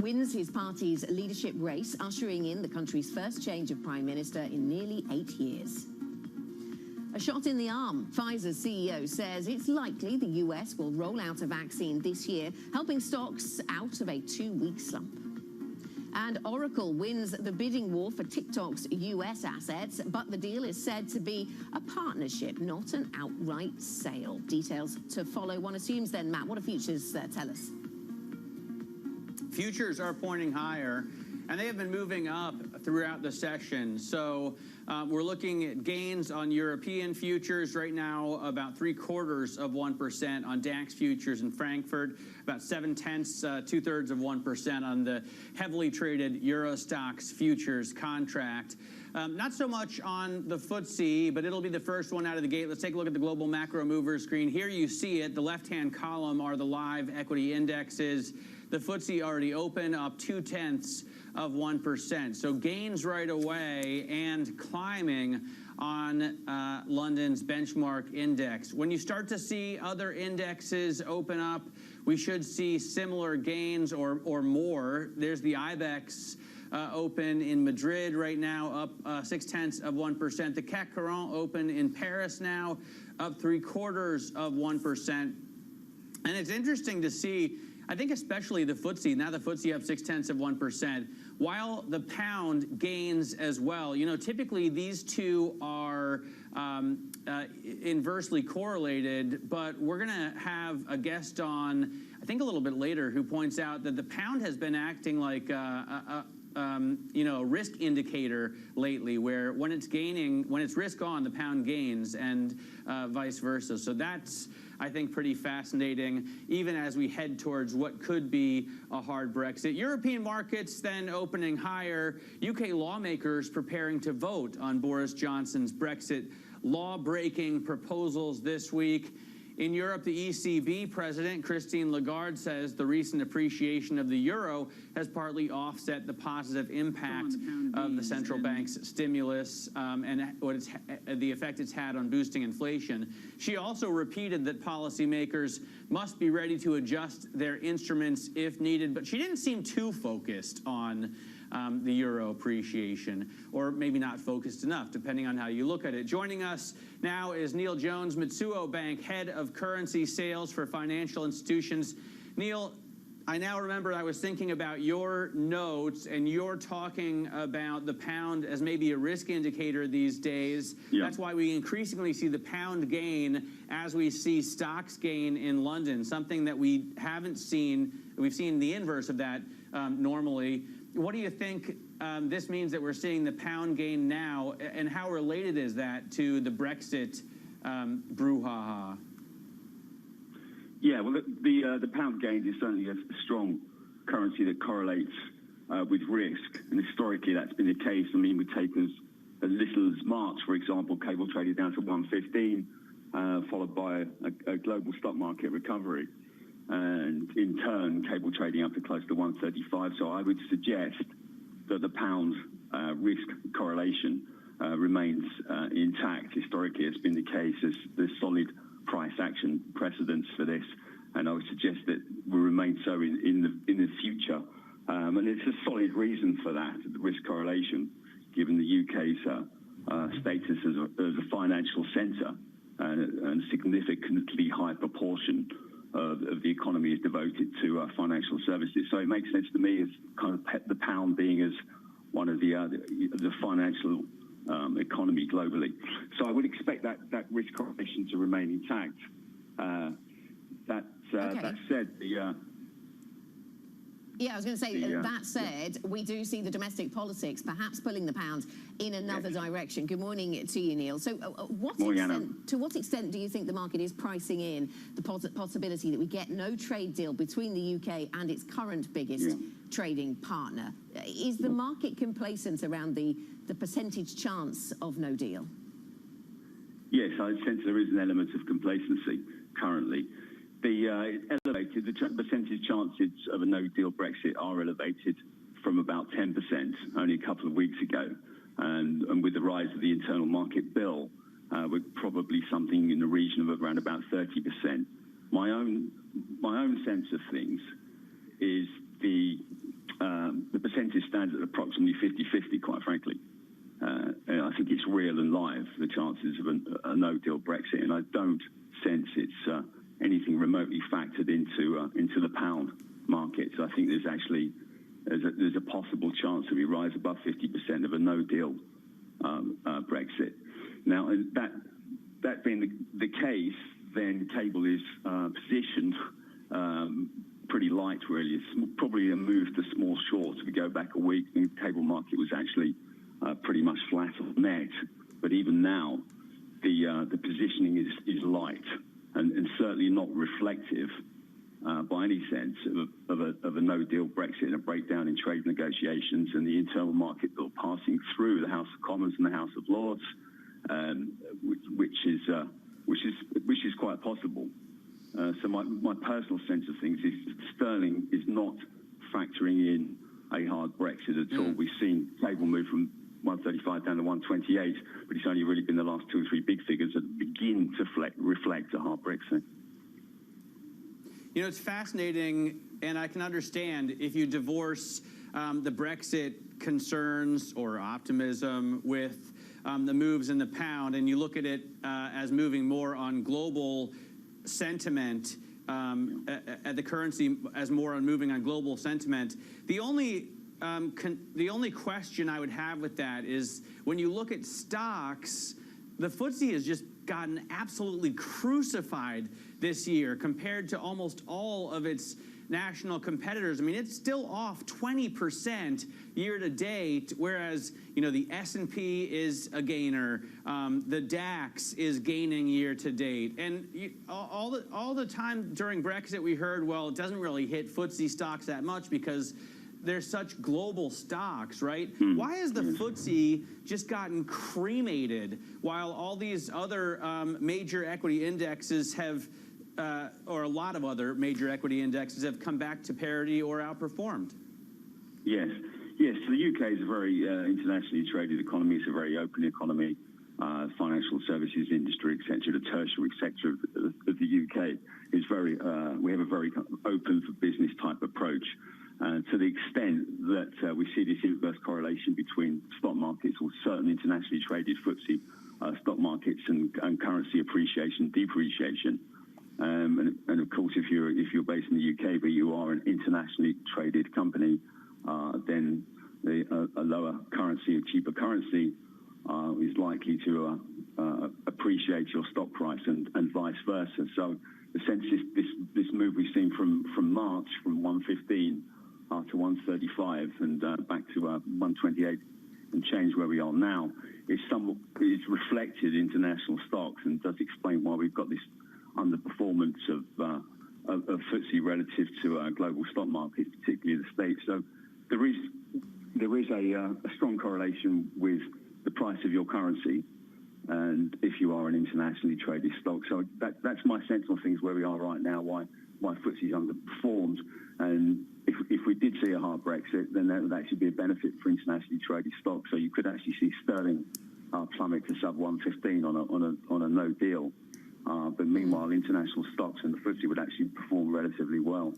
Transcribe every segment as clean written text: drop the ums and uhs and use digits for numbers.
wins his party's leadership race, ushering in the country's first change of prime minister in nearly 8 years. A shot in the arm. Pfizer's CEO says it's likely the US will roll out a vaccine this year, helping stocks out of a 2-week slump. And Oracle wins the bidding war for TikTok's US assets, but the deal is said to be a partnership, not an outright sale. Details to follow, one assumes then. Matt, what do futures tell us? Futures are pointing higher, and they have been moving up throughout the session. So we're looking at gains on European futures right now, about 0.75% on DAX futures in Frankfurt, about 0.7, 2/3 of 1% on the heavily traded Eurostoxx futures contract. Not so much on the FTSE, but it'll be the first one out of the gate. Let's take a look at the global macro mover screen. Here you see it. The left-hand column are the live equity indexes. The FTSE already open, up 0.2 of 1%. So gains right away and climbing on London's benchmark index. When you start to see other indexes open up, we should see similar gains or more. There's the IBEX open in Madrid right now, up 0.6 of 1%. The CAC 40 open in Paris now, up 0.75 of 1%. And it's interesting to see, I think especially the FTSE, now the FTSE up 0.6 of 1%, while the pound gains as well. You know, typically these two are inversely correlated, but we're going to have a guest on, I think a little bit later, who points out that the pound has been acting like a risk indicator lately, where when it's gaining, when it's risk on, the pound gains, and vice versa. So that's, I think, pretty fascinating, even as we head towards what could be a hard Brexit. European markets then opening higher. UK lawmakers preparing to vote on Boris Johnson's Brexit law-breaking proposals this week. In Europe, the ECB president, Christine Lagarde, says the recent appreciation of the euro has partly offset the positive impact of the central bank's stimulus and the effect it's had on boosting inflation. She also repeated that policymakers must be ready to adjust their instruments if needed, but she didn't seem too focused on the euro appreciation, or maybe not focused enough, depending on how you look at it. Joining us now is Neil Jones, Mitsuo Bank, head of currency sales for financial institutions. Neil, I now remember I was thinking about your notes, and you're talking about the pound as maybe a risk indicator these days. Yeah. That's why we increasingly see the pound gain as we see stocks gain in London, something that we haven't seen. We've seen the inverse of that normally. What do you think this means that we're seeing the pound gain now, and how related is that to the Brexit brouhaha? Yeah, well, the pound gain is certainly a strong currency that correlates with risk, and historically that's been the case. I mean, we take as little as March, for example, cable traded down to 115, followed by a global stock market recovery, and in turn, cable trading up to close to 135. So I would suggest that the pound risk correlation remains intact. Historically, it's been the case. There's solid price action precedents for this, and I would suggest that will remain so in the future. And it's a solid reason for that, the risk correlation, given the UK's status as a financial centre, and a significantly high proportion of the economy is devoted to financial services. So it makes sense to me as kind of the pound being as one of the financial economy globally. So I would expect that risk correlation to remain intact. That said, yeah, I was going to say, that said, we do see the domestic politics perhaps pulling the pound in another direction. Good morning to you, Neil. So to what extent do you think the market is pricing in the possibility that we get no trade deal between the UK and its current biggest trading partner? Is the market complacent around the percentage chance of no deal? Yes, I sense there is an element of complacency currently. The percentage chances of a no-deal Brexit are elevated from about 10% only a couple of weeks ago, and with the rise of the internal market bill, we're probably something in the region of around about 30%. My own sense of things is the percentage stands at approximately 50-50, quite frankly. And I think it's real and live, the chances of a no-deal Brexit, and I don't sense it's anything remotely factored into the pound market. So I think there's actually there's a possible chance that we rise above 50% of a no-deal Brexit. Now, that being the case, then cable is positioned pretty light, really. It's probably a move to small shorts. If we go back a week, the cable market was actually pretty much flat on net. But even now, the positioning is light and certainly not reflective by any sense of a no-deal Brexit and a breakdown in trade negotiations and the internal market bill passing through the House of Commons and the House of Lords, which is quite possible. So my personal sense of things is sterling is not factoring in a hard Brexit at all. We've seen cable move from 135 down to 128, but it's only really been the last 2 or 3 big figures that begin to reflect a hard Brexit. You know, it's fascinating, and I can understand if you divorce the Brexit concerns or optimism with the moves in the pound, and you look at it as moving more on global sentiment, at the currency as more on moving on global sentiment. The only question I would have with that is when you look at stocks, the FTSE has just gotten absolutely crucified this year compared to almost all of its national competitors. I mean, it's still off 20% year to date, whereas, you know, the S&P is a gainer, the DAX is gaining year to date. And all the time during Brexit, we heard, well, it doesn't really hit FTSE stocks that much because they're such global stocks, right? Why has the FTSE just gotten cremated while all these other major equity indexes have or a lot of other major equity indexes have come back to parity or outperformed? Yes. So the UK is a very internationally traded economy. It's a very open economy. Financial services industry, etc., the tertiary sector of the UK is very. We have a very open for business type approach. To the extent that we see this inverse correlation between stock markets or certain internationally traded FTSE stock markets and currency appreciation, depreciation. And of course, if you're based in the UK but you are an internationally traded company, then a lower currency, a cheaper currency, is likely to appreciate your stock price and vice versa. So the sense is this move we've seen from March from 115 to 135 and back to 128 and change where we are now is reflected in international stocks and does explain why we've got this underperformance of FTSE relative to global stock markets, particularly the States. So there is a strong correlation with the price of your currency and if you are an internationally traded stock. So that's my sense of things where we are right now, why FTSE's underperformed. And if we did see a hard Brexit, then that would actually be a benefit for internationally traded stocks. So you could actually see sterling plummet to sub 115 on a no deal. But meanwhile, international stocks and the FTSE would actually perform relatively well.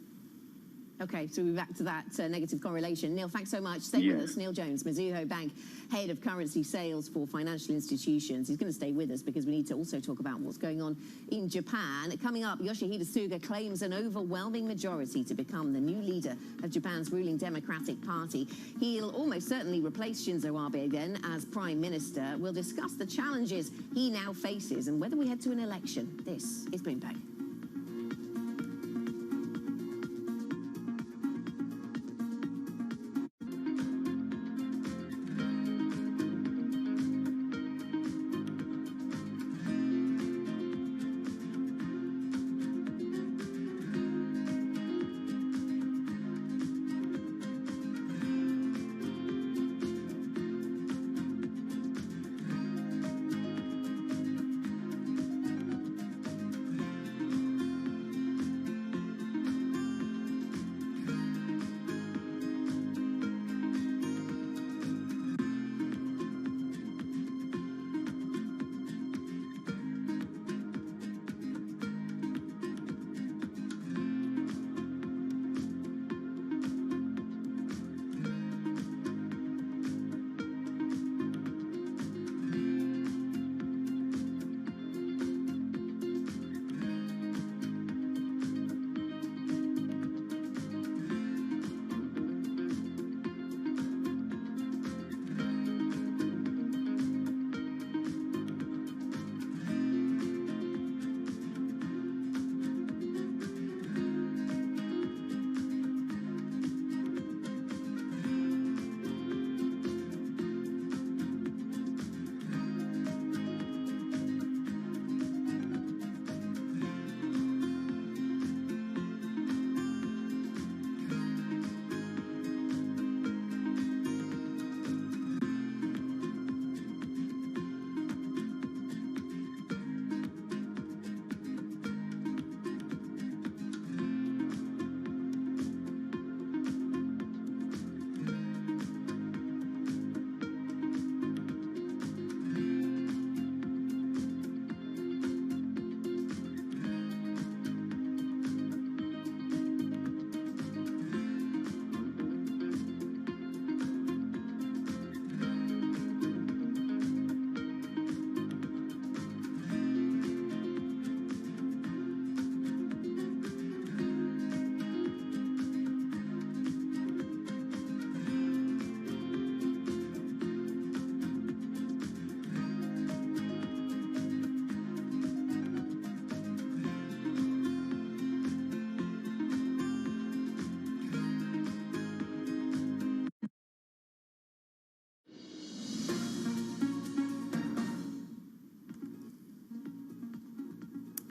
Okay, so we're back to that negative correlation. Neil, thanks so much. Stay with us. Neil Jones, Mizuho Bank, Head of Currency Sales for Financial Institutions. He's going to stay with us because we need to also talk about what's going on in Japan. Coming up, Yoshihide Suga claims an overwhelming majority to become the new leader of Japan's ruling Democratic Party. He'll almost certainly replace Shinzo Abe again as Prime Minister. We'll discuss the challenges he now faces and whether we head to an election. This is Bloomberg.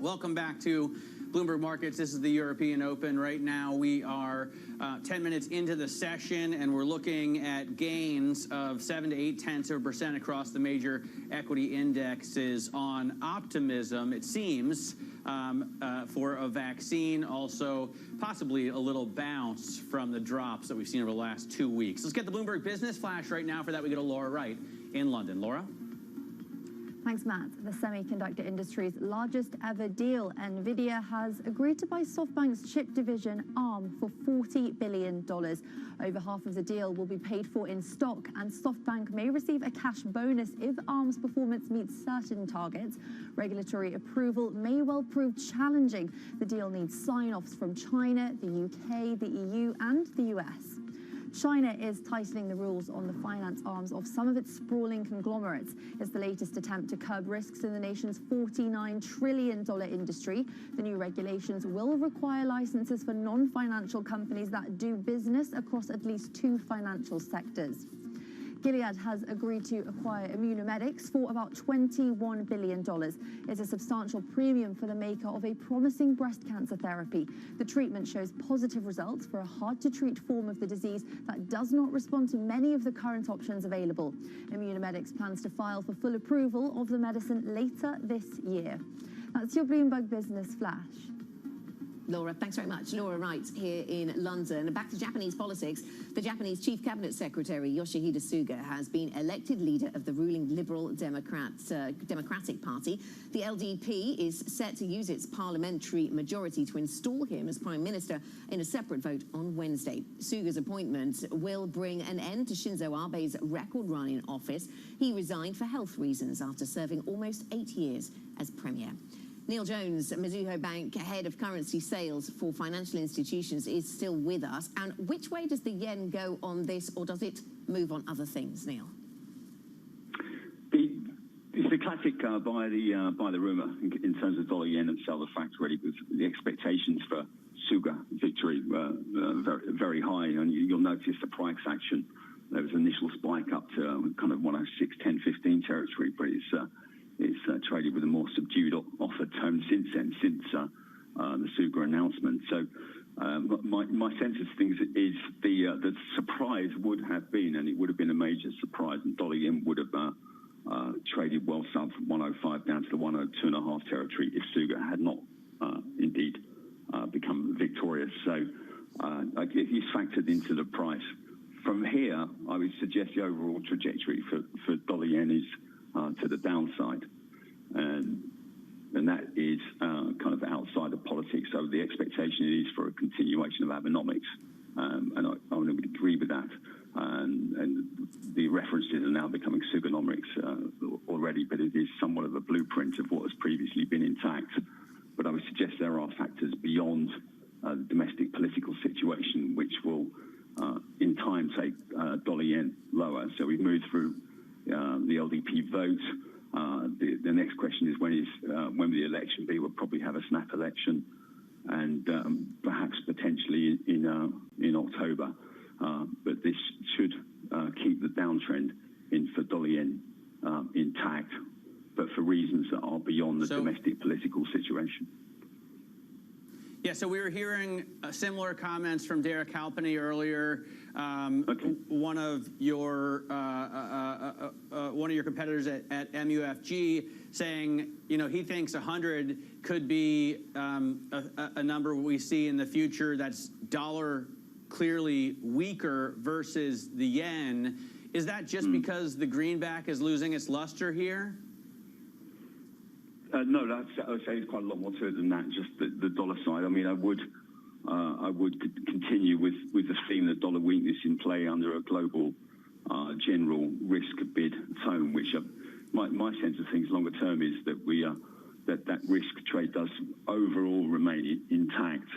Welcome back to Bloomberg Markets. This is the European Open. Right now we are 10 minutes into the session, and we're looking at gains of 7 to 0.8% across the major equity indexes on optimism, it seems, for a vaccine, also possibly a little bounce from the drops that we've seen over the last 2 weeks. Let's get the Bloomberg Business Flash right now. For that, we go to Laura Wright in London. Laura? Thanks, Matt. The semiconductor industry's largest ever deal, NVIDIA, has agreed to buy SoftBank's chip division, ARM, for $40 billion. Over half of the deal will be paid for in stock, and SoftBank may receive a cash bonus if ARM's performance meets certain targets. Regulatory approval may well prove challenging. The deal needs sign-offs from China, the UK, the EU, and the US. China is tightening the rules on the finance arms of some of its sprawling conglomerates. It's the latest attempt to curb risks in the nation's $49 trillion industry. The new regulations will require licenses for non-financial companies that do business across at least 2 financial sectors. Gilead has agreed to acquire Immunomedics for about $21 billion. It's a substantial premium for the maker of a promising breast cancer therapy. The treatment shows positive results for a hard-to-treat form of the disease that does not respond to many of the current options available. Immunomedics plans to file for full approval of the medicine later this year. That's your Bloomberg Business Flash. Laura, thanks very much. Laura Wright here in London. Back to Japanese politics. The Japanese Chief Cabinet Secretary, Yoshihide Suga, has been elected leader of the ruling Liberal Democratic Party. The LDP is set to use its parliamentary majority to install him as Prime Minister in a separate vote on Wednesday. Suga's appointment will bring an end to Shinzo Abe's record run in office. He resigned for health reasons after serving almost 8 years as Premier. Neil Jones, Mizuho Bank head of currency sales for financial institutions, is still with us. And which way does the yen go on this, or does it move on other things, Neil? It's the classic buy the rumour in terms of dollar yen and sell the facts, really, with the expectations for Suga victory very, very high. And you'll notice the price action. There was an initial spike up to kind of 106, 10, 15 territory, but it's traded with a more subdued offer tone since then, since the Suga announcement. So my sense of things is the surprise would have been, and it would have been a major surprise, and dollar yen would have traded well south from 105 down to the 102.5 territory if Suga had not indeed become victorious. So he's factored into the price. From here, I would suggest the overall trajectory for dollar yen is to the downside, and that is kind of outside of politics. So the expectation is for a continuation of Abenomics, and I would agree with that. And the references are now becoming Suganomics already, but it is somewhat of a blueprint of what has previously been intact. But I would suggest there are factors beyond the domestic political situation which will, in time, take dollar yen lower. So we've moved through the LDP vote. The next question is when will the election be? We'll probably have a snap election, and perhaps potentially in October. But this should keep the downtrend for dollar yen intact, but for reasons that are beyond the domestic political situation. Yeah, so we were hearing similar comments from Derek Halpenny earlier. Okay. One of your competitors at MUFG saying, he thinks 100 could be a number we see in the future that's dollar clearly weaker versus the yen. Is that just because the greenback is losing its luster here? No, I would say it's quite a lot more to it than that, just the dollar side. I mean, I would continue with the theme that dollar weakness in play under a global general risk bid tone, which my sense of things longer term is that that risk trade does overall remain intact,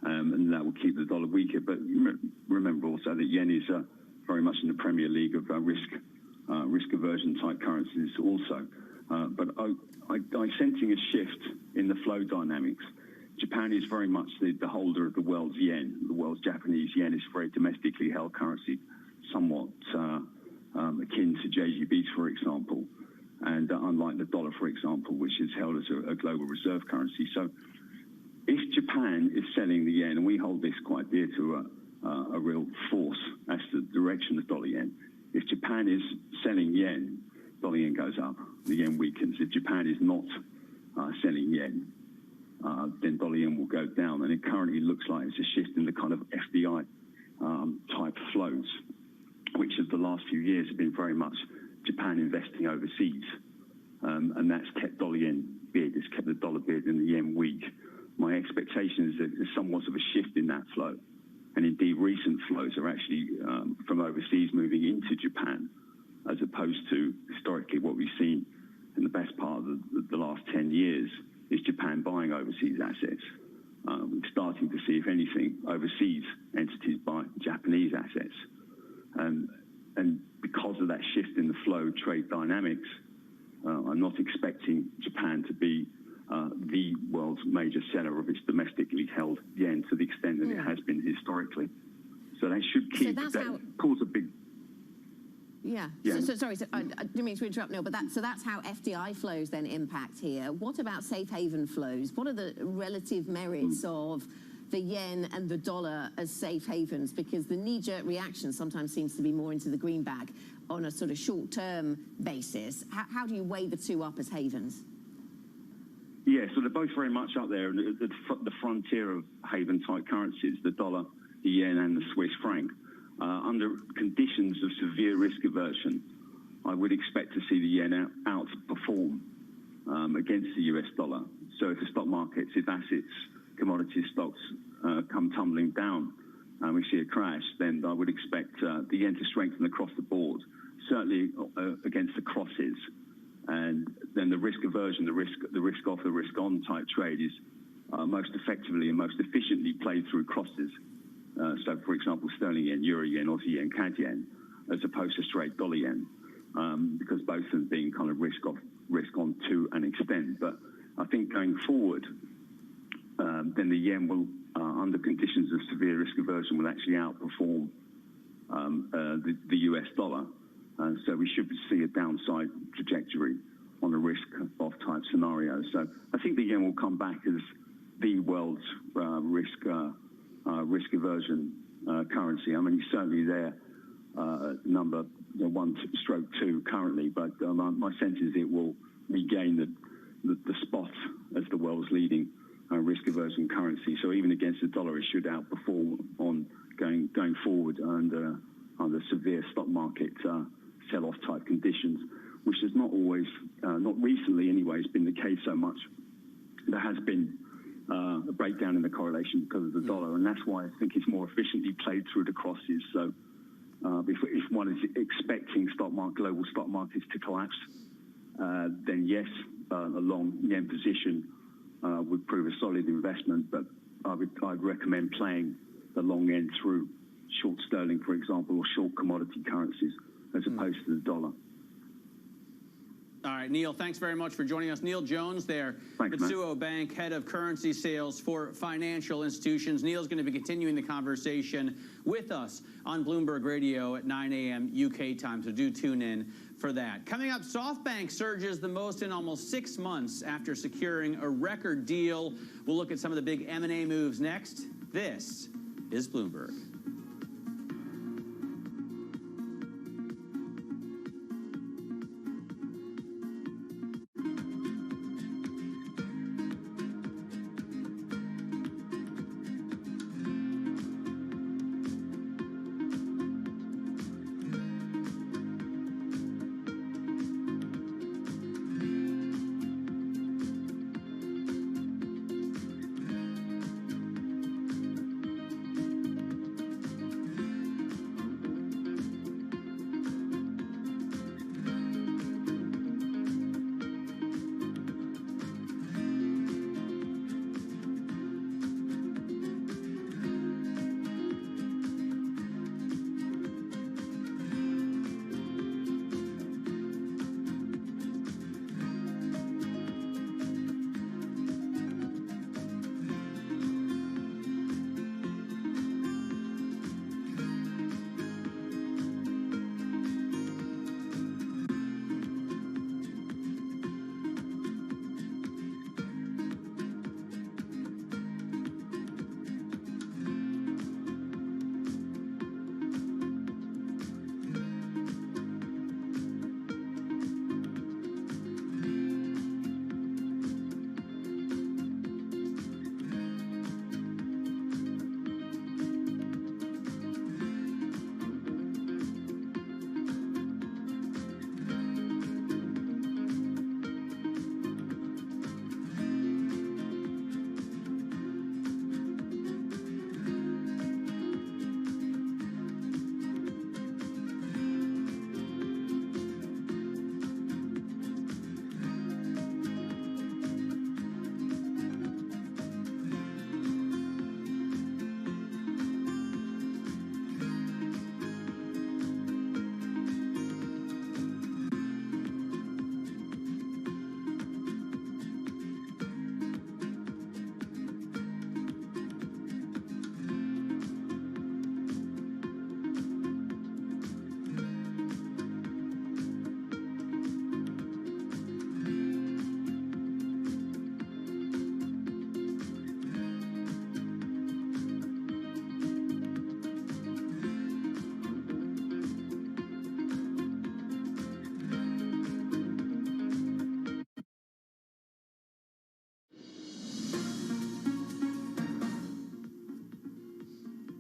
and that will keep the dollar weaker. But remember also that yen is very much in the Premier League of risk aversion type currencies also. But I'm sensing a shift in the flow dynamics. Japan is very much the holder of the world's yen. The world's Japanese yen is a very domestically held currency, somewhat akin to JGBs, for example. and unlike the dollar, for example, which is held as a global reserve currency. So if Japan is selling the yen, and we hold this quite dear to a real force as to the direction of dollar yen, if Japan is selling yen, dollar yen goes up, the yen weakens. If Japan is not selling yen, then dollar yen will go down. And it currently looks like it's a shift in the kind of FDI type flows, which of the last few years have been very much Japan investing overseas. And that's kept dollar yen bid, it's kept the dollar bid and the yen weak. My expectation is that there's somewhat of a shift in that flow. And indeed, recent flows are actually from overseas moving into Japan, as opposed to historically what we've seen in the best part of the last 10 years is Japan buying overseas assets. We're starting to see, if anything, overseas entities buy Japanese assets. And because of that shift in the flow trade dynamics, I'm not expecting Japan to be the world's major seller of its domestically held yen to the extent that it has been historically. So that should keep, cause a big... Yeah. Sorry, I didn't mean to interrupt, Neil, but that's how FDI flows then impact here. What about safe haven flows? What are the relative merits of the yen and the dollar as safe havens? Because the knee-jerk reaction sometimes seems to be more into the greenback on a sort of short-term basis. How do you weigh the two up as havens? Yeah, so they're both very much up there, the frontier of haven-type currencies, the dollar, the yen, and the Swiss franc. Under conditions of severe risk aversion, I would expect to see the yen outperform against the US dollar. So if the stock markets, if assets, commodity stocks come tumbling down and we see a crash, then I would expect the yen to strengthen across the board, certainly against the crosses. And then the risk aversion, the risk off, the risk on type trade is most effectively and most efficiently played through crosses. So, for example, sterling yen, euro yen, Aussie yen, CAD yen, as opposed to straight dollar yen, because both of them being kind of risk off, risk on to an extent. But I think going forward, then the yen will, under conditions of severe risk aversion, will actually outperform the US dollar. So we should see a downside trajectory on a risk-off type scenario. So I think the yen will come back as the world's risk aversion currency. I mean, it's certainly there, number 1/2 currently, but my sense is it will regain the spot as the world's leading risk aversion currency. So even against the dollar, it should outperform on going forward under severe stock market sell-off type conditions, which has not always, not recently anyway, has been the case so much. There has been a breakdown in the correlation because of the dollar, and that's why I think it's more efficiently played through the crosses. So if one is expecting global stock markets to collapse, then yes, a long yen position would prove a solid investment, but I'd recommend playing the long yen through short sterling, for example, or short commodity currencies as opposed to the dollar. All right, Neil, thanks very much for joining us. Neil Jones there, Mitsuo Bank, head of currency sales for financial institutions. Neil's going to be continuing the conversation with us on Bloomberg Radio at 9 a.m. UK time, so do tune in for that. Coming up, SoftBank surges the most in almost 6 months after securing a record deal. We'll look at some of the big M&A moves next. This is Bloomberg.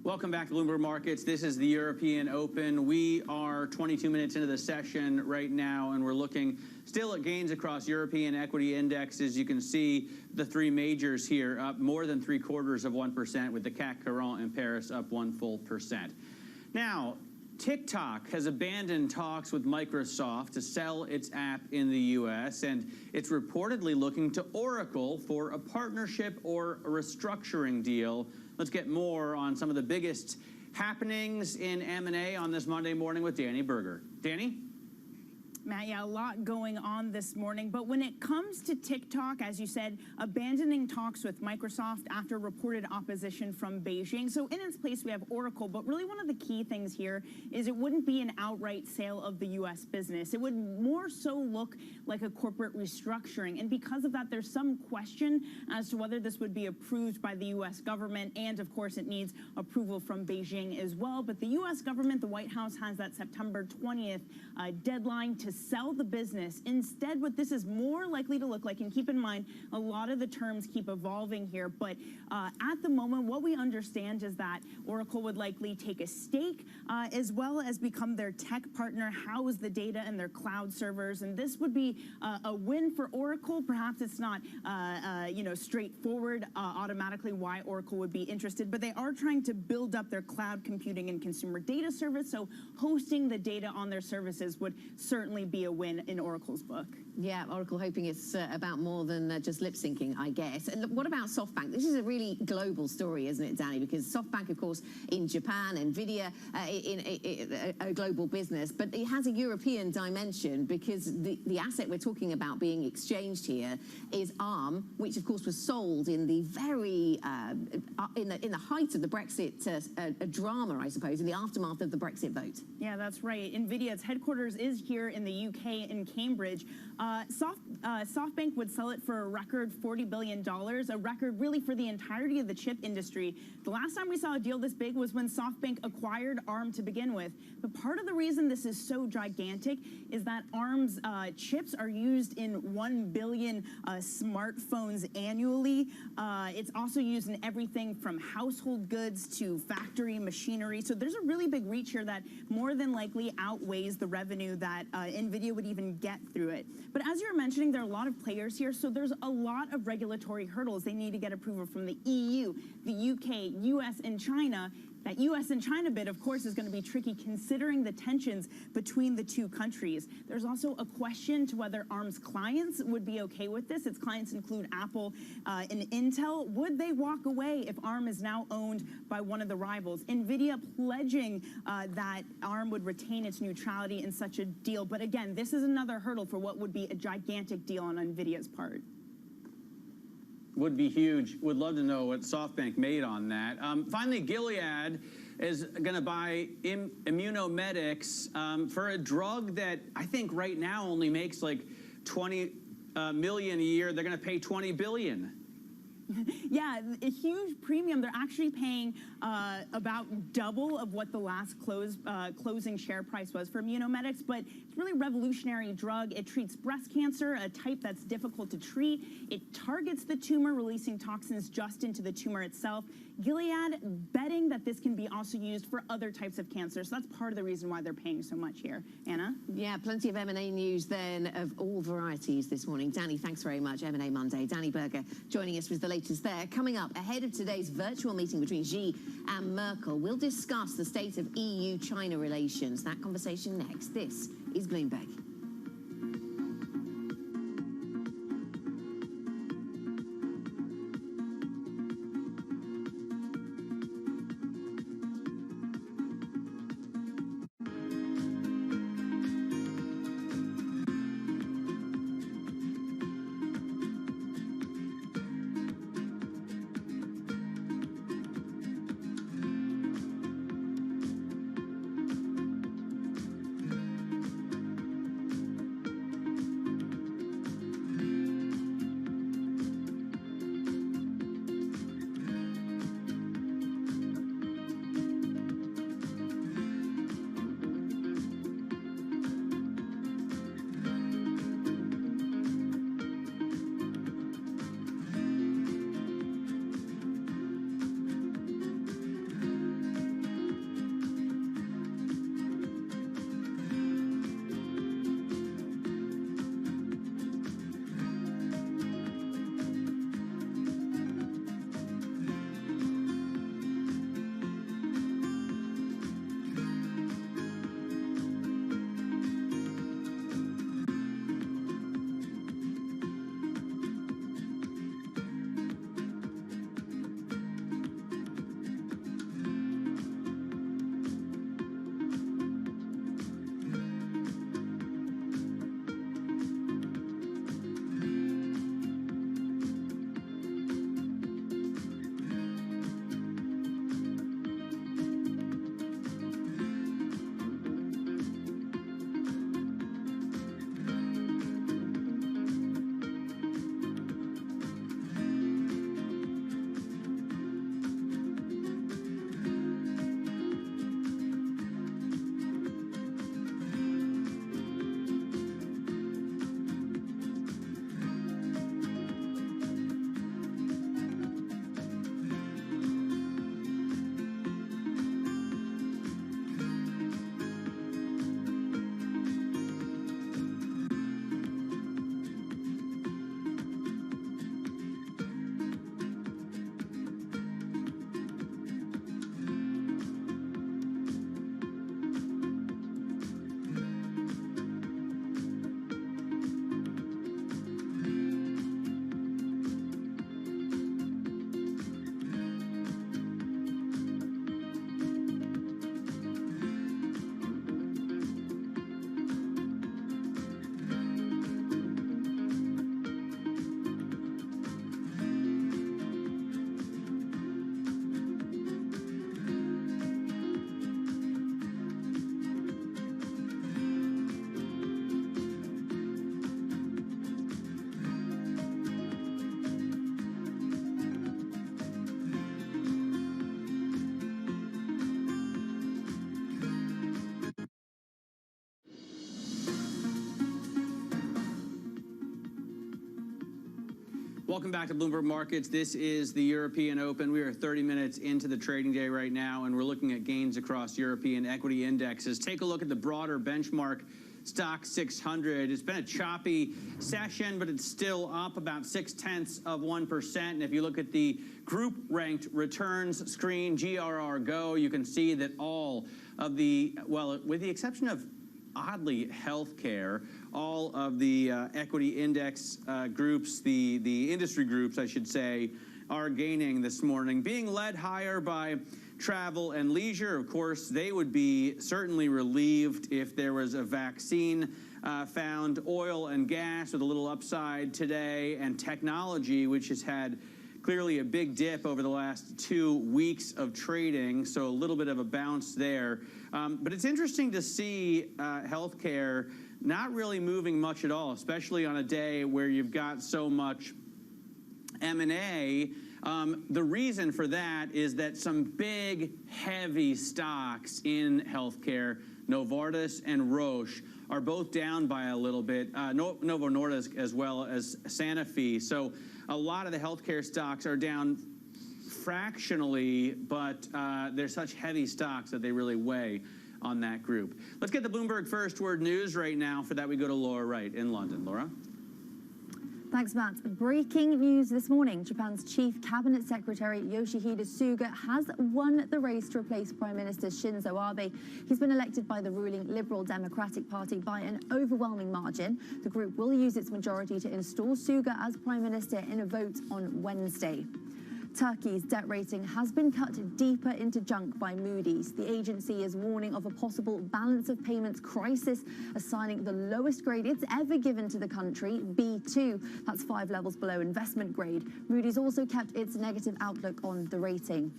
Welcome back to Bloomberg Markets. This is the European Open. We are 22 minutes into the session right now, and we're looking still at gains across European equity indexes. You can see the three majors here up more than 0.75%, with the CAC 40 in Paris up 1%. Now, TikTok has abandoned talks with Microsoft to sell its app in the U.S., and it's reportedly looking to Oracle for a partnership or a restructuring deal. Let's get more on some of the biggest happenings in M&A on this Monday morning with Danny Berger. Danny? Matt, yeah, a lot going on this morning. But when it comes to TikTok, as you said, abandoning talks with Microsoft after reported opposition from Beijing. So in its place, we have Oracle. But really one of the key things here is it wouldn't be an outright sale of the U.S. business. It would more so look like a corporate restructuring. And because of that, there's some question as to whether this would be approved by the U.S. government. And of course, it needs approval from Beijing as well. But the U.S. government, the White House, has that September 20th deadline to sell the business. Instead, what this is more likely to look like, and keep in mind, a lot of the terms keep evolving here, but at the moment, what we understand is that Oracle would likely take a stake, as well as become their tech partner, house the data in their cloud servers, and this would be a win for Oracle. Perhaps it's not, straightforward automatically why Oracle would be interested, but they are trying to build up their cloud computing and consumer data service, so hosting the data on their services would certainly be a win in Oracle's book. Yeah, Oracle hoping it's about more than just lip syncing, I guess. And what about SoftBank? This is a really global story, isn't it, Danny? Because SoftBank, of course, in Japan, Nvidia in a global business, but it has a European dimension because the asset we're talking about being exchanged here is ARM, which of course was sold in the very in the height of the Brexit drama, I suppose, in the aftermath of the Brexit vote. Yeah, that's right. Nvidia's headquarters is here in the UK in Cambridge. SoftBank would sell it for a record $40 billion, a record really for the entirety of the chip industry. The last time we saw a deal this big was when SoftBank acquired ARM to begin with. But part of the reason this is so gigantic is that ARM's chips are used in 1 billion smartphones annually. It's also used in everything from household goods to factory machinery. So there's a really big reach here that more than likely outweighs the revenue that Nvidia would even get through it. But as you were mentioning, there are a lot of players here, so there's a lot of regulatory hurdles. They need to get approval from the EU, the UK, US, and China. That US and China bid, of course, is going to be tricky considering the tensions between the two countries. There's also a question to whether ARM's clients would be okay with this. Its clients include Apple and Intel. Would they walk away if ARM is now owned by one of the rivals? Nvidia pledging that ARM would retain its neutrality in such a deal. But again, this is another hurdle for what would be a gigantic deal on Nvidia's part. Would be huge. Would love to know what SoftBank made on that. Finally, Gilead is going to buy Immunomedics for a drug that I think right now only makes like 20 million a year. They're going to pay 20 billion. Yeah, a huge premium. They're actually paying about double of what the last closing share price was for Immunomedics, but it's really a revolutionary drug. It treats breast cancer, a type that's difficult to treat. It targets the tumor, releasing toxins just into the tumor itself. Gilead betting that this can be also used for other types of cancer. So that's part of the reason why they're paying so much here. Anna? Yeah, plenty of M&A news then of all varieties this morning. Danny, thanks very much. M&A Monday. Danny Berger joining us with the latest there. Coming up, ahead of today's virtual meeting between Xi and Merkel, we'll discuss the state of EU-China relations. That conversation next. This is Bloomberg. Welcome back to Bloomberg Markets. This is the European Open. We are 30 minutes into the trading day right now, and we're looking at gains across European equity indexes. Take a look at the broader benchmark Stock 600. It's been a choppy session, but it's still up about 0.6%. And if you look at the group ranked returns screen, GRR Go, you can see that all of the, well, with the exception of oddly healthcare, all of the equity index groups, the industry groups, I should say, are gaining this morning, being led higher by travel and leisure. Of course, they would be certainly relieved if there was a vaccine found. Oil and gas with a little upside today, and technology, which has had clearly a big dip over the last 2 weeks of trading, so a little bit of a bounce there. But it's interesting to see healthcare not really moving much at all, especially on a day where you've got so much M&A. The reason for that is that some big, heavy stocks in healthcare, Novartis and Roche, are both down by a little bit, Novo Nordisk as well as Sanofi. So a lot of the healthcare stocks are down fractionally, but they're such heavy stocks that they really weigh on that group. Let's get the Bloomberg First Word News right now. For that, we go to Laura Wright in London. Laura? Thanks, Matt. Breaking news this morning. Japan's Chief Cabinet Secretary Yoshihide Suga has won the race to replace Prime Minister Shinzo Abe. He's been elected by the ruling Liberal Democratic Party by an overwhelming margin. The group will use its majority to install Suga as Prime Minister in a vote on Wednesday. Turkey's debt rating has been cut deeper into junk by Moody's. The agency is warning of a possible balance of payments crisis, assigning the lowest grade it's ever given to the country, B2. That's 5 levels below investment grade. Moody's also kept its negative outlook on the rating.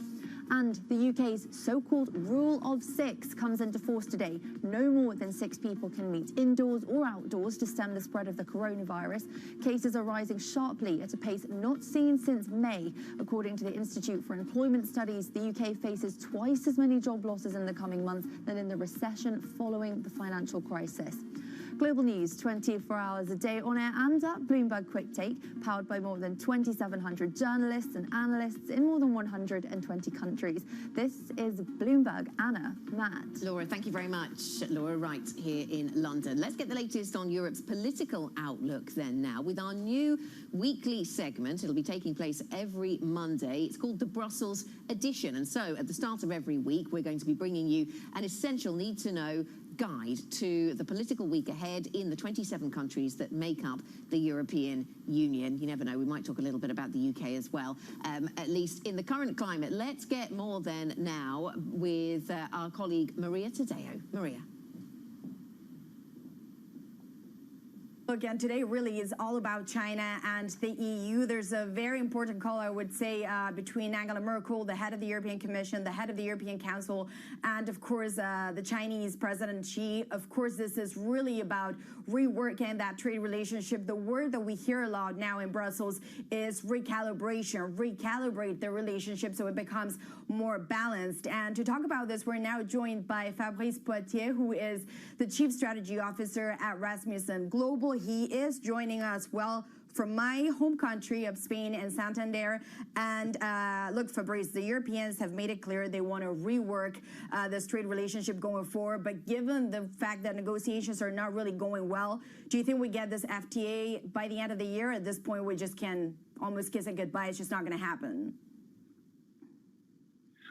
And the UK's so-called Rule of 6 comes into force today. No more than 6 people can meet indoors or outdoors to stem the spread of the coronavirus. Cases are rising sharply at a pace not seen since May. According to the Institute for Employment Studies, the UK faces twice as many job losses in the coming months than in the recession following the financial crisis. Global news 24 hours a day on air and at Bloomberg Quick Take, powered by more than 2,700 journalists and analysts in more than 120 countries. This is Bloomberg. Anna, Matt. Laura, thank you very much. Laura Wright here in London. Let's get the latest on Europe's political outlook then now with our new weekly segment. It'll be taking place every Monday. It's called the Brussels Edition. And so at the start of every week, we're going to be bringing you an essential need-to-know guide to the political week ahead in the 27 countries that make up the European Union. You never know, we might talk a little bit about the UK as well, at least in the current climate. Let's get more then now with our colleague Maria Tadeo. Maria. Again, today really is all about China and the EU. There's a very important call, I would say, between Angela Merkel, the head of the European Commission, the head of the European Council, and of course, the Chinese President Xi. Of course, this is really about reworking that trade relationship. The word that we hear a lot now in Brussels is recalibration, recalibrate the relationship so it becomes more balanced. And to talk about this, we're now joined by Fabrice Poitier, who is the Chief Strategy Officer at Rasmussen Global. He is joining us, well, from my home country of Spain and Santander. And look, Fabrice, the Europeans have made it clear they want to rework this trade relationship going forward. But given the fact that negotiations are not really going well, do you think we get this FTA by the end of the year? At this point, we just can almost kiss it goodbye. It's just not going to happen.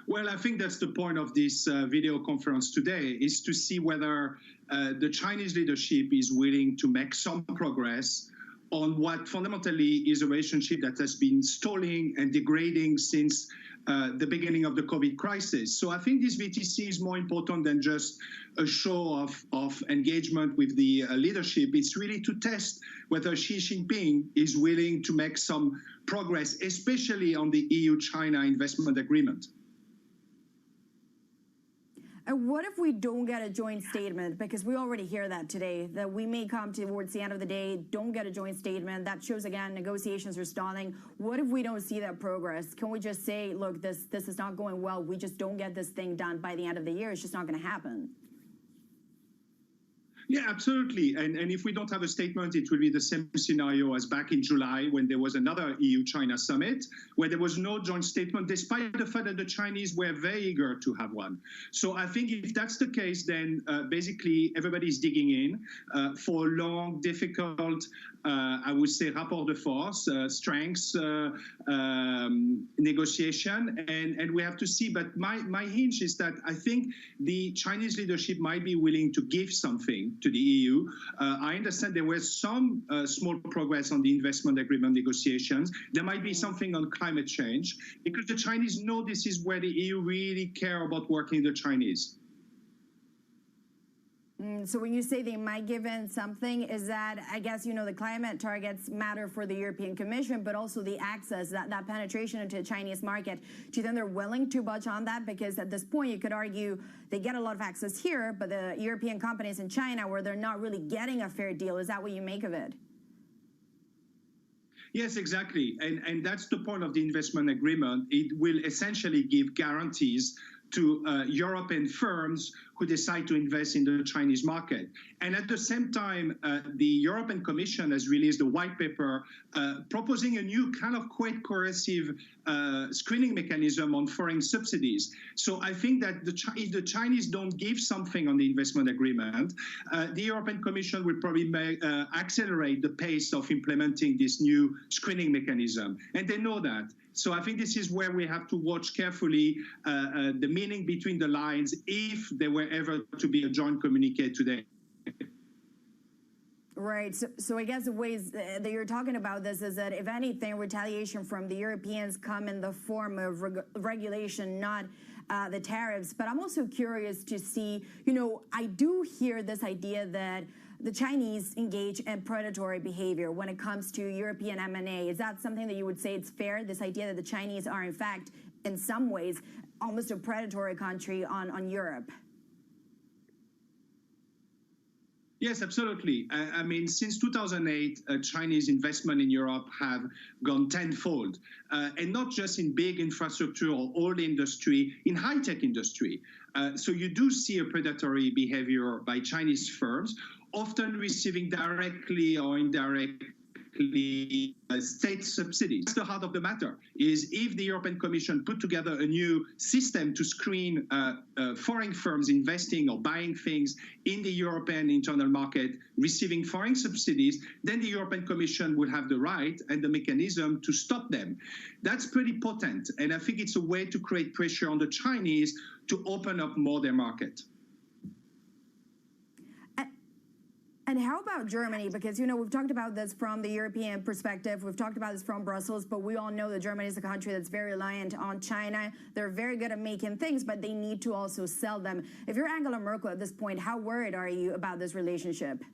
Well, I think that's the point of this video conference today, is to see whether the Chinese leadership is willing to make some progress on what fundamentally is a relationship that has been stalling and degrading since the beginning of the COVID crisis. So I think this VTC is more important than just a show of engagement with the leadership. It's really to test whether Xi Jinping is willing to make some progress, especially on the EU-China investment agreement. And what if we don't get a joint statement? Because we already hear that today, that we may come towards the end of the day, don't get a joint statement. That shows, again, negotiations are stalling. What if we don't see that progress? Can we just say, look, this is not going well. We just don't get this thing done by the end of the year. It's just not going to happen. Yeah, absolutely. And if we don't have a statement, it will be the same scenario as back in July when there was another EU-China summit, where there was no joint statement, despite the fact that the Chinese were very eager to have one. So I think if that's the case, then basically everybody's digging in for a long, difficult, I would say, rapport de force, strengths negotiation. And we have to see. But my hinge is that I think the Chinese leadership might be willing to give something to the EU. I understand there was some small progress on the investment agreement negotiations. There might be something on climate change, because the Chinese know this is where the EU really care about working the Chinese. So when you say they might give in something, is that, I guess, the climate targets matter for the European Commission, but also the access, that penetration into the Chinese market. Do you think they're willing to budge on that? Because at this point, you could argue they get a lot of access here, but the European companies in China, where they're not really getting a fair deal. Is that what you make of it? Yes, exactly. And that's the point of the investment agreement. It will essentially give guarantees to European firms who decide to invest in the Chinese market. And at the same time, the European Commission has released a white paper proposing a new kind of quite coercive screening mechanism on foreign subsidies. So I think that if the Chinese don't give something on the investment agreement, the European Commission will probably accelerate the pace of implementing this new screening mechanism. And they know that. So I think this is where we have to watch carefully the meaning between the lines, if there were ever to be a joint communiqué today. Right. So I guess the ways that you're talking about this is that, if anything, retaliation from the Europeans come in the form of regulation, not the tariffs. But I'm also curious to see, I do hear this idea that the Chinese engage in predatory behavior when it comes to European M&A. Is that something that you would say it's fair, this idea that the Chinese are, in fact, in some ways, almost a predatory country on Europe? Yes, absolutely. I mean, since 2008, Chinese investment in Europe have gone tenfold, and not just in big infrastructure or old industry, in high-tech industry. So you do see a predatory behavior by Chinese firms, often receiving directly or indirectly state subsidies. That's the heart of the matter, is if the European Commission put together a new system to screen foreign firms investing or buying things in the European internal market, receiving foreign subsidies, then the European Commission would have the right and the mechanism to stop them. That's pretty potent, and I think it's a way to create pressure on the Chinese to open up more their market. And how about Germany? Because, we've talked about this from the European perspective. We've talked about this from Brussels, but we all know that Germany is a country that's very reliant on China. They're very good at making things, but they need to also sell them. If you're Angela Merkel at this point, how worried are you about this relationship?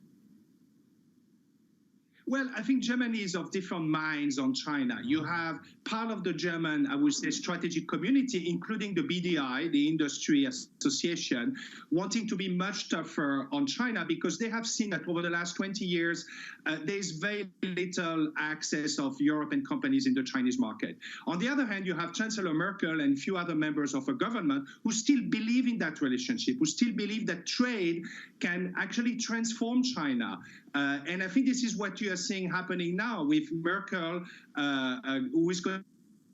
Well, I think Germany is of different minds on China. You have part of the German, I would say, strategic community, including the BDI, the industry association, wanting to be much tougher on China, because they have seen that over the last 20 years, there's very little access of European companies in the Chinese market. On the other hand, you have Chancellor Merkel and a few other members of her government who still believe in that relationship, who still believe that trade can actually transform China. And I think this is what you are seeing happening now with Merkel, who is going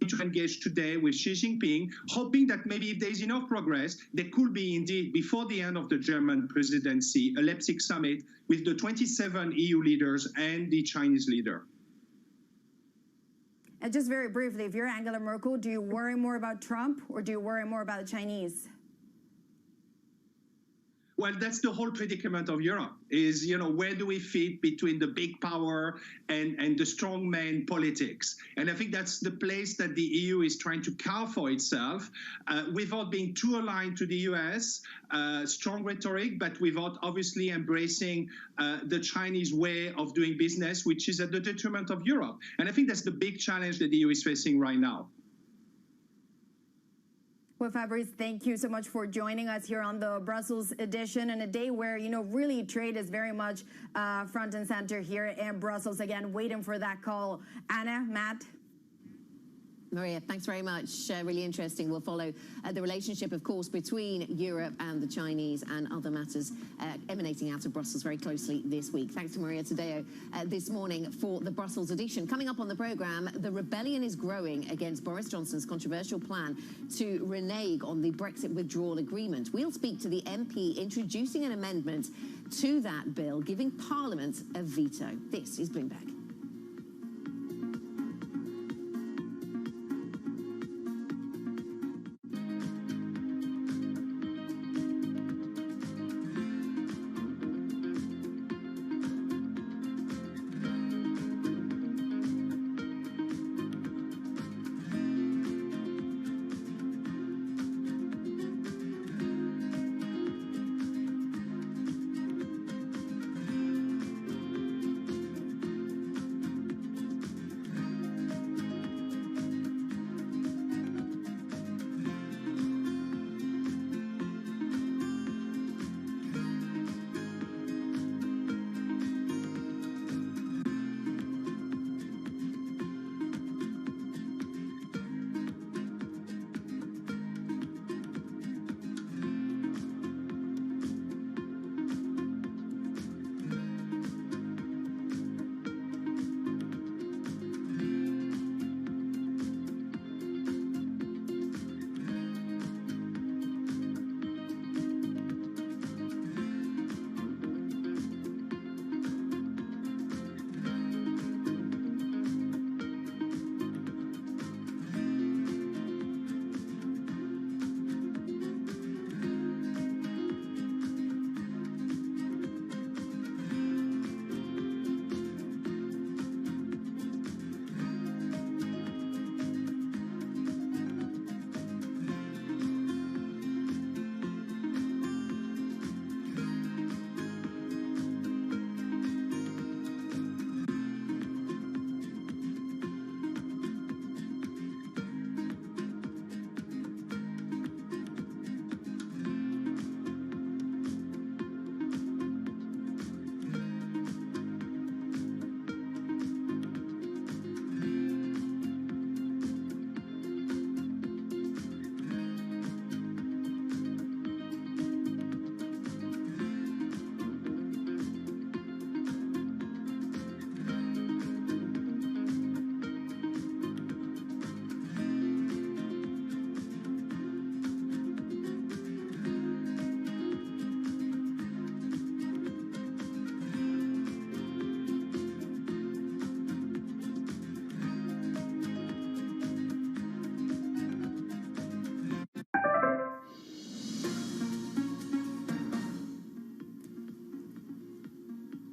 to engage today with Xi Jinping, hoping that maybe if there's enough progress, there could be indeed, before the end of the German presidency, a Leipzig summit with the 27 EU leaders and the Chinese leader. And just very briefly, if you're Angela Merkel, do you worry more about Trump, or do you worry more about the Chinese? Well, that's the whole predicament of Europe, is, where do we fit between the big power and the strongman politics? And I think that's the place that the EU is trying to carve for itself, without being too aligned to the US, strong rhetoric, but without obviously embracing the Chinese way of doing business, which is at the detriment of Europe. And I think that's the big challenge that the EU is facing right now. Well, Fabrice, thank you so much for joining us here on the Brussels edition, and a day where, really trade is very much front and center here in Brussels. Again, waiting for that call. Anna, Matt? Maria, thanks very much. Really interesting. We'll follow the relationship, of course, between Europe and the Chinese and other matters emanating out of Brussels very closely this week. Thanks to Maria Tadeo this morning for the Brussels edition. Coming up on the programme, the rebellion is growing against Boris Johnson's controversial plan to renege on the Brexit withdrawal agreement. We'll speak to the MP introducing an amendment to that bill, giving Parliament a veto. This is Bloomberg.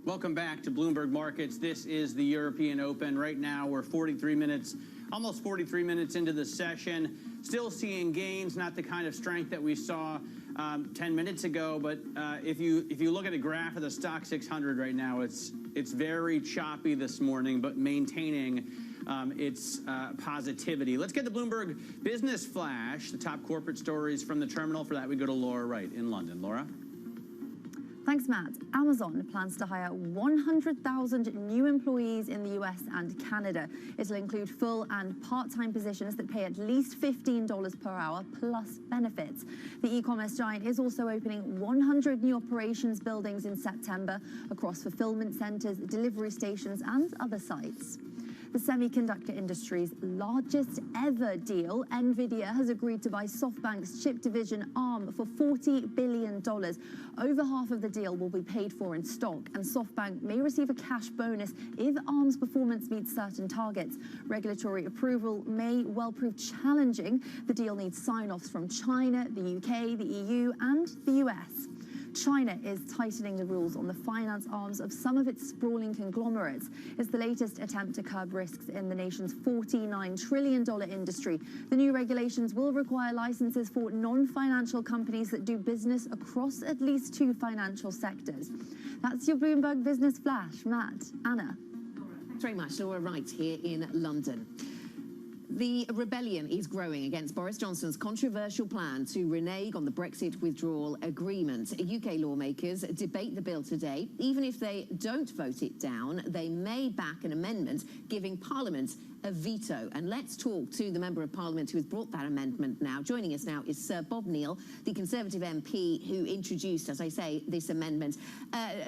Welcome back to Bloomberg Markets. This is the European Open. Right now, we're 43 minutes, almost 43 minutes into the session. Still seeing gains, not the kind of strength that we saw 10 minutes ago. But if you look at a graph of the Stock 600 right now, it's very choppy this morning, but maintaining its positivity. Let's get the Bloomberg Business Flash, the top corporate stories from the terminal. For that, we go to Laura Wright in London. Laura? Thanks, Matt. Amazon plans to hire 100,000 new employees in the US and Canada. It'll include full and part-time positions that pay at least $15 per hour plus benefits. The e-commerce giant is also opening 100 new operations buildings in September across fulfillment centers, delivery stations, and other sites. The semiconductor industry's largest ever deal, NVIDIA has agreed to buy SoftBank's chip division ARM for $40 billion. Over half of the deal will be paid for in stock, and SoftBank may receive a cash bonus if ARM's performance meets certain targets. Regulatory approval may well prove challenging. The deal needs sign-offs from China, the UK, the EU, and the US. China is tightening the rules on the finance arms of some of its sprawling conglomerates. It's the latest attempt to curb risks in the nation's $49 trillion industry. The new regulations will require licenses for non-financial companies that do business across at least 2 financial sectors. That's your Bloomberg Business Flash. Matt, Anna. Thanks very much, Laura Wright here in London. The rebellion is growing against Boris Johnson's controversial plan to renege on the Brexit withdrawal agreement. UK lawmakers debate the bill today. Even if they don't vote it down, they may back an amendment giving Parliament a veto. And let's talk to the Member of Parliament who has brought that amendment now. Joining us now is Sir Bob Neill, the Conservative MP who introduced, as I say, this amendment.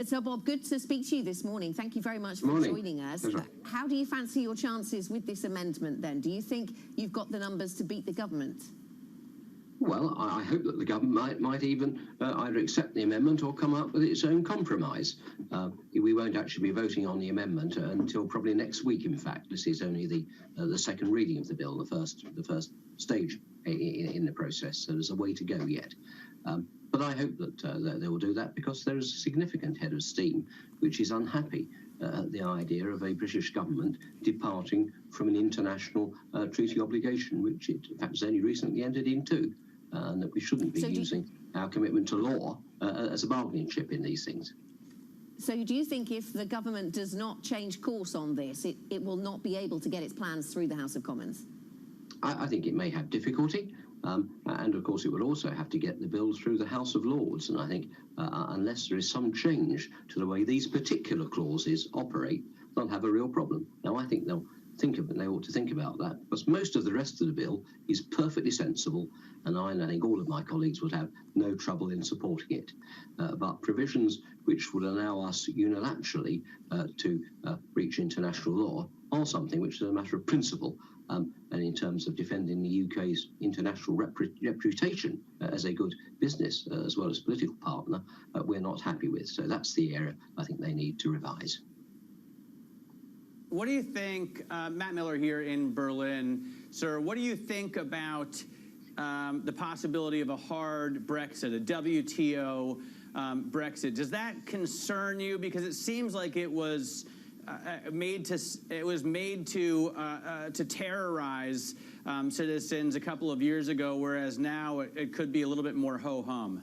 Sir Bob, good to speak to you this morning. Thank you very much for joining us. How do you fancy your chances with this amendment then? Do you think you've got the numbers to beat the government? Well, I hope that the government might even either accept the amendment or come up with its own compromise. We won't actually be voting on the amendment until probably next week. In fact, this is only the second reading of the bill, the first stage in the process. So there's a way to go yet. But I hope that they will do that because there is a significant head of steam which is unhappy at the idea of a British government departing from an international treaty obligation, which it, in fact, has only recently entered into, and that we shouldn't be using our commitment to law as a bargaining chip in these things. So do you think if the government does not change course on this, it will not be able to get its plans through the House of Commons? I think it may have difficulty. And of course, it will also have to get the bill through the House of Lords. And I think unless there is some change to the way these particular clauses operate, they'll have a real problem. Now, I think they ought to think about that, because most of the rest of the bill is perfectly sensible, and I think all of my colleagues would have no trouble in supporting it. But provisions which would allow us unilaterally to breach international law are something which is a matter of principle. And in terms of defending the UK's international reputation as a good business as well as political partner, we're not happy with. So that's the area I think they need to revise. What do you think, Matt Miller here in Berlin, sir, what do you think about the possibility of a hard Brexit, a WTO Brexit? Does that concern you? Because it seems like it was made to terrorize citizens a couple of years ago, whereas now it could be a little bit more ho-hum.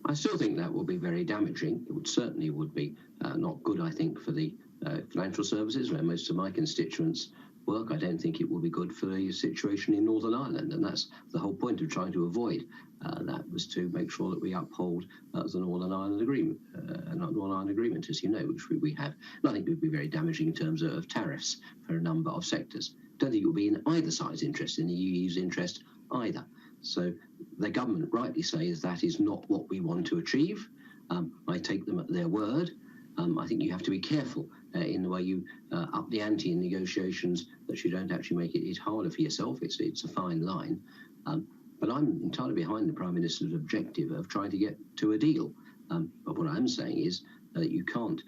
I still think that will be very damaging. It certainly would be not good, I think, for the financial services where most of my constituents work. I don't think it will be good for the situation in Northern Ireland, and that's the whole point of trying to avoid that, was to make sure that we uphold the Northern Ireland Agreement, as you know, which we have. And I think it would be very damaging in terms of tariffs for a number of sectors. Don't think it will be in either side's interest, in the EU's interest either. So the government rightly says that is not what we want to achieve. I take them at their word. I think you have to be careful in the way you up the ante in negotiations, that you don't actually make it harder for yourself. It's a fine line. But I'm entirely behind the Prime Minister's objective of trying to get to a deal. But what I'm saying is that you can't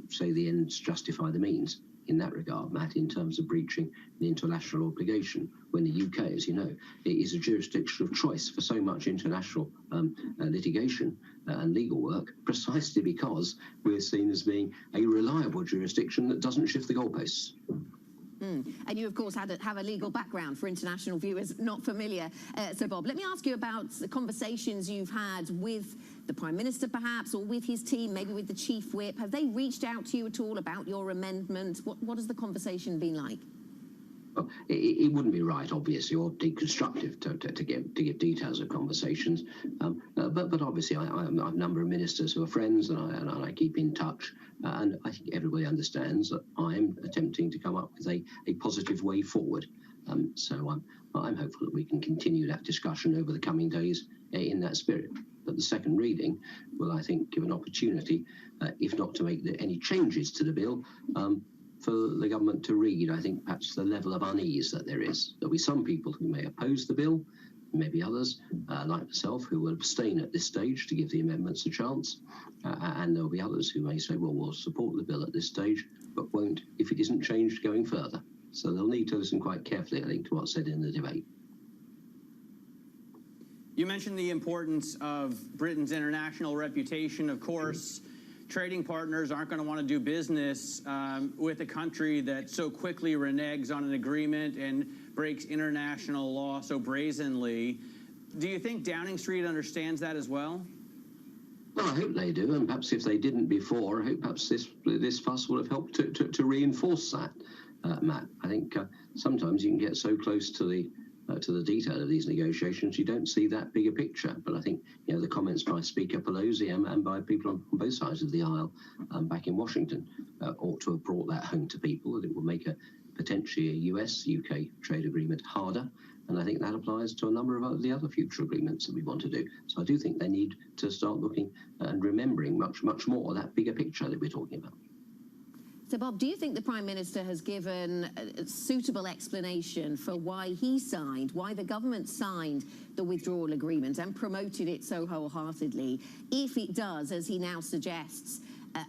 say the ends justify the means in that regard, Matt, in terms of breaching the international obligation, when the UK, as you know, is a jurisdiction of choice for so much international litigation and legal work, precisely because we're seen as being a reliable jurisdiction that doesn't shift the goalposts. And you, of course, have a legal background for international viewers not familiar. So, Bob, let me ask you about the conversations you've had with the Prime Minister, perhaps, or with his team, maybe with the Chief Whip. Have they reached out to you at all about your amendment? What has the conversation been like? Well, it wouldn't be right, obviously, or constructive to give details of conversations. But obviously, I have a number of ministers who are friends, and I keep in touch. And I think everybody understands that I'm attempting to come up with a positive way forward. So I'm hopeful that we can continue that discussion over the coming days in that spirit. But the second reading will, I think, give an opportunity, if not to make any changes to the bill, for the government to read, I think, perhaps the level of unease that there is. There'll be some people who may oppose the bill, maybe others, like myself, who will abstain at this stage to give the amendments a chance. And there'll be others who may say, well, we'll support the bill at this stage, but won't if it isn't changed going further. So they'll need to listen quite carefully, I think, to what's said in the debate. You mentioned the importance of Britain's international reputation. Of course, trading partners aren't going to want to do business with a country that so quickly reneges on an agreement and breaks international law so brazenly. Do you think Downing Street understands that as well? Well, I hope they do, and perhaps if they didn't before, I hope perhaps this fuss will have helped to reinforce that. Matt. I think sometimes you can get so close to the detail of these negotiations, you don't see that bigger picture. But I think the comments by Speaker Pelosi and by people on both sides of the aisle back in Washington ought to have brought that home to people, that it will make potentially a US-UK trade agreement harder. And I think that applies to a number of the other future agreements that we want to do. So I do think they need to start looking and remembering much, much more that bigger picture that we're talking about. So, Bob, do you think the Prime Minister has given a suitable explanation for why he signed, why the government signed the withdrawal agreement and promoted it so wholeheartedly, if it does, as he now suggests,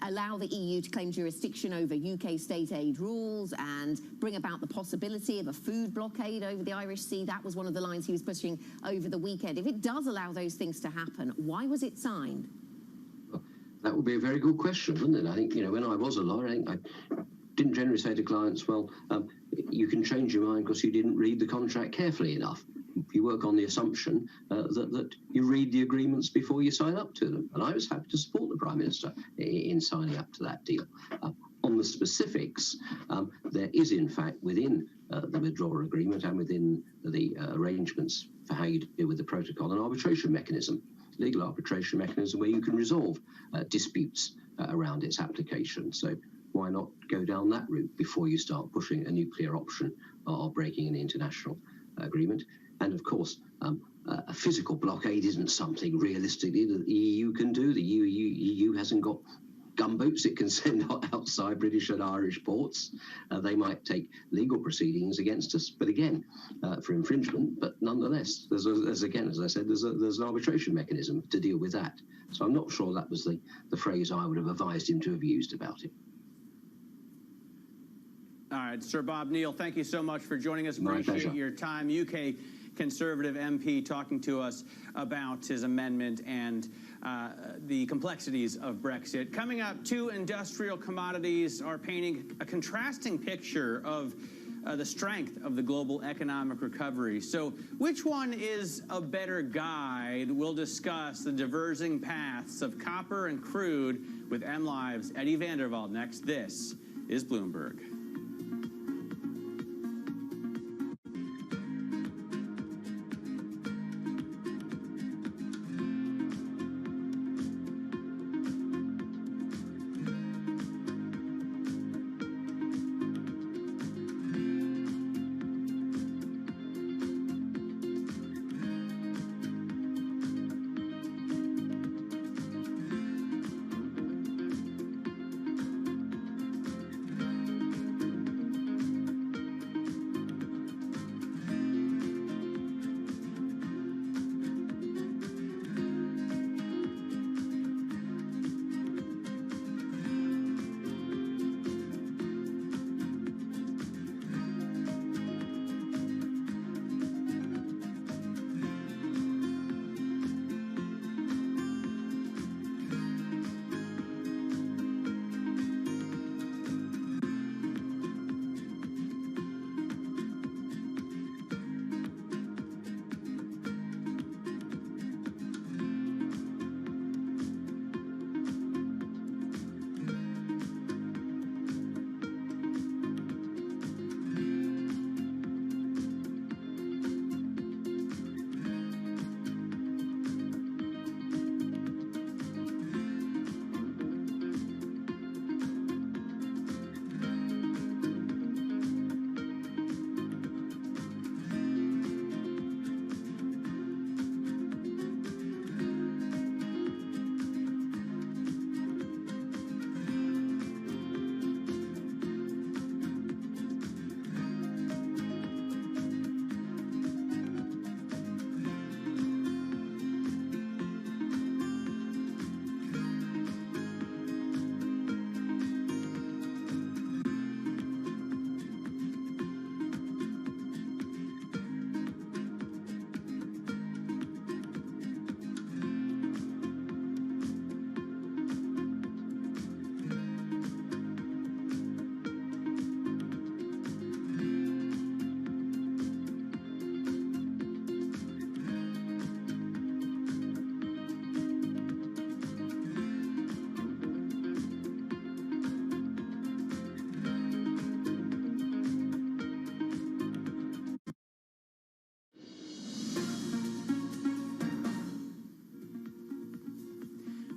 allow the EU to claim jurisdiction over UK state aid rules and bring about the possibility of a food blockade over the Irish Sea? That was one of the lines he was pushing over the weekend. If it does allow those things to happen, why was it signed? That would be a very good question, wouldn't it? I think, when I was a lawyer, I didn't generally say to clients, well, you can change your mind because you didn't read the contract carefully enough. You work on the assumption that you read the agreements before you sign up to them. And I was happy to support the Prime Minister in signing up to that deal. On the specifics, there is, in fact, within the withdrawal agreement and within the arrangements for how you deal with the protocol, an arbitration mechanism. Legal arbitration mechanism where you can resolve disputes around its application. So why not go down that route before you start pushing a nuclear option or breaking an international agreement? And of course, a physical blockade isn't something realistically that the EU can do. The EU hasn't got gunboats it can send outside British and Irish ports. They might take legal proceedings against us, but again, for infringement. But nonetheless, there's again, as I said, there's an arbitration mechanism to deal with that. So I'm not sure that was the phrase I would have advised him to have used about it. All right, Sir Bob Neill, thank you so much for joining us. My Appreciate pleasure. your time. UK Conservative MP talking to us about his amendment and the complexities of Brexit. Coming up, two industrial commodities are painting a contrasting picture of the strength of the global economic recovery. So which one is a better guide? We'll discuss the diverging paths of copper and crude with MLive's Eddie Vanderwald next. This is Bloomberg.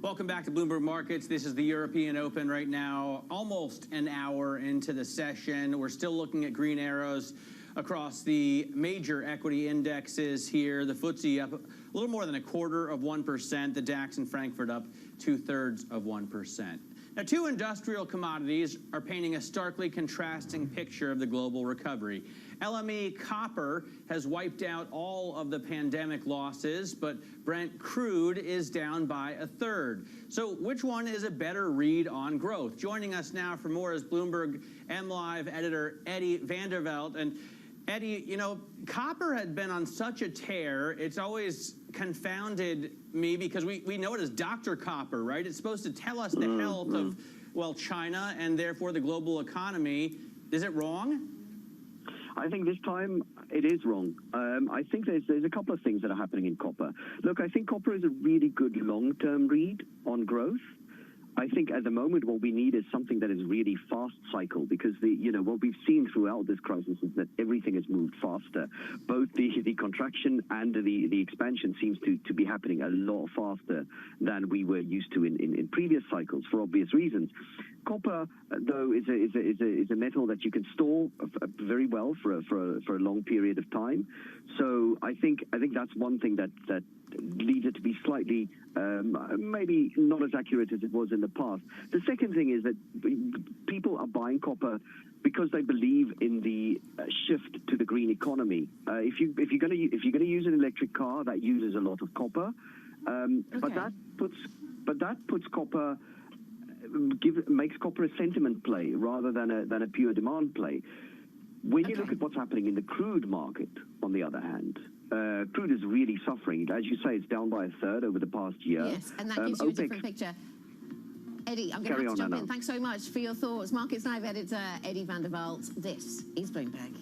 Welcome back to Bloomberg Markets. This is the European Open right now, almost an hour into the session. We're still looking at green arrows across the major equity indexes here. The FTSE up a little more than 0.25%. The DAX in Frankfurt up 0.2%. Now, two industrial commodities are painting a starkly contrasting picture of the global recovery. LME copper has wiped out all of the pandemic losses, but Brent crude is down by 1/3. So which one is a better read on growth? Joining us now for more is Bloomberg MLive editor Eddie Vanderveld. And Eddie, you know, copper had been on such a tear, it's always confounded me because we know it as Dr. Copper, right? It's supposed to tell us the health of, well, China and therefore the global economy. Is it wrong? I think this time it is wrong. I think there's a couple of things that are happening in copper. Look, I think copper is a really good long-term read on growth. I think at the moment what we need is something that is really fast cycle, because what we've seen throughout this crisis is that everything has moved faster. Both the contraction and the expansion seems to be happening a lot faster than we were used to in previous cycles for obvious reasons. Copper, though, is a metal that you can store very well for a long period of time. So I think that's one thing that leads it to be slightly maybe not as accurate as it was in the past. The second thing is that people are buying copper because they believe in the shift to the green economy. If you're going to use an electric car, that uses a lot of copper, but that puts copper. Makes copper a sentiment play rather than a pure demand play. When you look at what's happening in the crude market, on the other hand, crude is really suffering. As you say, it's down by 1/3 over the past year. Yes, and that gives you a different picture. Eddie, I'm going to have to jump in. Thanks so much for your thoughts. Markets Live editor Eddie Vanderveld. This is Bloomberg.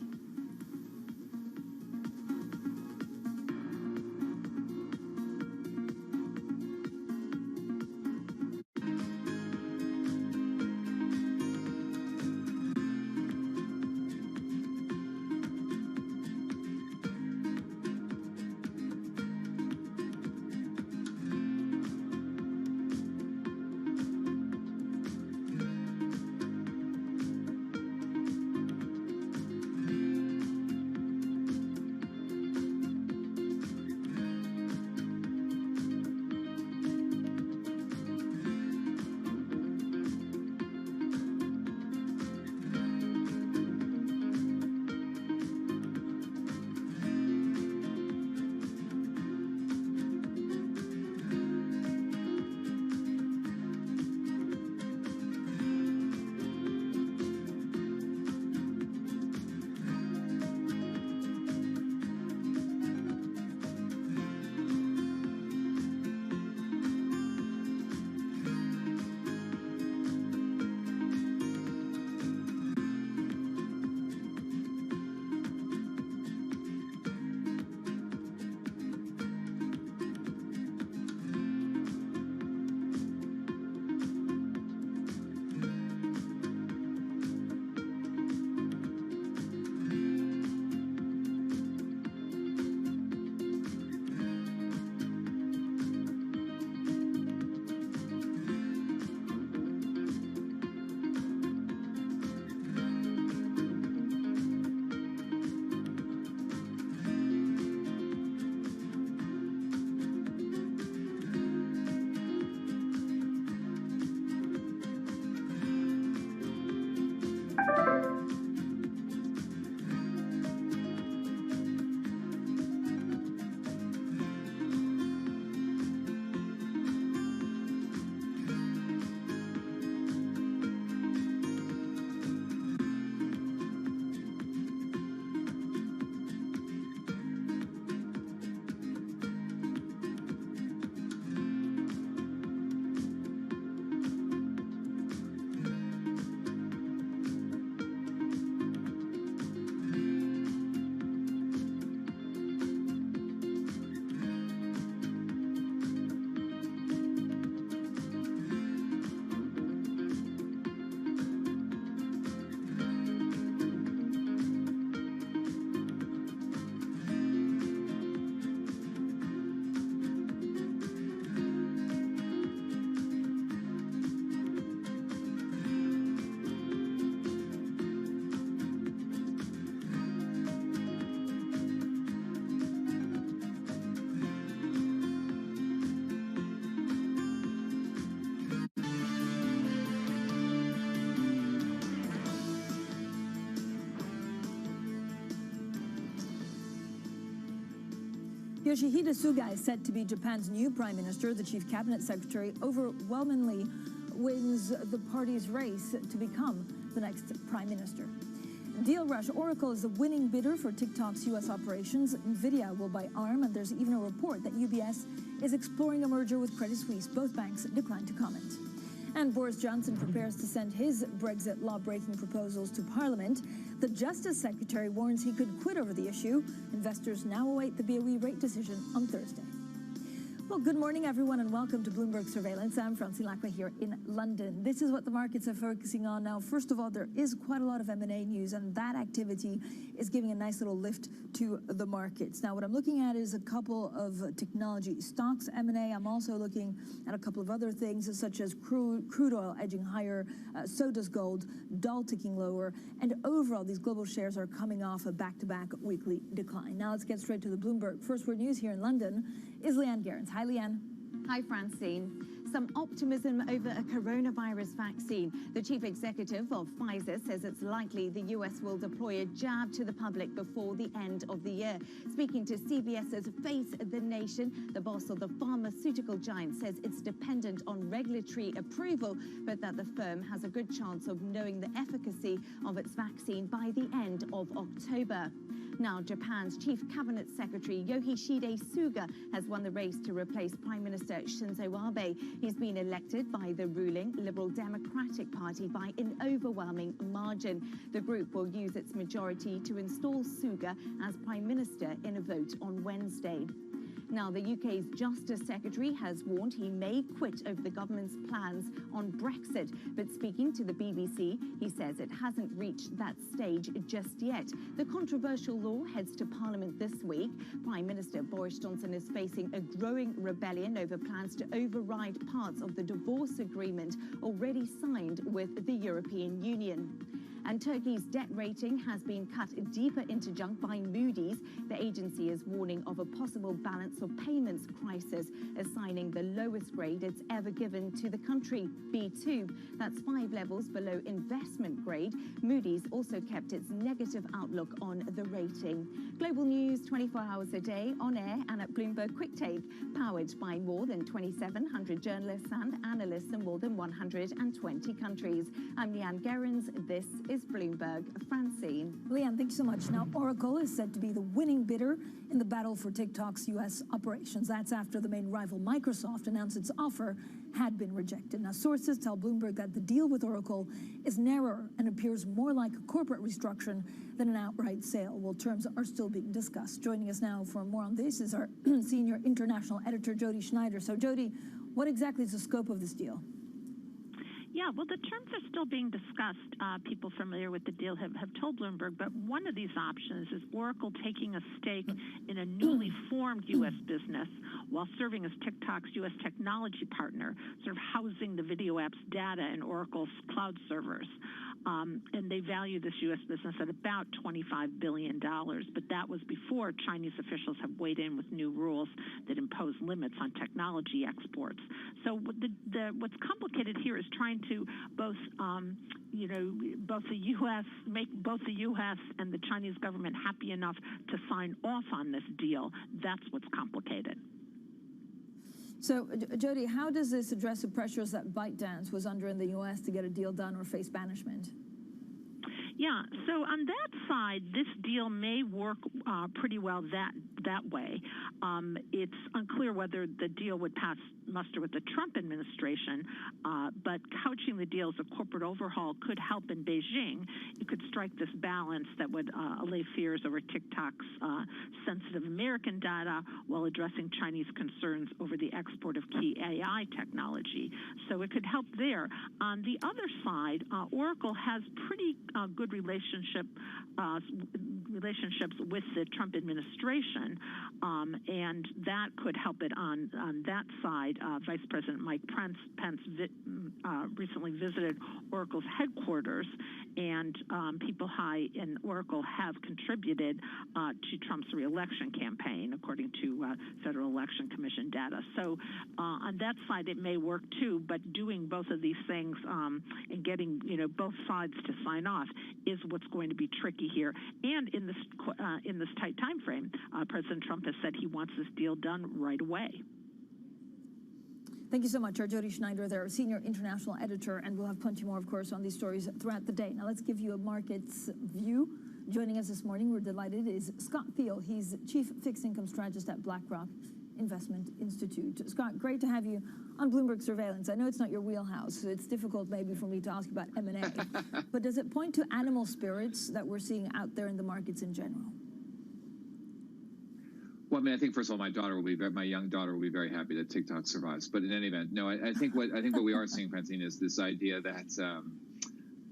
Yoshihide Suga is set to be Japan's new prime minister. The chief cabinet secretary overwhelmingly wins the party's race to become the next prime minister. Deal rush. Oracle is the winning bidder for TikTok's U.S. operations. NVIDIA will buy ARM, and there's even a report that UBS is exploring a merger with Credit Suisse. Both banks declined to comment. And Boris Johnson prepares to send his Brexit law-breaking proposals to Parliament. The Justice Secretary warns he could quit over the issue. Investors now await the BOE rate decision on Thursday. Well, good morning, everyone, and welcome to Bloomberg Surveillance. I'm Francine Lacqua here in London. This is what the markets are focusing on now. First of all, there is quite a lot of M&A news, and that activity is giving a nice little lift to the markets. Now, what I'm looking at is a couple of technology stocks, M&A. I'm also looking at a couple of other things, such as crude oil edging higher, so does gold, dull ticking lower, and overall, these global shares are coming off a back-to-back weekly decline. Now, let's get straight to the Bloomberg. First word news here in London is Leanne Gerrans. Hi, Leanne. Hi, Francine. Some optimism over a coronavirus vaccine. The chief executive of Pfizer says it's likely the U.S. will deploy a jab to the public before the end of the year. Speaking to CBS's Face the Nation, the boss of the pharmaceutical giant says it's dependent on regulatory approval, but that the firm has a good chance of knowing the efficacy of its vaccine by the end of October. Now, Japan's chief cabinet secretary Yoshihide Suga has won the race to replace Prime Minister Shinzo Abe. He's been elected by the ruling Liberal Democratic Party by an overwhelming margin. The group will use its majority to install Suga as Prime Minister in a vote on Wednesday. Now, the UK's Justice Secretary has warned he may quit over the government's plans on Brexit. But speaking to the BBC, he says it hasn't reached that stage just yet. The controversial law heads to Parliament this week. Prime Minister Boris Johnson is facing a growing rebellion over plans to override parts of the divorce agreement already signed with the European Union. And Turkey's debt rating has been cut deeper into junk by Moody's. The agency is warning of a possible balance of payments crisis, assigning the lowest grade it's ever given to the country, B2. That's 5 levels below investment grade. Moody's also kept its negative outlook on the rating. Global news 24 hours a day, on air and at Bloomberg Quick Take, powered by more than 2,700 journalists and analysts in more than 120 countries. I'm Leanne Gerrans. This is Bloomberg. Francine. Leanne, thank you so much. Now, Oracle is said to be the winning bidder in the battle for TikTok's U.S. operations. That's after the main rival, Microsoft, announced its offer had been rejected. Now, sources tell Bloomberg that the deal with Oracle is narrower and appears more like a corporate restructuring than an outright sale. Well, terms are still being discussed. Joining us now for more on this is our senior international editor, Jody Schneider. So, Jody, what exactly is the scope of this deal? Yeah, well, the terms are still being discussed. People familiar with the deal have told Bloomberg, but one of these options is Oracle taking a stake in a newly formed U.S. business while serving as TikTok's U.S. technology partner, sort of housing the video app's data in Oracle's cloud servers. And they value this U.S. business at about $25 billion, but that was before Chinese officials have weighed in with new rules that impose limits on technology exports. So what's complicated here is trying to both the U.S. make both the U.S. and the Chinese government happy enough to sign off on this deal. That's what's complicated. So, Jody, how does this address the pressures that ByteDance was under in the U.S. to get a deal done or face banishment? Yeah, so on that side, this deal may work pretty well that way. It's unclear whether the deal would pass muster with the Trump administration, but couching the deal as a corporate overhaul could help in Beijing. It could strike this balance that would allay fears over TikTok's sensitive American data while addressing Chinese concerns over the export of key AI technology. So it could help there. On the other side, Oracle has pretty good relationships with the Trump administration, and that could help it on that side. Vice President Mike Pence recently visited Oracle's headquarters, and people high in Oracle have contributed to Trump's reelection campaign, according to Federal Election Commission data. So on that side, it may work too, but doing both of these things and getting both sides to sign off is what's going to be tricky here. And in this tight time frame, President Trump has said he wants this deal done right away. Thank you so much. Our Jody Schneider there, senior international editor, and we'll have plenty more, of course, on these stories throughout the day. Now let's give you a markets view. Joining us this morning, we're delighted, is Scott Thiel. He's chief fixed income strategist at BlackRock Investment Institute. Scott, great to have you on Bloomberg Surveillance. I know it's not your wheelhouse, so it's difficult maybe for me to ask you about M&A, but does it point to animal spirits that we're seeing out there in the markets in general? Well, I mean, I think first of all, my young daughter will be very happy that TikTok survives. But in any event, no, I think what we are seeing, Francine, is this idea that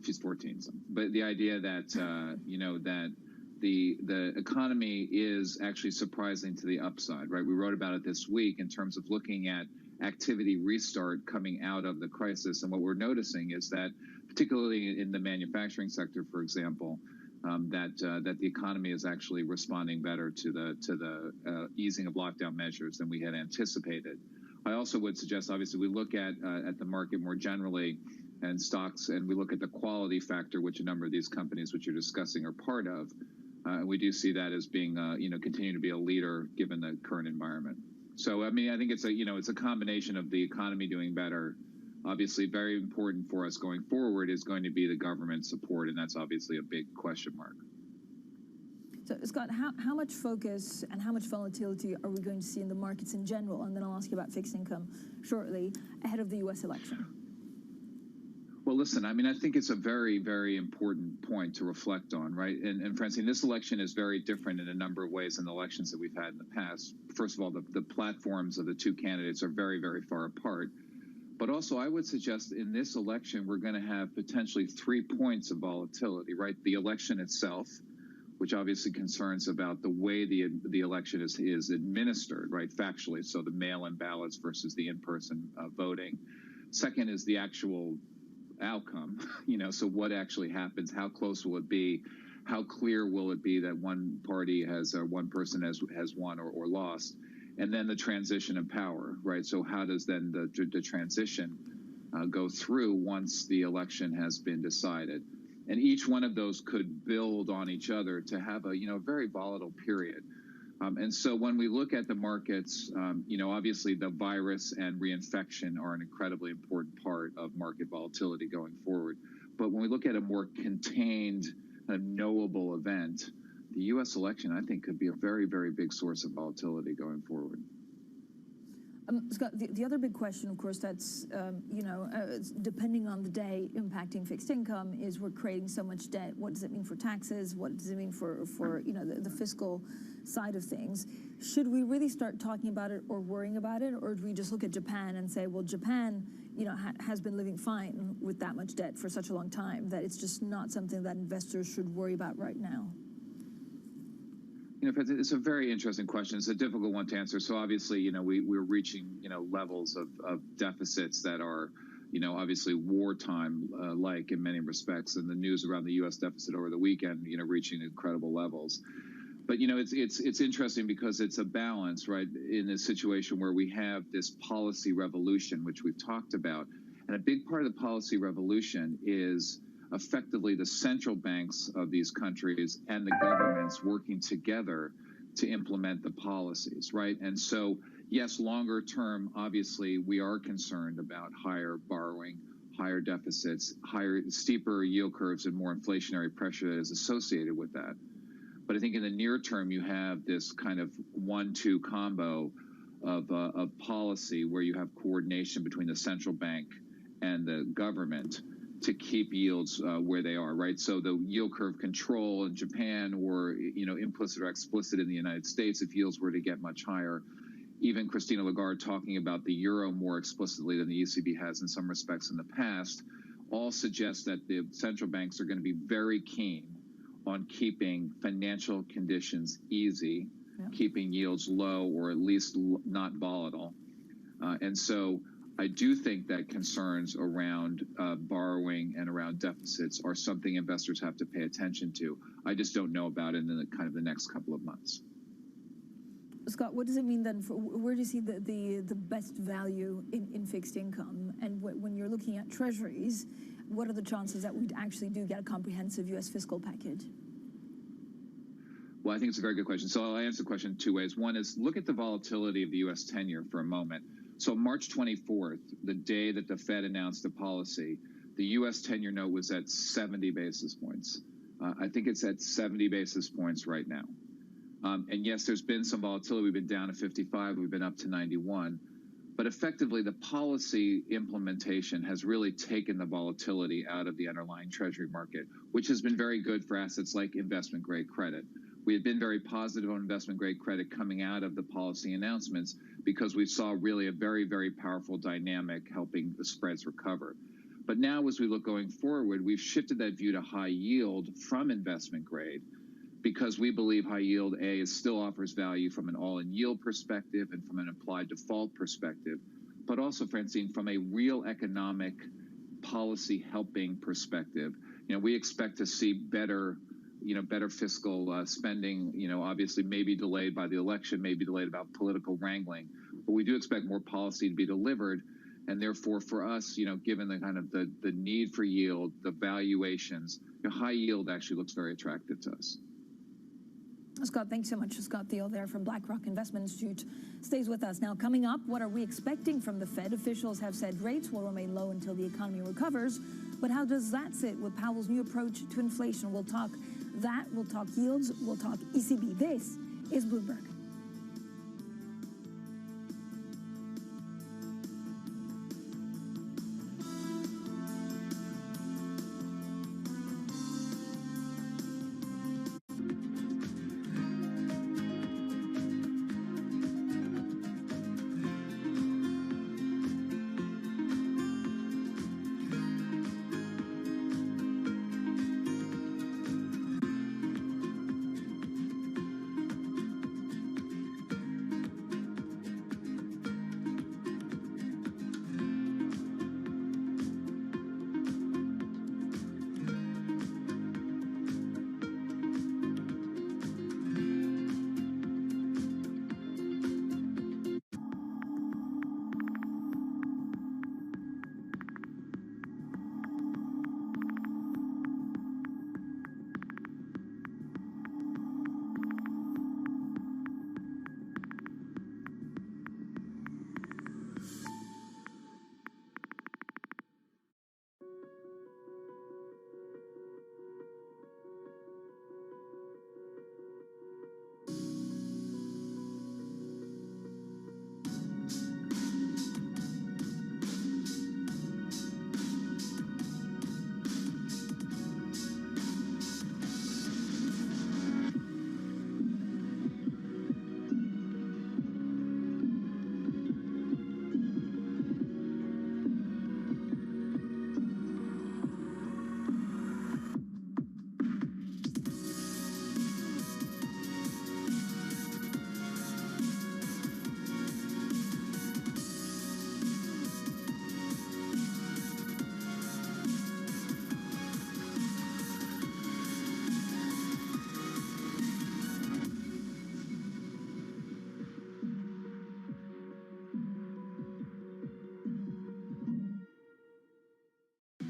she's 14, but the idea that that the economy is actually surprising to the upside, right? We wrote about it this week in terms of looking at activity restart coming out of the crisis, and what we're noticing is that, particularly in the manufacturing sector, for example, that the economy is actually responding better to the easing of lockdown measures than we had anticipated. I also would suggest, obviously, we look at the market more generally and stocks, and we look at the quality factor, which a number of these companies which you're discussing are part of. We do see that as being, continuing to be a leader given the current environment. So, I mean, I think it's a combination of the economy doing better. Obviously, very important for us going forward is going to be the government support, and that's obviously a big question mark. So, Scott, how much focus and how much volatility are we going to see in the markets in general? And then I'll ask you about fixed income shortly, ahead of the U.S. election. Well, listen, I mean, I think it's a very, very important point to reflect on, right? And Francine, this election is very different in a number of ways than the elections that we've had in the past. First of all, the platforms of the two candidates are very, very far apart. But also, I would suggest in this election, we're going to have potentially 3 points of volatility, right? The election itself, which obviously concerns about the way the election is administered, right, factually, so the mail-in ballots versus the in-person voting. Second is the actual outcome, so what actually happens, how close will it be, how clear will it be that one party has, or one person has won or lost. And then the transition of power, right? So how does then the transition go through once the election has been decided? And each one of those could build on each other to have a very volatile period. And so when we look at the markets, obviously the virus and reinfection are an incredibly important part of market volatility going forward. But when we look at a more contained, knowable event, the U.S. election, I think, could be a very, very big source of volatility going forward. Scott, the other big question, of course, that's, depending on the day, impacting fixed income is we're creating so much debt. What does it mean for taxes? What does it mean for the fiscal side of things? Should we really start talking about it or worrying about it? Or do we just look at Japan and say, well, Japan, has been living fine with that much debt for such a long time that it's just not something that investors should worry about right now? It's a very interesting question. It's a difficult one to answer. So obviously, we're reaching, levels of deficits that are, obviously wartime like in many respects. And the news around the U.S. deficit over the weekend, reaching incredible levels. But, it's interesting because it's a balance, right, in a situation where we have this policy revolution, which we've talked about. And a big part of the policy revolution is effectively the central banks of these countries and the governments working together to implement the policies, right? And so, yes, longer term, obviously, we are concerned about higher borrowing, higher deficits, steeper yield curves, and more inflationary pressure that is associated with that. But I think in the near term, you have this kind of 1-2 combo of policy where you have coordination between the central bank and the government to keep yields where they are, right? So the yield curve control in Japan, or implicit or explicit in the United States, if yields were to get much higher. Even Christine Lagarde talking about the euro more explicitly than the ECB has in some respects in the past, all suggest that the central banks are going to be very keen on keeping financial conditions easy, keeping yields low or at least not volatile. And so I do think that concerns around borrowing and around deficits are something investors have to pay attention to. I just don't know about it in the next couple of months. Scott, what does it mean then? Where do you see the best value in fixed income? And when you're looking at treasuries, what are the chances that we actually do get a comprehensive U.S. fiscal package? Well, I think it's a very good question. So I'll answer the question two ways. One is look at the volatility of the U.S. 10-year for a moment. So March 24th, the day that the Fed announced the policy, the U.S. 10-year note was at 70 basis points. I think it's at 70 basis points right now. And yes, there's been some volatility. We've been down to 55. We've been up to 91. But effectively, the policy implementation has really taken the volatility out of the underlying Treasury market, which has been very good for assets like investment-grade credit. We had been very positive on investment-grade credit coming out of the policy announcements because we saw really a very, very powerful dynamic helping the spreads recover. But now as we look going forward, we've shifted that view to high yield from investment grade because we believe high yield, still offers value from an all-in yield perspective and from an implied default perspective, but also, Francine, from a real economic policy helping perspective. We expect to see better fiscal spending, obviously maybe delayed by the election, maybe delayed about political wrangling, but we do expect more policy to be delivered. And therefore, for us, given the kind of the need for yield, the valuations, high yield actually looks very attractive to us. Scott, thanks so much. Scott Thiel there from BlackRock Investment Institute stays with us. Now, coming up, what are we expecting from the Fed? Officials have said rates will remain low until the economy recovers. But how does that sit with Powell's new approach to inflation? We'll talk that. We'll talk yields. We'll talk ECB. This is Bloomberg.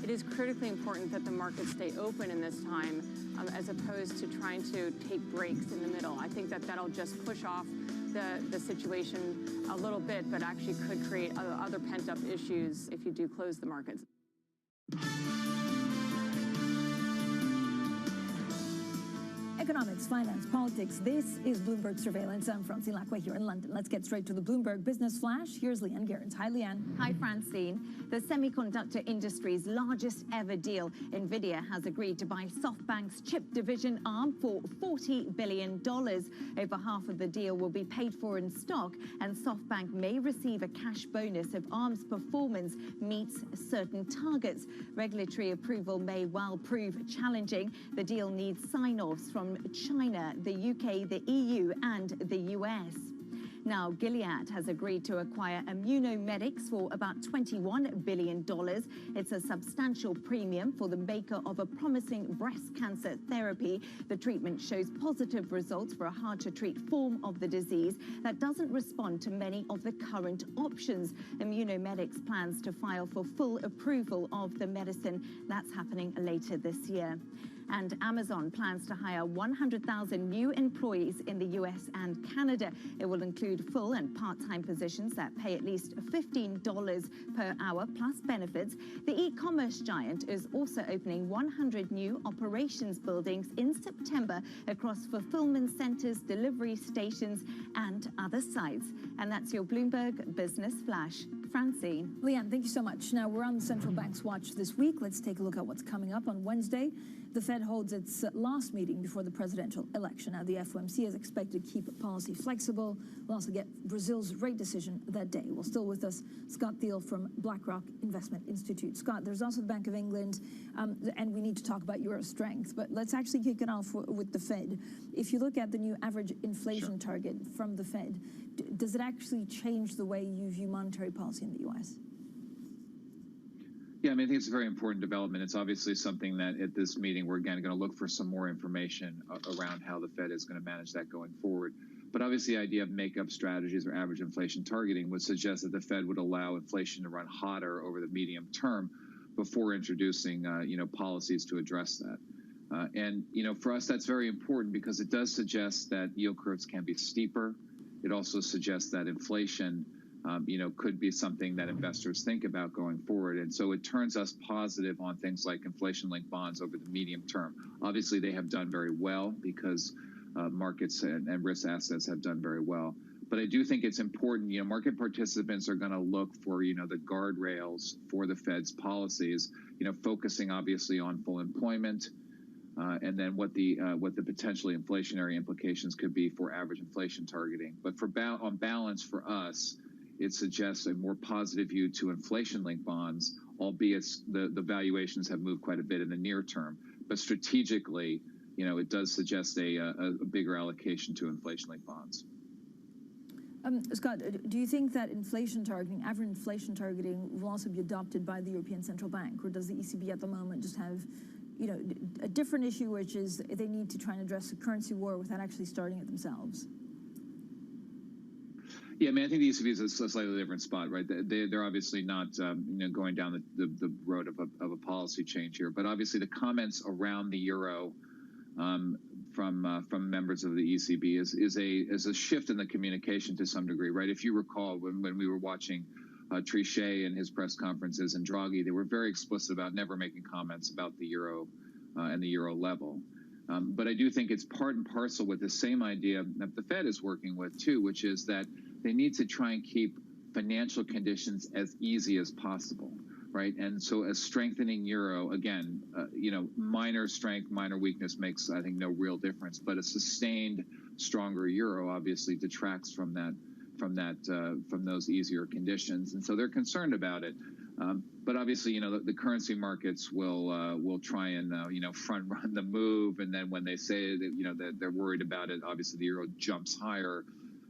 It is critically important that the markets stay open in this time as opposed to trying to take breaks in the middle. I think that that'll just push off the situation a little bit, but actually could create other pent-up issues if you do close the markets. Economics, finance, politics. This is Bloomberg Surveillance. I'm Francine Lacqua here in London. Let's get straight to the Bloomberg Business Flash. Here's Leanne Gerrans. Hi, Leanne. Hi, Francine. The semiconductor industry's largest ever deal, NVIDIA, has agreed to buy SoftBank's chip division arm for $40 billion. Over half of the deal will be paid for in stock, and SoftBank may receive a cash bonus if Arm's performance meets certain targets. Regulatory approval may well prove challenging. The deal needs sign-offs from China, the UK, the EU, and the US. Now, Gilead has agreed to acquire Immunomedics for about $21 billion. It's a substantial premium for the maker of a promising breast cancer therapy. The treatment shows positive results for a hard-to-treat form of the disease that doesn't respond to many of the current options. Immunomedics plans to file for full approval of the medicine. That's happening later this year. And Amazon plans to hire 100,000 new employees in the US and Canada. It will include full and part-time positions that pay at least $15 per hour plus benefits. The e-commerce giant is also opening 100 new operations buildings in September across fulfillment centers, delivery stations, and other sites. And that's your Bloomberg Business Flash. Francine. Leanne, thank you so much. Now, we're on the central bank's watch this week. Let's take a look at what's coming up on Wednesday. The Fed holds its last meeting before the presidential election. Now, the FOMC is expected to keep policy flexible. We'll also get Brazil's rate decision that day. Well, still with us, Scott Thiel from BlackRock Investment Institute. Scott, there's also the Bank of England, and we need to talk about euro strength. But let's actually kick it off with the Fed. If you look at the new average inflation target from the Fed, does it actually change the way you view monetary policy in the U.S.? Yeah, I mean, I think it's a very important development. It's obviously something that at this meeting, we're again going to look for some more information around how the Fed is going to manage that going forward. But obviously, the idea of make-up strategies or average inflation targeting would suggest that the Fed would allow inflation to run hotter over the medium term before introducing, policies to address that. And for us, that's very important because it does suggest that yield curves can be steeper. It also suggests that inflation could be something that investors think about going forward. And so it turns us positive on things like inflation-linked bonds over the medium term. Obviously, they have done very well because markets and risk assets have done very well. But I do think it's important, market participants are going to look for, the guardrails for the Fed's policies, focusing obviously on full employment, and then what the potentially inflationary implications could be for average inflation targeting. But on balance for us, it suggests a more positive view to inflation-linked bonds, albeit the valuations have moved quite a bit in the near term. But strategically, it does suggest a bigger allocation to inflation-linked bonds. Scott, do you think that inflation targeting, average inflation targeting, will also be adopted by the European Central Bank, or does the ECB at the moment just have a different issue, which is they need to try and address the currency war without actually starting it themselves? Yeah, I mean, I think the ECB is a slightly different spot, right? They're obviously not, going down the road of a policy change here. But obviously, the comments around the euro from members of the ECB is a shift in the communication to some degree, right? If you recall, when we were watching Trichet and his press conferences and Draghi, they were very explicit about never making comments about the euro and the euro level. But I do think it's part and parcel with the same idea that the Fed is working with too, which is that they need to try and keep financial conditions as easy as possible, right? And so a strengthening euro, again, minor strength, minor weakness makes, I think, no real difference. But a sustained, stronger euro obviously detracts from those easier conditions. And so they're concerned about it. But obviously, the currency markets will try and, front run the move. And then when they say that, that they're worried about it, obviously the euro jumps higher.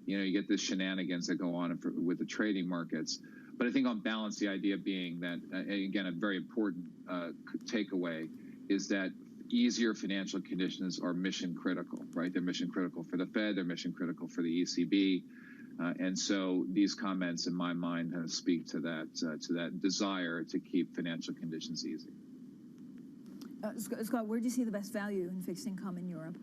You get the shenanigans that go on with the trading markets. But I think on balance, the idea being that, again, a very important takeaway is that easier financial conditions are mission critical, right? They're mission critical for the Fed. They're mission critical for the ECB. And so these comments, in my mind, kind of speak to that desire to keep financial conditions easy. Scott, where do you see the best value in fixed income in Europe?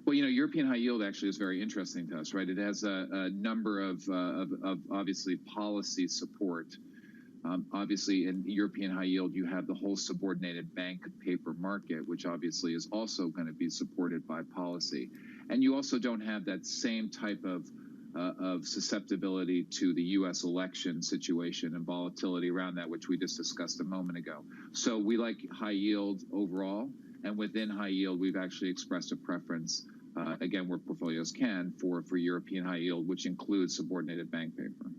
Well, European high yield actually is very interesting to us, right? It has a number of obviously policy support. Obviously, in European high yield, you have the whole subordinated bank paper market, which obviously is also going to be supported by policy. And you also don't have that same type of susceptibility to the U.S. election situation and volatility around that, which we just discussed a moment ago. So we like high yield overall. And within high yield, we've actually expressed a preference, again, where portfolios can, for European high yield, which includes subordinated bank paper.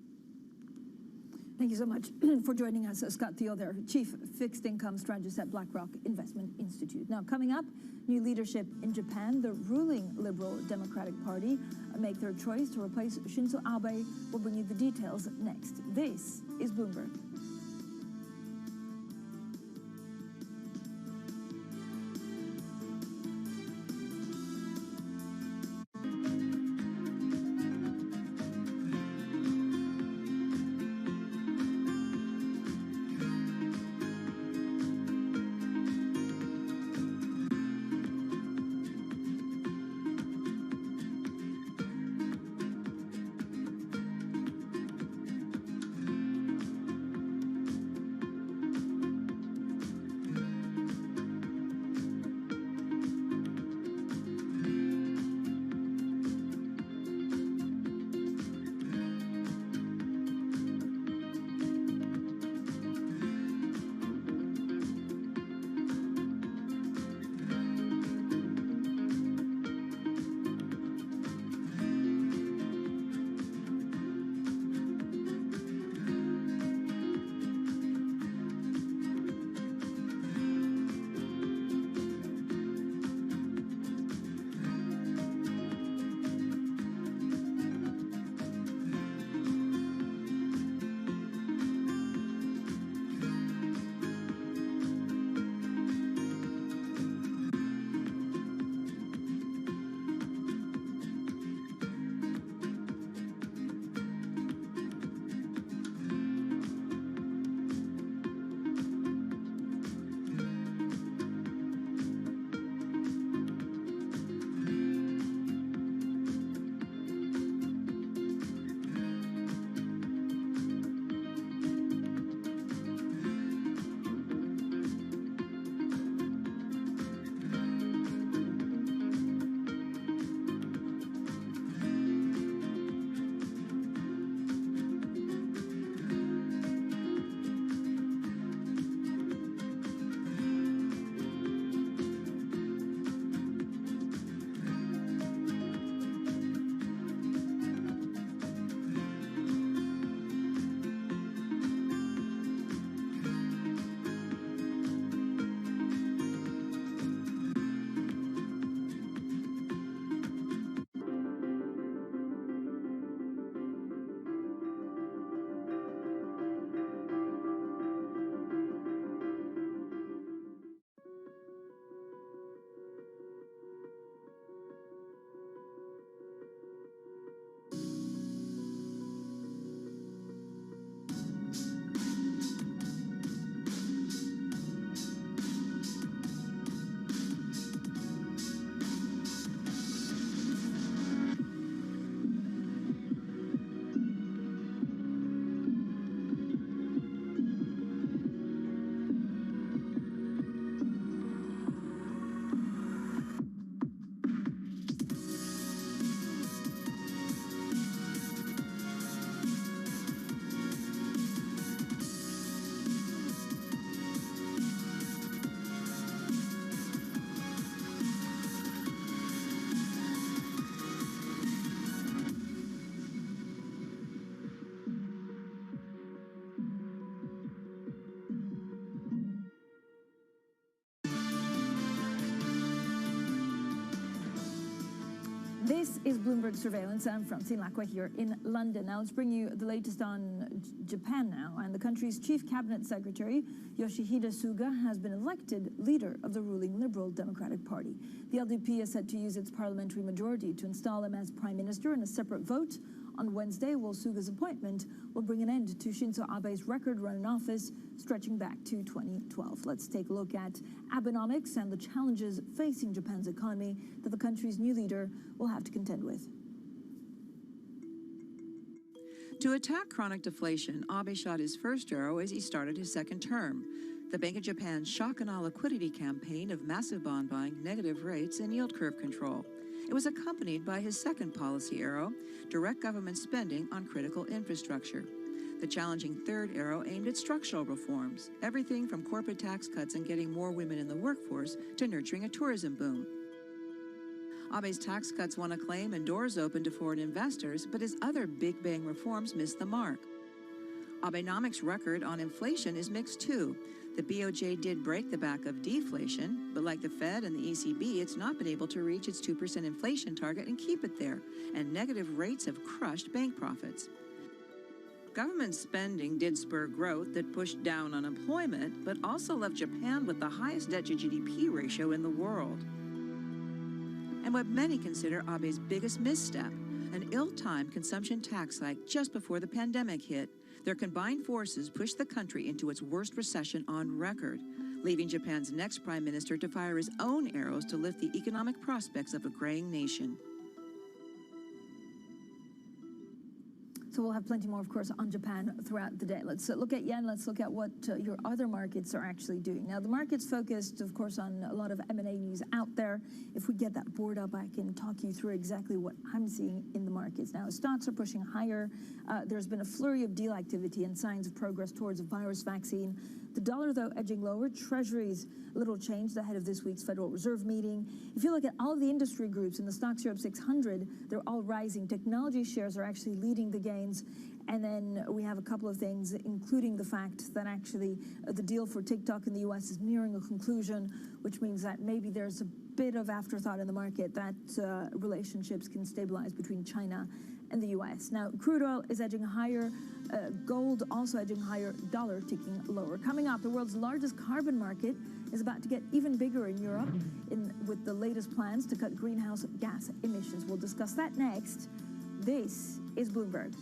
Thank you so much for joining us, Scott Thiel there, Chief Fixed Income Strategist at BlackRock Investment Institute. Now, coming up, new leadership in Japan. The ruling Liberal Democratic Party make their choice to replace Shinzo Abe. We'll bring you the details next. This is Bloomberg. This is Bloomberg Surveillance. I'm Francine Lacqua here in London. Now let's bring you the latest on Japan now. And the country's chief cabinet secretary, Yoshihide Suga, has been elected leader of the ruling Liberal Democratic Party. The LDP is set to use its parliamentary majority to install him as prime minister in a separate vote on Wednesday, while Suga's appointment will bring an end to Shinzo Abe's record run in office stretching back to 2012. Let's take a look at Abenomics and the challenges facing Japan's economy that the country's new leader will have to contend with. To attack chronic deflation, Abe shot his first arrow as he started his second term. The Bank of Japan's shock and awe liquidity campaign of massive bond buying, negative rates, and yield curve control. It was accompanied by his second policy arrow, direct government spending on critical infrastructure. The challenging third arrow aimed at structural reforms, everything from corporate tax cuts and getting more women in the workforce to nurturing a tourism boom. Abe's tax cuts won acclaim and doors opened to foreign investors, but his other big bang reforms missed the mark. Abenomics' record on inflation is mixed too. The BOJ did break the back of deflation, but like the Fed and the ECB, it's not been able to reach its 2% inflation target and keep it there, and negative rates have crushed bank profits. Government spending did spur growth that pushed down unemployment, but also left Japan with the highest debt-to-GDP ratio in the world. And what many consider Abe's biggest misstep, an ill-timed consumption tax hike just before the pandemic hit. Their combined forces pushed the country into its worst recession on record, leaving Japan's next prime minister to fire his own arrows to lift the economic prospects of a graying nation. So we'll have plenty more, of course, on Japan throughout the day. Let's look at yen. Let's look at what your other markets are actually doing. Now, the market's focused, of course, on a lot of M&A news out there. If we get that board up, I can talk you through exactly what I'm seeing in the markets. Now, stocks are pushing higher. There's been a flurry of deal activity and signs of progress towards a virus vaccine. The dollar, though, edging lower. Treasuries, little changed ahead of this week's Federal Reserve meeting. If you look at all of the industry groups in the Stocks Europe 600, they're all rising. Technology shares are actually leading the gains. And then we have a couple of things, including the fact that actually the deal for TikTok in the U.S. is nearing a conclusion, which means that maybe there's a bit of afterthought in the market that relationships can stabilize between China and the U.S. Now, crude oil is edging higher, gold also edging higher, dollar ticking lower. Coming up, the world's largest carbon market is about to get even bigger in Europe with the latest plans to cut greenhouse gas emissions. We'll discuss that next. This is Bloomberg.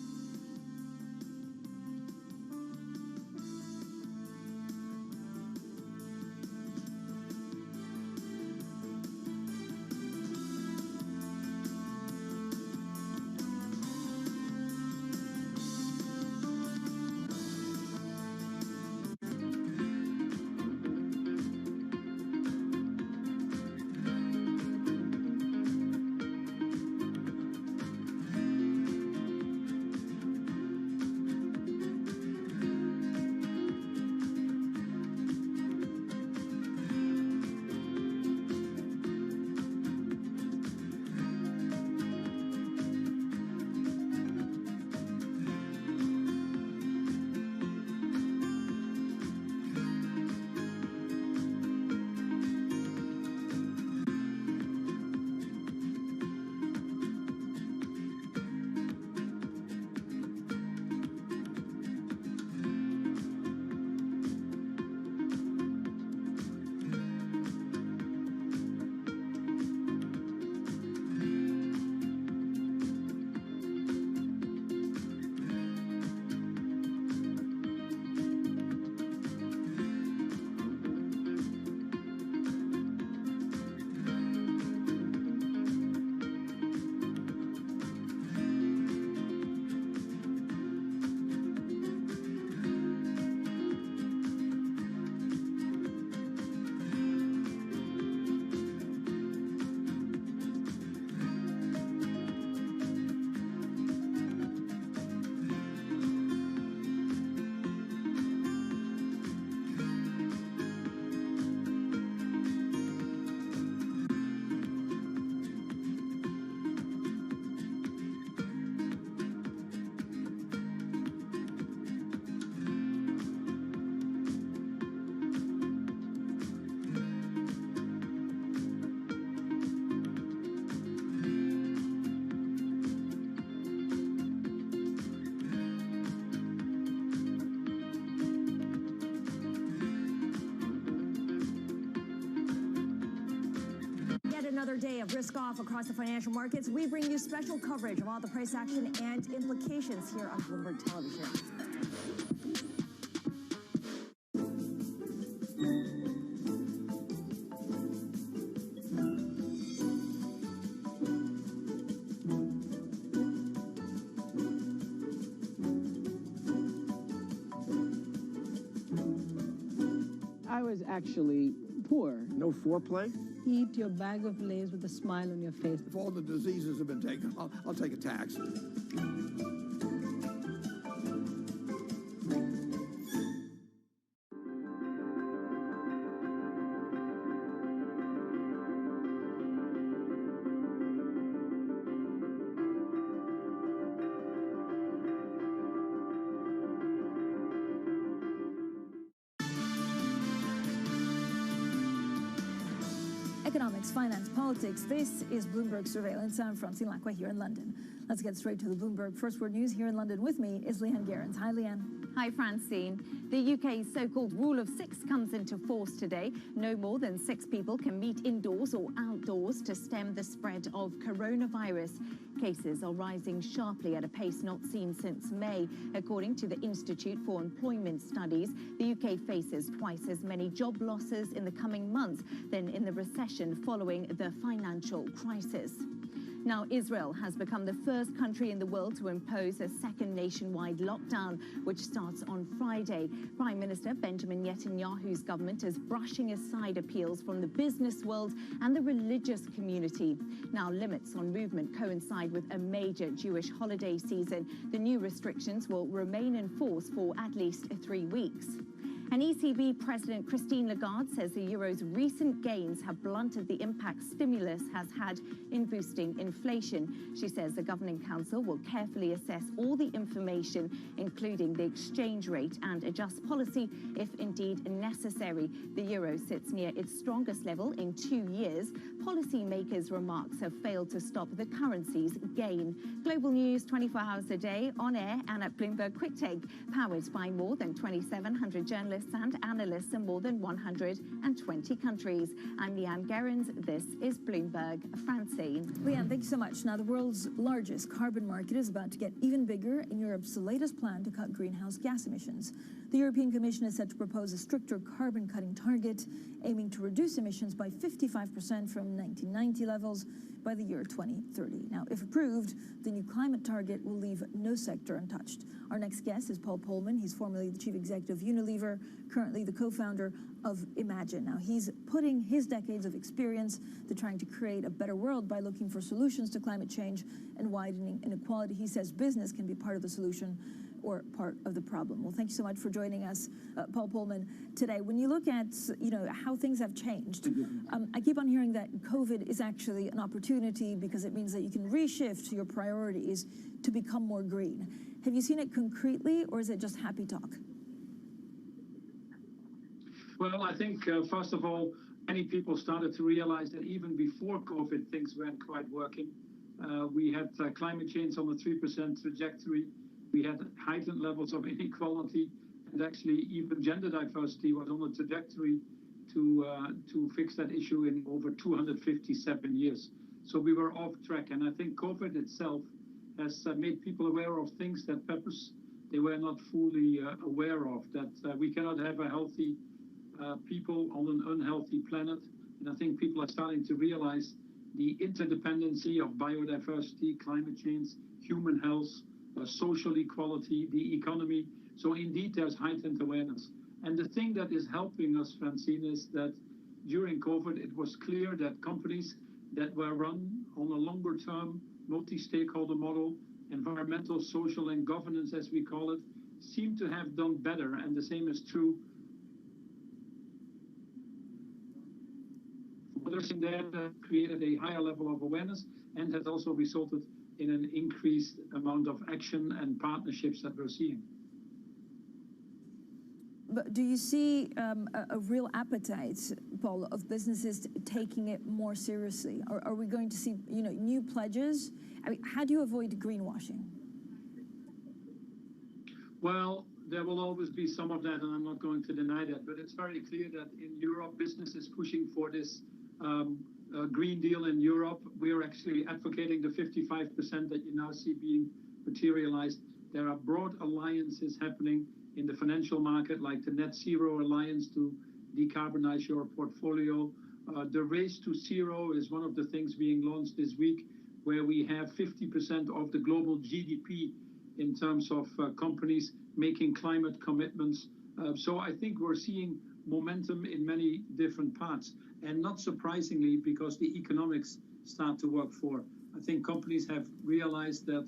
Another day of risk off across the financial markets. We bring you special coverage of all the price action and implications here on Bloomberg Television. I was actually poor. No foreplay? Eat your bag of Lay's with a smile on your face. If all the diseases have been taken, I'll take a tax. economics, finance, politics. This is Bloomberg Surveillance. I'm Francine Lacqua here in London. Let's get straight to the Bloomberg First Word News. Here in London with me is Leanne Gerrans. Hi, Leanne. Hi, Francine. The UK's so-called Rule of Six comes into force today. No more than 6 people can meet indoors or outdoors to stem the spread of coronavirus. Cases are rising sharply at a pace not seen since May. According to the Institute for Employment Studies, the UK faces twice as many job losses in the coming months than in the recession following the financial crisis. Now, Israel has become the first country in the world to impose a second nationwide lockdown, which starts on Friday. Prime Minister Benjamin Netanyahu's government is brushing aside appeals from the business world and the religious community. Now, limits on movement coincide with a major Jewish holiday season. The new restrictions will remain in force for at least 3 weeks. And ECB President Christine Lagarde says the euro's recent gains have blunted the impact stimulus has had in boosting inflation. She says the Governing Council will carefully assess all the information, including the exchange rate, and adjust policy if indeed necessary. The euro sits near its strongest level in 2 years. Policymakers' remarks have failed to stop the currency's gain. Global news 24 hours a day, on air and at Bloomberg Quick Take, powered by more than 2,700 journalists and analysts in more than 120 countries. I'm Leanne Gerrans. This is Bloomberg. Francine. Leanne, thank you so much. Now, the world's largest carbon market is about to get even bigger in Europe's latest plan to cut greenhouse gas emissions. The European Commission is set to propose a stricter carbon cutting target, aiming to reduce emissions by 55% from 1990 levels by the year 2030. Now, if approved, the new climate target will leave no sector untouched. Our next guest is Paul Polman. He's formerly the chief executive of Unilever, currently the co-founder of Imagine. Now, he's putting his decades of experience to trying to create a better world by looking for solutions to climate change and widening inequality. He says business can be part of the solution or part of the problem. Well, thank you so much for joining us, Paul Polman, today. When you look at, how things have changed, I keep on hearing that COVID is actually an opportunity because it means that you can reshift your priorities to become more green. Have you seen it concretely, or is it just happy talk? Well, I think, first of all, many people started to realize that even before COVID, things weren't quite working. We had climate change on a 3% trajectory. We had heightened levels of inequality, and actually even gender diversity was on a trajectory to fix that issue in over 257 years. So we were off track, and I think COVID itself has made people aware of things that perhaps they were not fully aware of, that we cannot have a healthy people on an unhealthy planet. And I think people are starting to realize the interdependency of biodiversity, climate change, human health, social equality, the economy. So indeed, there's heightened awareness. And the thing that is helping us, Francine, is that during COVID, it was clear that companies that were run on a longer term, multi-stakeholder model, environmental, social, and governance, as we call it, seem to have done better. And the same is true for others in there that created a higher level of awareness and has also resulted in an increased amount of action and partnerships that we're seeing. But do you see a real appetite, Paul, of businesses taking it more seriously? Or are we going to see, new pledges? I mean, how do you avoid greenwashing? Well, there will always be some of that, and I'm not going to deny that. But it's very clear that in Europe, business is pushing for this Green Deal in Europe. We're actually advocating the 55% that you now see being materialized. There are broad alliances happening in the financial market, like the Net Zero Alliance to decarbonize your portfolio. The Race to Zero is one of the things being launched this week, where we have 50% of the global GDP in terms of companies making climate commitments. So I think we're seeing momentum in many different parts. And not surprisingly, because the economics start to work for. I think companies have realized that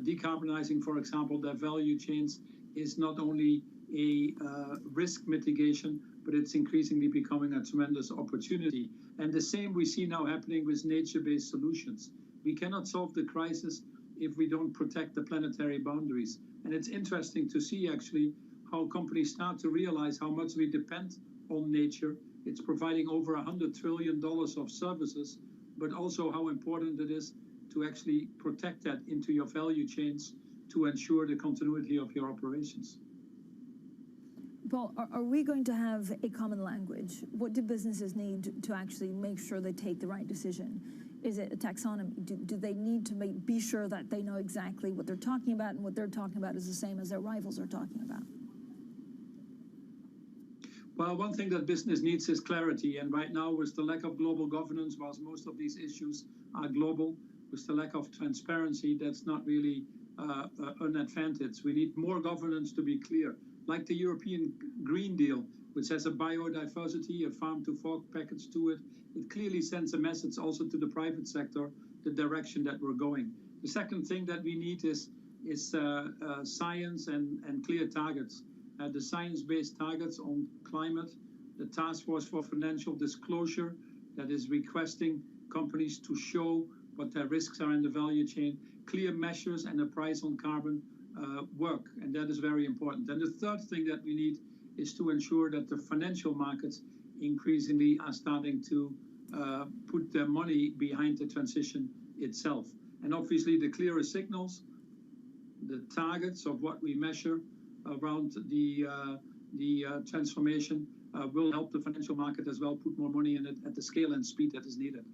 decarbonizing, for example, their value chains is not only a risk mitigation, but it's increasingly becoming a tremendous opportunity. And the same we see now happening with nature-based solutions. We cannot solve the crisis if we don't protect the planetary boundaries. And it's interesting to see actually how companies start to realize how much we depend on nature It's providing over $100 trillion of services, but also how important it is to actually protect that into your value chains to ensure the continuity of your operations. Paul, are we going to have a common language? What do businesses need to actually make sure they take the right decision? Is it a taxonomy? Do they need to be sure that they know exactly what they're talking about, and what they're talking about is the same as their rivals are talking about? Well, one thing that business needs is clarity. And right now, with the lack of global governance, whilst most of these issues are global, with the lack of transparency, that's not really an advantage. We need more governance to be clear, like the European Green Deal, which has a biodiversity, a farm-to-fork package to it. It clearly sends a message also to the private sector, the direction that we're going. The second thing that we need is science and clear targets. The science-based targets on climate, the Task Force for Financial Disclosure that is requesting companies to show what their risks are in the value chain, clear measures and a price on carbon work, and that is very important. And the third thing that we need is to ensure that the financial markets increasingly are starting to put their money behind the transition itself. And obviously the clearer signals, the targets of what we measure around the transformation will help the financial market as well put more money in it at the scale and speed that is needed.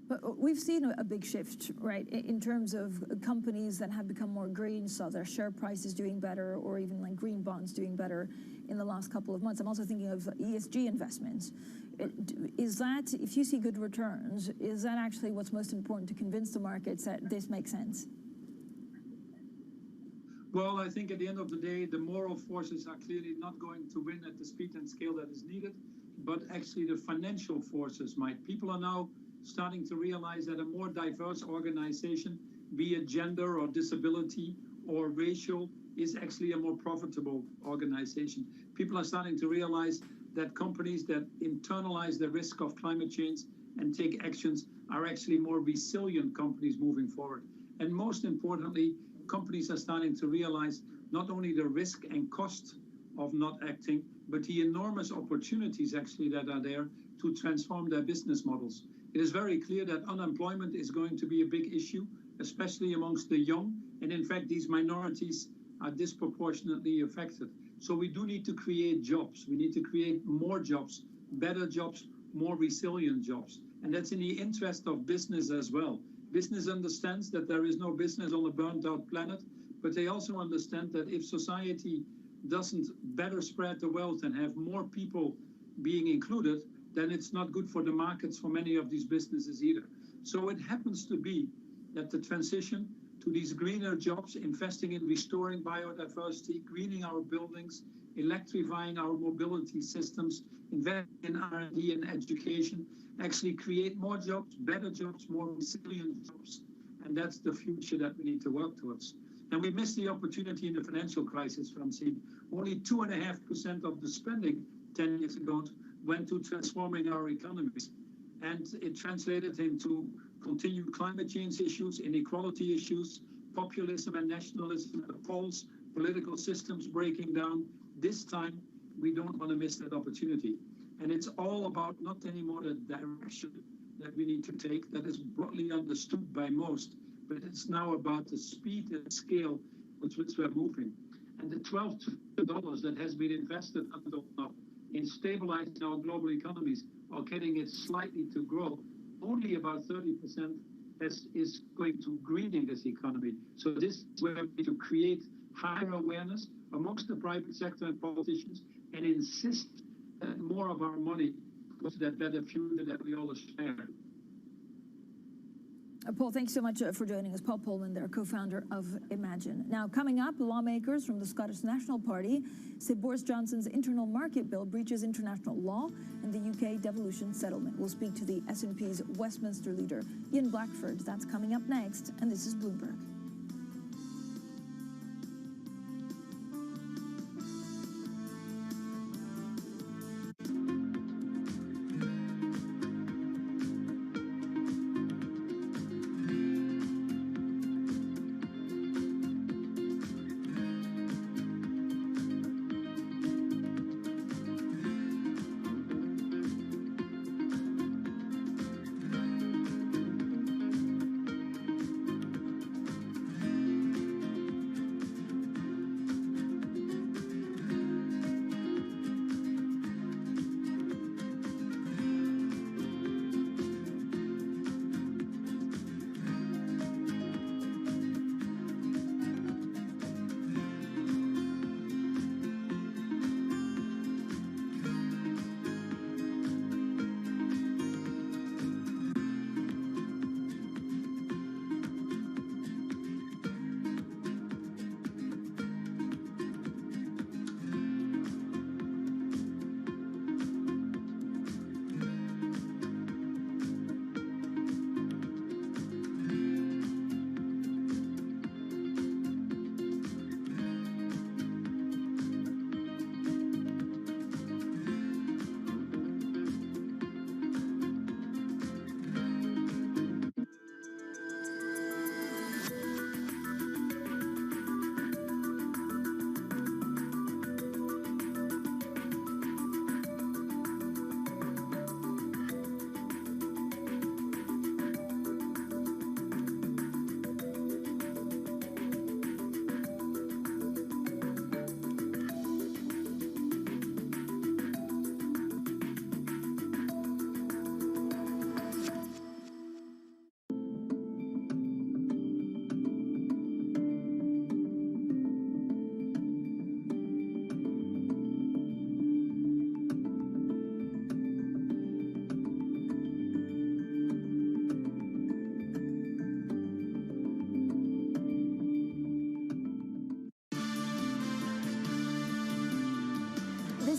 But we've seen a big shift, right, in terms of companies that have become more green, saw their share prices doing better, or even like green bonds doing better in the last couple of months. I'm also thinking of ESG investments. Is that, if you see good returns, is that actually what's most important to convince the markets that this makes sense? Well, I think at the end of the day, the moral forces are clearly not going to win at the speed and scale that is needed, but actually the financial forces might. People are now starting to realize that a more diverse organization, be it gender or disability or racial, is actually a more profitable organization. People are starting to realize that companies that internalize the risk of climate change and take actions are actually more resilient companies moving forward. And most importantly, companies are starting to realize not only the risk and cost of not acting, but the enormous opportunities actually that are there to transform their business models. It is very clear that unemployment is going to be a big issue, especially amongst the young. And in fact, these minorities are disproportionately affected. So we do need to create jobs. We need to create more jobs, better jobs, more resilient jobs. And that's in the interest of business as well. Business understands that there is no business on a burnt out planet, but they also understand that if society doesn't better spread the wealth and have more people being included, then it's not good for the markets for many of these businesses either. So it happens to be that the transition to these greener jobs, investing in restoring biodiversity, greening our buildings, electrifying our mobility systems, investing in R&D and education, actually create more jobs, better jobs, more resilient jobs. And that's the future that we need to work towards. And we missed the opportunity in the financial crisis, Francine. Only 2.5% of the spending 10 years ago went to transforming our economies. And it translated into continued climate change issues, inequality issues, populism and nationalism at the polls, political systems breaking down. This time, we don't want to miss that opportunity. And it's all about not anymore the direction that we need to take that is broadly understood by most, but it's now about the speed and scale with which we're moving. And the $12 trillion that has been invested until now in stabilizing our global economies or getting it slightly to grow, only about 30% is going to greening this economy. So this is where we need to create higher awareness amongst the private sector and politicians and insist that more of our money goes to that better future that we all share. Paul, thanks so much for joining us. Paul Polman, their co-founder of Imagine. Now, coming up, lawmakers from the Scottish National Party say Boris Johnson's internal market bill breaches international law and the UK devolution settlement. We'll speak to the SNP's Westminster leader, Ian Blackford. That's coming up next, and this is Bloomberg.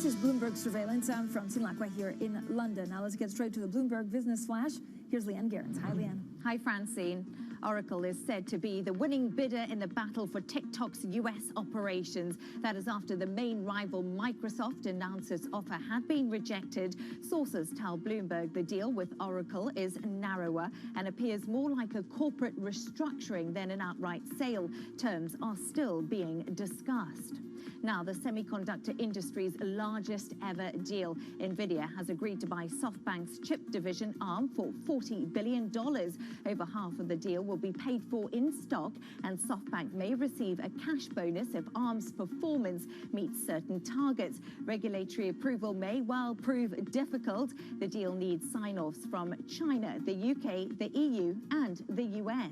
This is Bloomberg Surveillance. I'm Francine Lacqua here in London. Now let's get straight to the Bloomberg Business Flash. Here's Leanne Gerrans. Hi, Leanne. Hi, Francine. Oracle is said to be the winning bidder in the battle for TikTok's U.S. operations. That is after the main rival Microsoft announced its offer had been rejected. Sources tell Bloomberg the deal with Oracle is narrower and appears more like a corporate restructuring than an outright sale. Terms are still being discussed. Now, the semiconductor industry's largest ever deal. NVIDIA has agreed to buy SoftBank's chip division ARM for $40 billion. Over half of the deal will be paid for in stock, and SoftBank may receive a cash bonus if ARM's performance meets certain targets. Regulatory approval may well prove difficult. The deal needs sign-offs from China, the UK, the EU, and the US.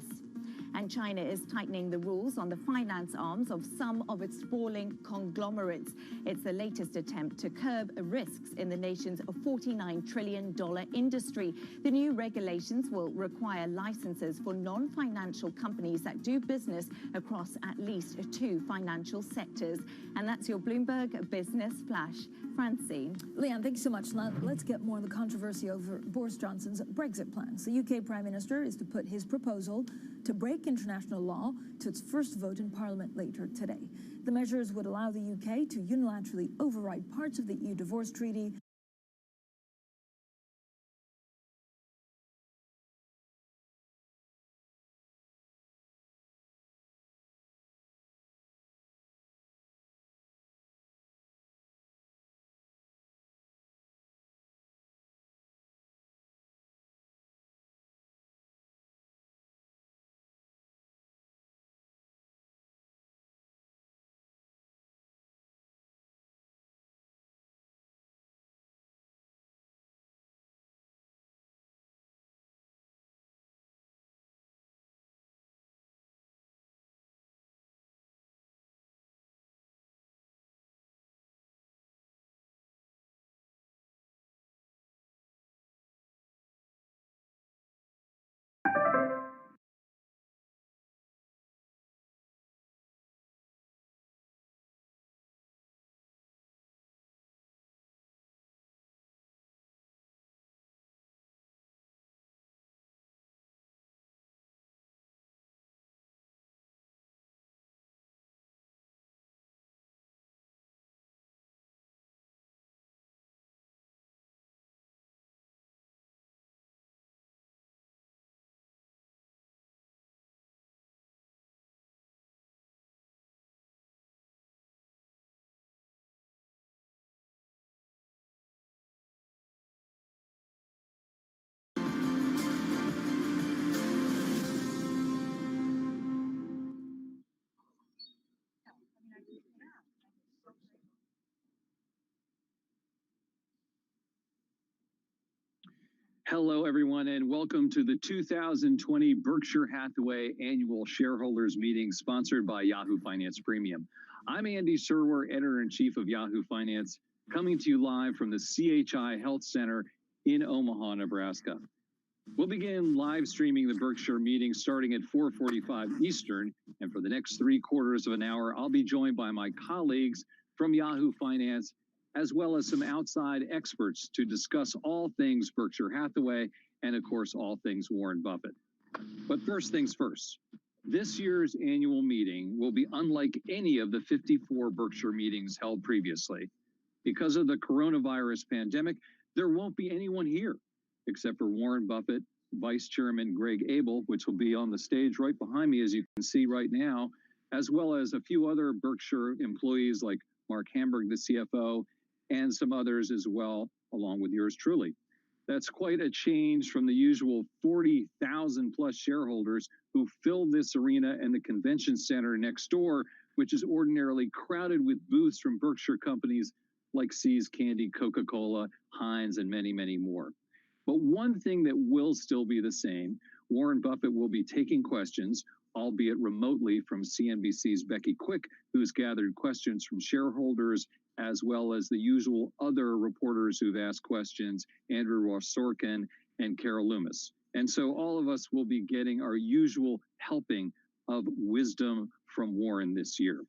And China is tightening the rules on the finance arms of some of its sprawling conglomerates. It's the latest attempt to curb risks in the nation's $49 trillion industry. The new regulations will require licenses for non-financial companies that do business across at least 2 financial sectors. And that's your Bloomberg Business Flash. Francine. Leanne, thank you so much. Now, let's get more of the controversy over Boris Johnson's Brexit plans. The UK Prime Minister is to put his proposal to break international law to its first vote in Parliament later today. The measures would allow the UK to unilaterally override parts of the EU divorce treaty. Hello, everyone, and welcome to the 2020 Berkshire Hathaway Annual Shareholders Meeting sponsored by Yahoo Finance Premium. I'm Andy Serwer, Editor-in-Chief of Yahoo Finance, coming to you live from the CHI Health Center in Omaha, Nebraska. We'll begin live streaming the Berkshire meeting starting at 4:45 Eastern, and for the next 3/4 of an hour, I'll be joined by my colleagues from Yahoo Finance, as well as some outside experts to discuss all things Berkshire Hathaway and, of course, all things Warren Buffett. But first things first, this year's annual meeting will be unlike any of the 54 Berkshire meetings held previously. Because of the coronavirus pandemic, there won't be anyone here except for Warren Buffett, Vice Chairman Greg Abel, which will be on the stage right behind me, as you can see right now, as well as a few other Berkshire employees like Mark Hamburg, the CFO, and some others as well, along with yours truly. That's quite a change from the usual 40,000 plus shareholders who filled this arena and the convention center next door, which is ordinarily crowded with booths from Berkshire companies like See's Candy, Coca-Cola, Heinz, and many, many more. But one thing that will still be the same, Warren Buffett will be taking questions, albeit remotely, from CNBC's Becky Quick, who's gathered questions from shareholders, as well as the usual other reporters who've asked questions, Andrew Ross Sorkin and Carol Loomis. And so all of us will be getting our usual helping of wisdom from Warren this year.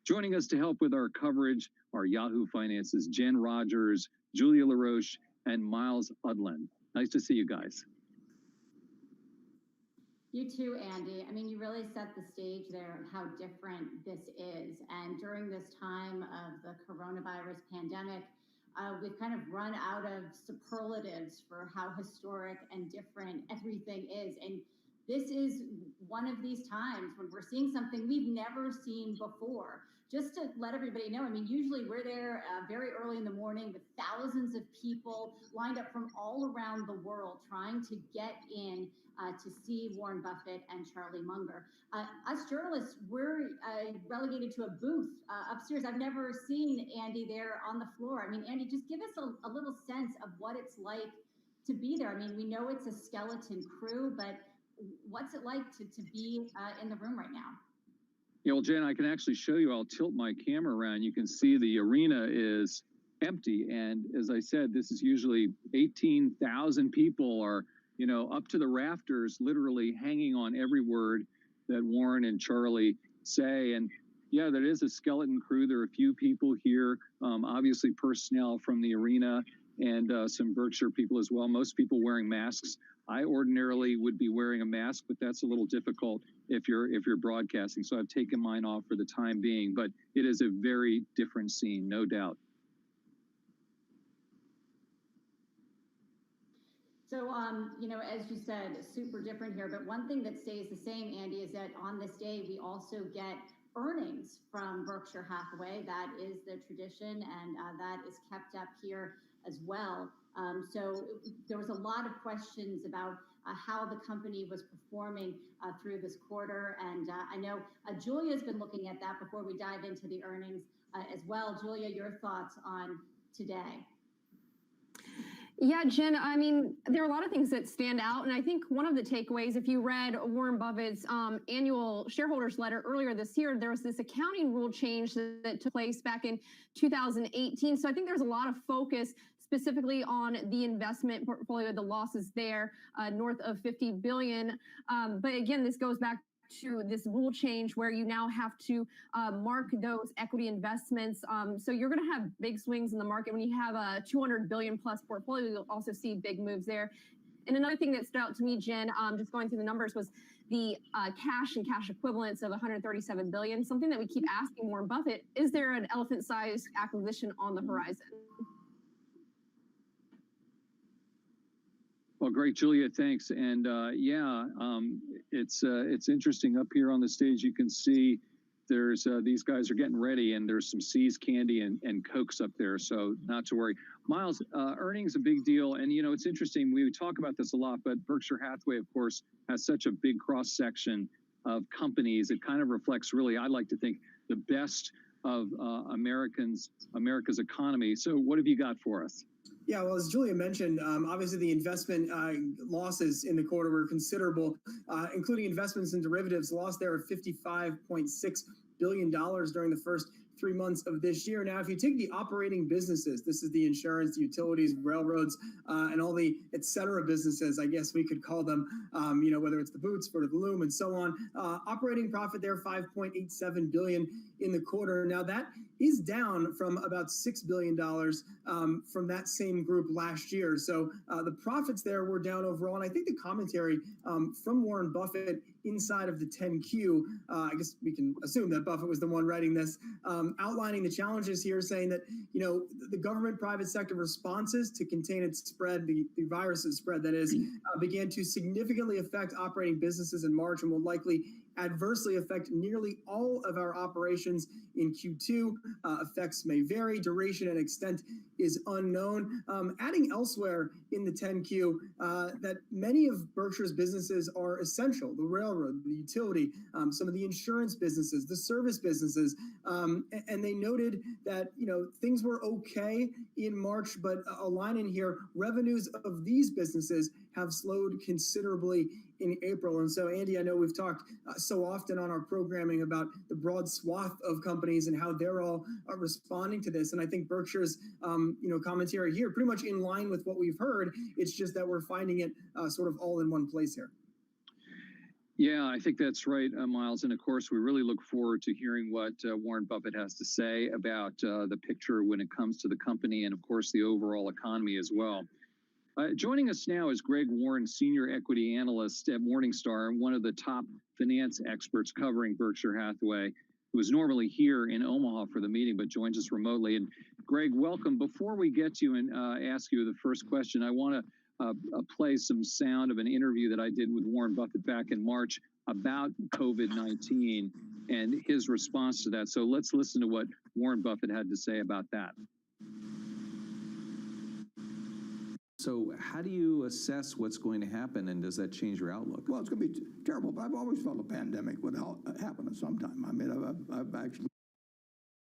Joining us to help with our coverage are Yahoo Finance's Jen Rogers, Julia LaRoche, and Miles Udland. Nice to see you guys. You too, Andy. I mean, you really set the stage there of how different this is. And during this time of the coronavirus pandemic, we've kind of run out of superlatives for how historic and different everything is. And this is one of these times when we're seeing something we've never seen before. Just to let everybody know, I mean, usually we're there very early in the morning with thousands of people lined up from all around the world trying to get in to see Warren Buffett and Charlie Munger. Us journalists, we're relegated to a booth upstairs. I've never seen Andy there on the floor. I mean, Andy, just give us a little sense of what it's like to be there. I mean, we know it's a skeleton crew, but what's it like to be in the room right now? Yeah, well, Jen, I can actually show you. I'll tilt my camera around. You can see the arena is empty. And as I said, this is usually 18,000 people are, you know, up to the rafters, literally hanging on every word that Warren and Charlie say. And yeah, there is a skeleton crew. There are a few people here, obviously personnel from the arena and some Berkshire people as well. Most people wearing masks. I ordinarily would be wearing a mask, but that's a little difficult if you're broadcasting. So I've taken mine off for the time being, but it is a very different scene, no doubt. So, you know, as you said, super different here. But one thing that stays the same, Andy, is that on this day, we also get earnings from Berkshire Hathaway. That is the tradition, and that is kept up here as well. So there was a lot of questions about how the company was performing through this quarter. And I know Julia's been looking at that before we dive into the earnings as well. Julia, your thoughts on today? Yeah, Jen, I mean, there are a lot of things that stand out. And I think one of the takeaways, if you read Warren Buffett's annual shareholders letter earlier this year, there was this accounting rule change that took place back in 2018. So I think there's a lot of focus specifically on the investment portfolio, the losses there, north of 50 billion. But again, this goes back to this rule change where you now have to mark those equity investments. So you're going to have big swings in the market. When you have a 200 billion plus portfolio, you'll also see big moves there. And another thing that stood out to me, Jen, just going through the numbers, was the cash and cash equivalents of 137 billion. Something that we keep asking Warren Buffett: is there an elephant-sized acquisition on the horizon? Well, great, Julia, thanks. And it's interesting up here on the stage. You can see there's these guys are getting ready, and there's some See's candy and Cokes up there, so not to worry. Miles, earnings a big deal, and you know it's interesting. We talk about this a lot, but Berkshire Hathaway, of course, has such a big cross section of companies. It kind of reflects, really, I like to think, the best of America's economy. So, what have you got for us? Yeah, well, as Julia mentioned, obviously the investment losses in the quarter were considerable, including investments in derivatives, lost there of $55.6 billion during the first 3 months of this year. Now, if you take the operating businesses, this is the insurance, the utilities, railroads, and all the et cetera businesses, I guess we could call them, you know, whether it's the boots, for the loom, and so on. Operating profit there, $5.87 billion in the quarter. Now, that is down from about $6 billion from that same group last year. So the profits there were down overall. And I think the commentary from Warren Buffett inside of the 10Q, I guess we can assume that Buffett was the one writing this, outlining the challenges here, saying that, you know, the government private sector responses to contain its spread, the virus's spread, that is, began to significantly affect operating businesses in March and will likely adversely affect nearly all of our operations in Q2. Effects may vary, duration and extent is unknown. Adding elsewhere in the 10Q that many of Berkshire's businesses are essential: the railroad, the utility, some of the insurance businesses, the service businesses, and they noted that, you know, things were okay in March, but a line in here: revenues of these businesses have slowed considerably in April. And so, Andy, I know we've talked so often on our programming about the broad swath of companies and how they're all responding to this. And I think Berkshire's, you know, commentary here pretty much in line with what we've heard. It's just that we're finding it sort of all in one place here. Yeah, I think that's right, Miles. And of course, we really look forward to hearing what Warren Buffett has to say about the picture when it comes to the company and, of course, the overall economy as well. Joining us now is Greg Warren, Senior Equity Analyst at Morningstar and one of the top finance experts covering Berkshire Hathaway, who is normally here in Omaha for the meeting but joins us remotely. And Greg, welcome. Before we get to you and ask you the first question, I want to play some sound of an interview that I did with Warren Buffett back in March about COVID-19 and his response to that. So let's listen to what Warren Buffett had to say about that. So how do you assess what's going to happen, and does that change your outlook? Well, it's going to be terrible, but I've always felt a pandemic would happen at some time. I mean, I've actually,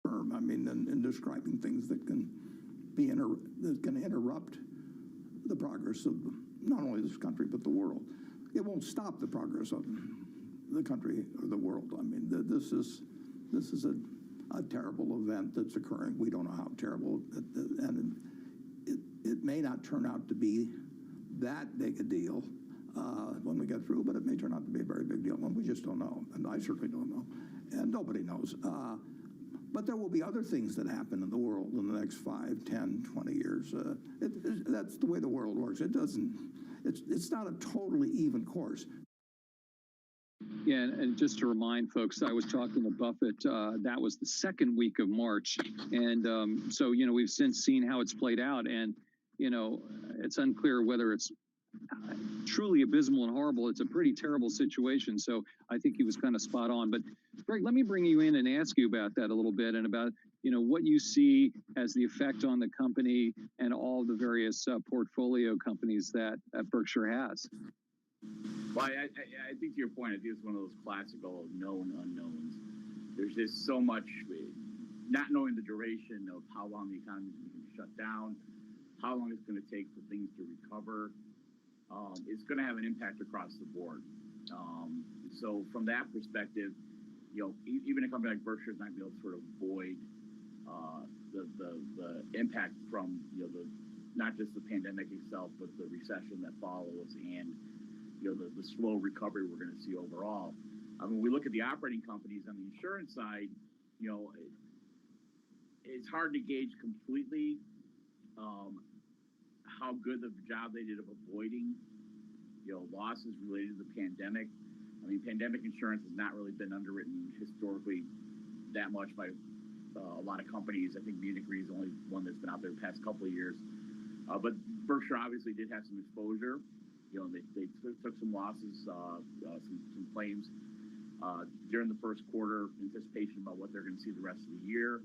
in describing things that can interrupt the progress of not only this country but the world. It won't stop the progress of the country or the world. I mean, this is a terrible event that's occurring. We don't know how terrible, and it may not turn out to be that big a deal when we get through, but it may turn out to be a very big deal, and we just don't know, and I certainly don't know, and nobody knows. But there will be other things that happen in the world in the next 5, 10, 20 years. That's the way the world works. It's not a totally even course. Yeah, and just to remind folks, I was talking to Buffett, that was the second week of March. And so, we've since seen how it's played out. And, it's unclear whether it's truly abysmal and horrible. It's a pretty terrible situation. So I think he was kind of spot on. But Greg, let me bring you in and ask you about that a little bit and about, what you see as the effect on the company and all the various portfolio companies that Berkshire has. Well, I think to your point, I think it's one of those classical known unknowns. There's just so much not knowing the duration of how long the economy is going to be shut down, how long it's going to take for things to recover. It's going to have an impact across the board. So from that perspective, even a company like Berkshire is not going to be able to sort of avoid the impact from not just the pandemic itself, but the recession that follows and the slow recovery we're going to see overall. When we look at the operating companies on the insurance side, it's hard to gauge completely how good of a job they did of avoiding losses related to the pandemic. Pandemic insurance has not really been underwritten historically that much by a lot of companies. I think Munich Re is the only one that's been out there the past couple of years. But Berkshire obviously did have some exposure. They took some losses, some claims during the first quarter, anticipation about what they're going to see the rest of the year.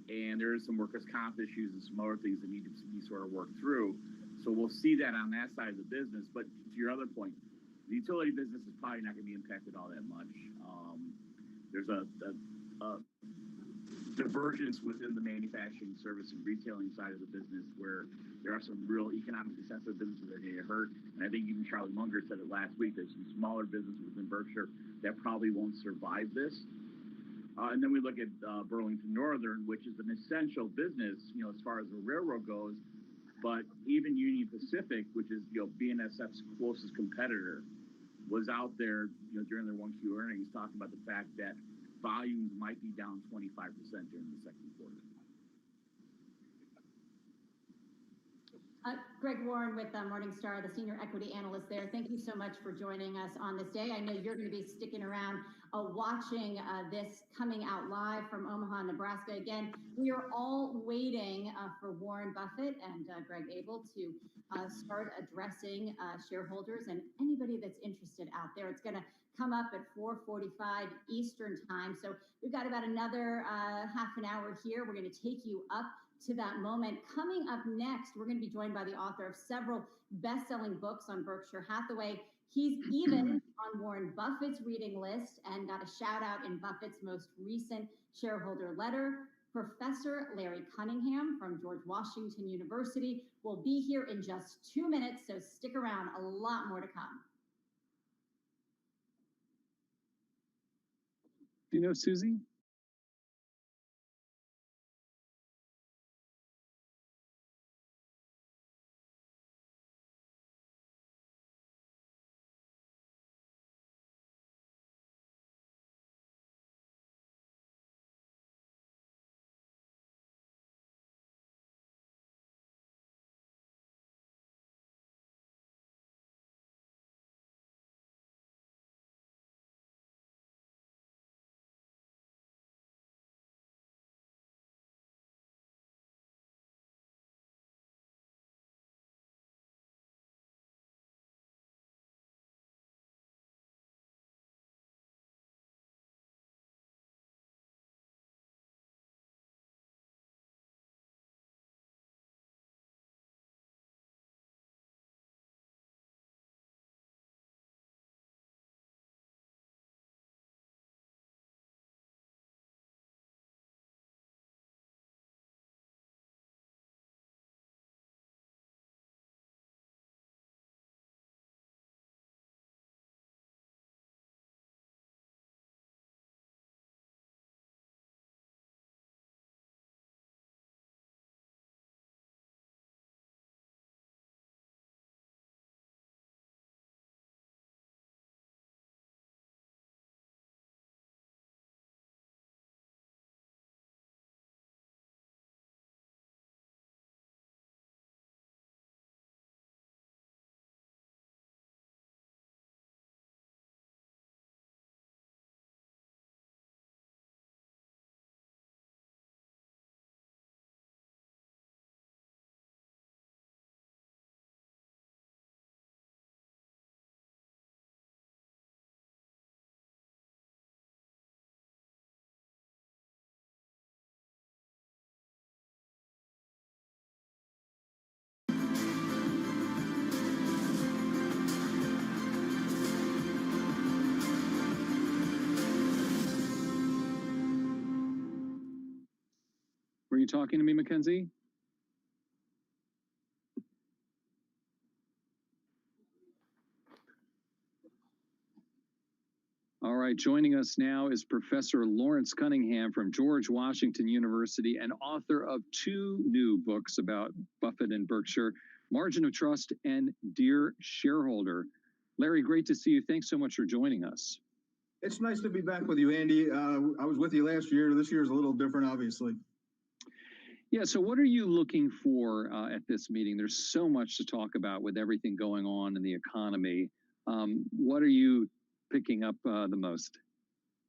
And there is some workers' comp issues and some other things that need to be sort of worked through. So we'll see that on that side of the business. But to your other point, the utility business is probably not going to be impacted all that much. There's a divergence within the manufacturing, service, and retailing side of the business where there are some real economically sensitive businesses that are going to get hurt. And I think even Charlie Munger said it last week. There's some smaller businesses within Berkshire that probably won't survive this. And then we look at Burlington Northern, which is an essential business, as far as the railroad goes. But even Union Pacific, which is BNSF's closest competitor, was out there during their 1Q earnings talking about the fact that volumes might be down 25% during the second quarter. Greg Warren with Morningstar, the senior equity analyst there. Thank you so much for joining us on this day. I know you're going to be sticking around watching this coming out live from Omaha, Nebraska. Again, we are all waiting for Warren Buffett and Greg Abel to start addressing shareholders and anybody that's interested out there. It's going to come up at 4:45 Eastern time. So we've got about another half an hour here. We're going to take you up to that moment. Coming up next, we're going to be joined by the author of several best-selling books on Berkshire Hathaway. He's even on Warren Buffett's reading list and got a shout out in Buffett's most recent shareholder letter. Professor Larry Cunningham from George Washington University will be here in just 2 minutes, so stick around, a lot more to come. Do you know Susie? talking to me, Mackenzie? All right, joining us now is Professor Lawrence Cunningham from George Washington University and author of 2 new books about Buffett and Berkshire, Margin of Trust and Dear Shareholder. Larry, great to see you. Thanks so much for joining us. It's nice to be back with you, Andy. I was with you last year. This year is a little different, obviously. Yeah, so what are you looking for at this meeting? There's so much to talk about with everything going on in the economy. What are you picking up the most?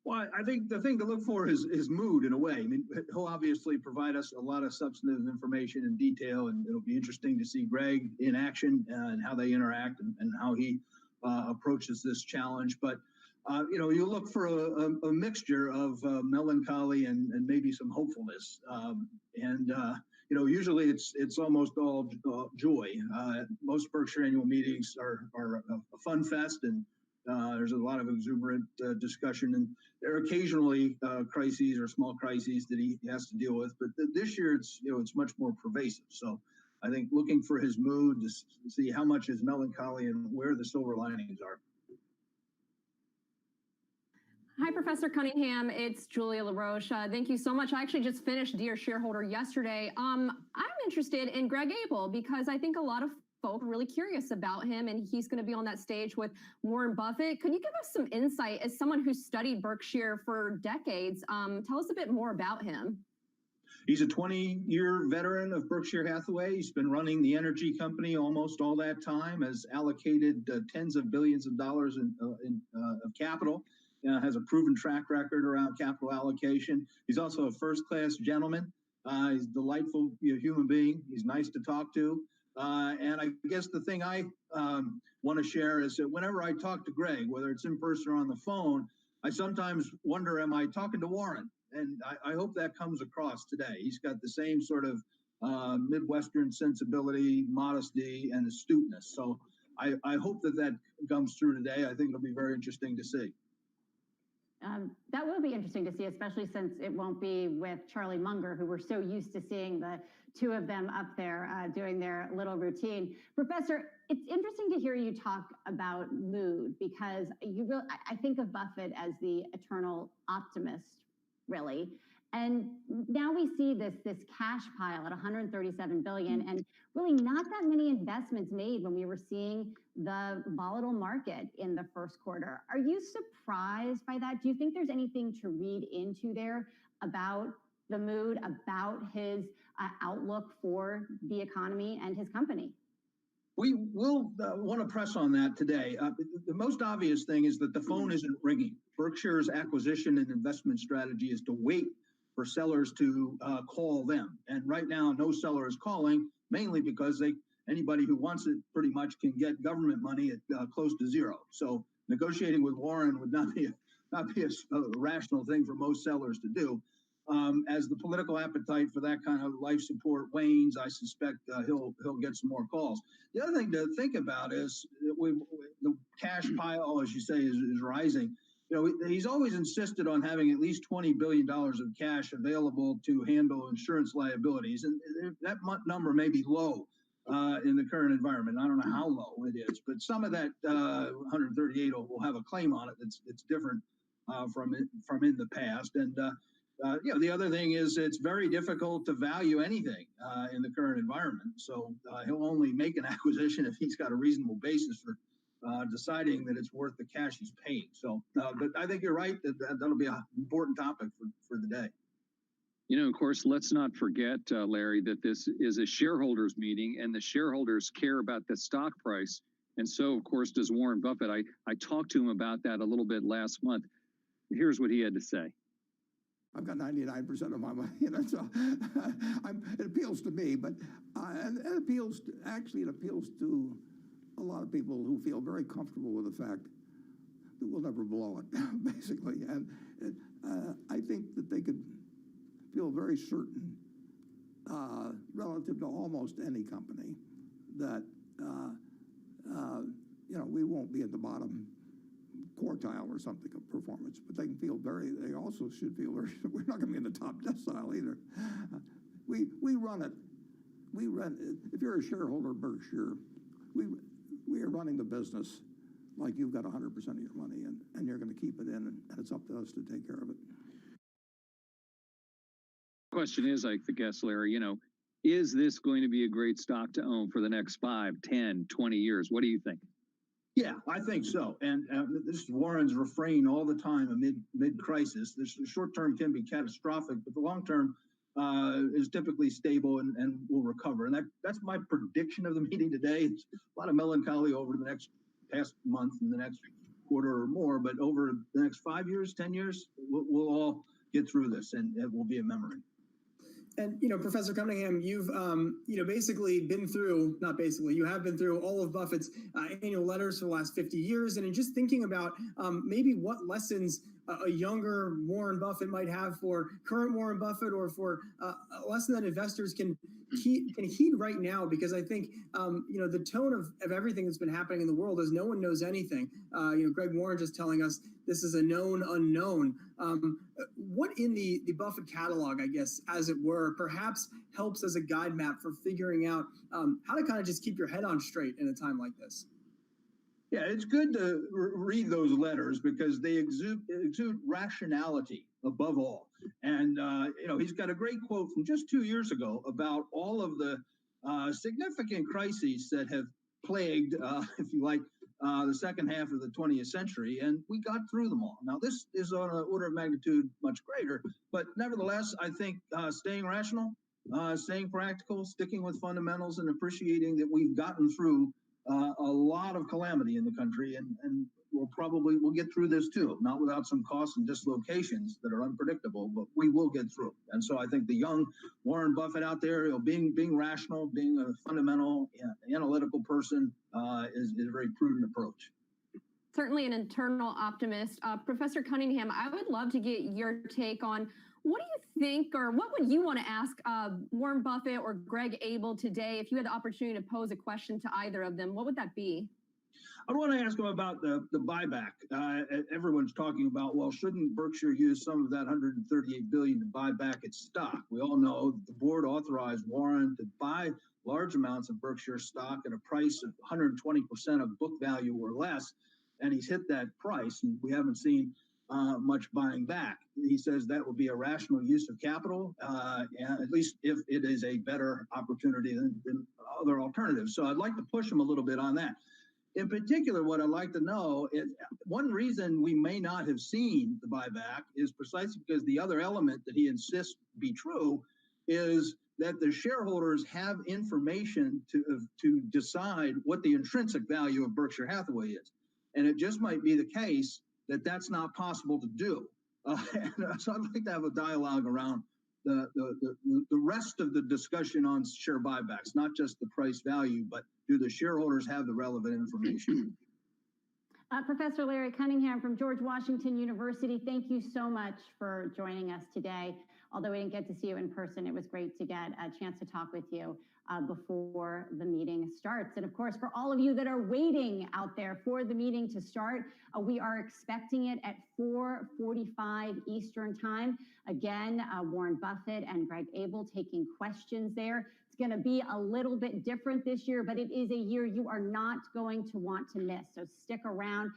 Well, I think the thing to look for is mood in a way. I mean, he'll obviously provide us a lot of substantive information and detail, and it'll be interesting to see Greg in action and how they interact and how he approaches this challenge. But you look for a mixture of melancholy and maybe some hopefulness. Usually it's almost all joy. Most Berkshire annual meetings are a fun fest, and there's a lot of exuberant discussion, and there are occasionally crises or small crises that he has to deal with. But this year, it's much more pervasive. So I think looking for his mood to see how much is melancholy and where the silver linings are. Hi, Professor Cunningham. It's Julia LaRoche. Thank you so much. I actually just finished Dear Shareholder yesterday. I'm interested in Greg Abel because I think a lot of folk are really curious about him, and he's going to be on that stage with Warren Buffett. Could you give us some insight as someone who studied Berkshire for decades? Tell us a bit more about him. He's a 20-year veteran of Berkshire Hathaway. He's been running the energy company almost all that time, has allocated tens of billions of dollars of capital, has a proven track record around capital allocation. He's also a first-class gentleman. He's a delightful human being. He's nice to talk to. And I guess the thing I want to share is that whenever I talk to Greg, whether it's in person or on the phone, I sometimes wonder, am I talking to Warren? And I hope that comes across today. He's got the same sort of Midwestern sensibility, modesty, and astuteness. So I hope that comes through today. I think it'll be very interesting to see. That will be interesting to see, especially since it won't be with Charlie Munger, who we're so used to seeing the two of them up there doing their little routine. Professor, it's interesting to hear you talk about mood because I think of Buffett as the eternal optimist, really. And now we see this cash pile at $137 billion, and really not that many investments made when we were seeing the volatile market in the first quarter. Are you surprised by that? Do you think there's anything to read into there about the mood, about his outlook for the economy and his company? We will want to press on that today. The most obvious thing is that the phone isn't ringing. Berkshire's acquisition and investment strategy is to wait for sellers to call them. And right now, no seller is calling, mainly because anybody who wants it pretty much can get government money at close to zero. So negotiating with Warren would not be a rational thing for most sellers to do. As the political appetite for that kind of life support wanes, I suspect he'll get some more calls. The other thing to think about is the cash pile, as you say, is rising. He's always insisted on having at least $20 billion of cash available to handle insurance liabilities. And that number may be low in the current environment. I don't know how low it is, but some of that 138 will have a claim on it that's different from in the past. And the other thing is it's very difficult to value anything in the current environment. So he'll only make an acquisition if he's got a reasonable basis for deciding that it's worth the cash he's paying. So, but I think you're right that'll be an important topic for the day. Of course, let's not forget, Larry, that this is a shareholders meeting and the shareholders care about the stock price. And so, of course, does Warren Buffett. I talked to him about that a little bit last month. Here's what he had to say. I've got 99% of my money, so it appeals to me, but it appeals to a lot of people who feel very comfortable with the fact that we'll never blow it, basically. And I think that they could feel very certain, relative to almost any company, that we won't be at the bottom quartile or something of performance, but they also should feel we're not going to be in the top decile either. We run it. We run. If you're a shareholder of Berkshire, we are running the business like you've got 100% of your money, and you're going to keep it in, and it's up to us to take care of it. Question is, I guess, Larry, is this going to be a great stock to own for the next 5, 10, 20 years? What do you think? Yeah, I think so. And this is Warren's refrain all the time amid mid-crisis. The short term can be catastrophic, but the long term is typically stable and will recover. And that's my prediction of the meeting today. It's a lot of melancholy over the past month and the next quarter or more, but over the next 5 years, 10 years, we'll all get through this, and it will be a memory. And, Professor Cunningham, you've, basically been through, not basically, you have been through all of Buffett's annual letters for the last 50 years. And in just thinking about maybe what lessons a younger Warren Buffett might have for current Warren Buffett, or for a lesson that investors can heed right now, because I think, the tone of everything that's been happening in the world is no one knows anything. Greg Warren just telling us this is a known unknown. What in the Buffett catalog, I guess, as it were, perhaps helps as a guide map for figuring out how to kind of just keep your head on straight in a time like this? Yeah, it's good to read those letters because they exude rationality above all. And, he's got a great quote from just 2 years ago about all of the significant crises that have plagued, if you like, the second half of the 20th century, and we got through them all. Now, this is on an order of magnitude much greater, but nevertheless, I think staying rational, staying practical, sticking with fundamentals, and appreciating that we've gotten through a lot of calamity in the country, and we'll get through this too, not without some costs and dislocations that are unpredictable, but we will get through. And so I think the young Warren Buffett out there, being rational, being a fundamental, analytical person is a very prudent approach. Certainly an internal optimist. Professor Cunningham, I would love to get your take on what do you think, or what would you want to ask Warren Buffett or Greg Abel today if you had the opportunity to pose a question to either of them? What would that be? I want to ask them about the buyback. Everyone's talking about, well, shouldn't Berkshire use some of that $138 billion to buy back its stock? We all know that the board authorized Warren to buy large amounts of Berkshire stock at a price of 120% of book value or less, and he's hit that price, and we haven't seen much buying back. He says that would be a rational use of capital, at least if it is a better opportunity than other alternatives. So I'd like to push him a little bit on that. In particular, what I'd like to know is one reason we may not have seen the buyback is precisely because the other element that he insists be true is that the shareholders have information to decide what the intrinsic value of Berkshire Hathaway is. And it just might be the case that that's not possible to do. So I'd like to have a dialogue around the rest of the discussion on share buybacks, not just the price value, but do the shareholders have the relevant information? Professor Larry Cunningham from George Washington University, thank you so much for joining us today. Although we didn't get to see you in person, it was great to get a chance to talk with you before the meeting starts. And of course, for all of you that are waiting out there for the meeting to start, we are expecting it at 4:45 Eastern Time. Again, Warren Buffett and Greg Abel taking questions there. It's going to be a little bit different this year, but it is a year you are not going to want to miss. So stick around.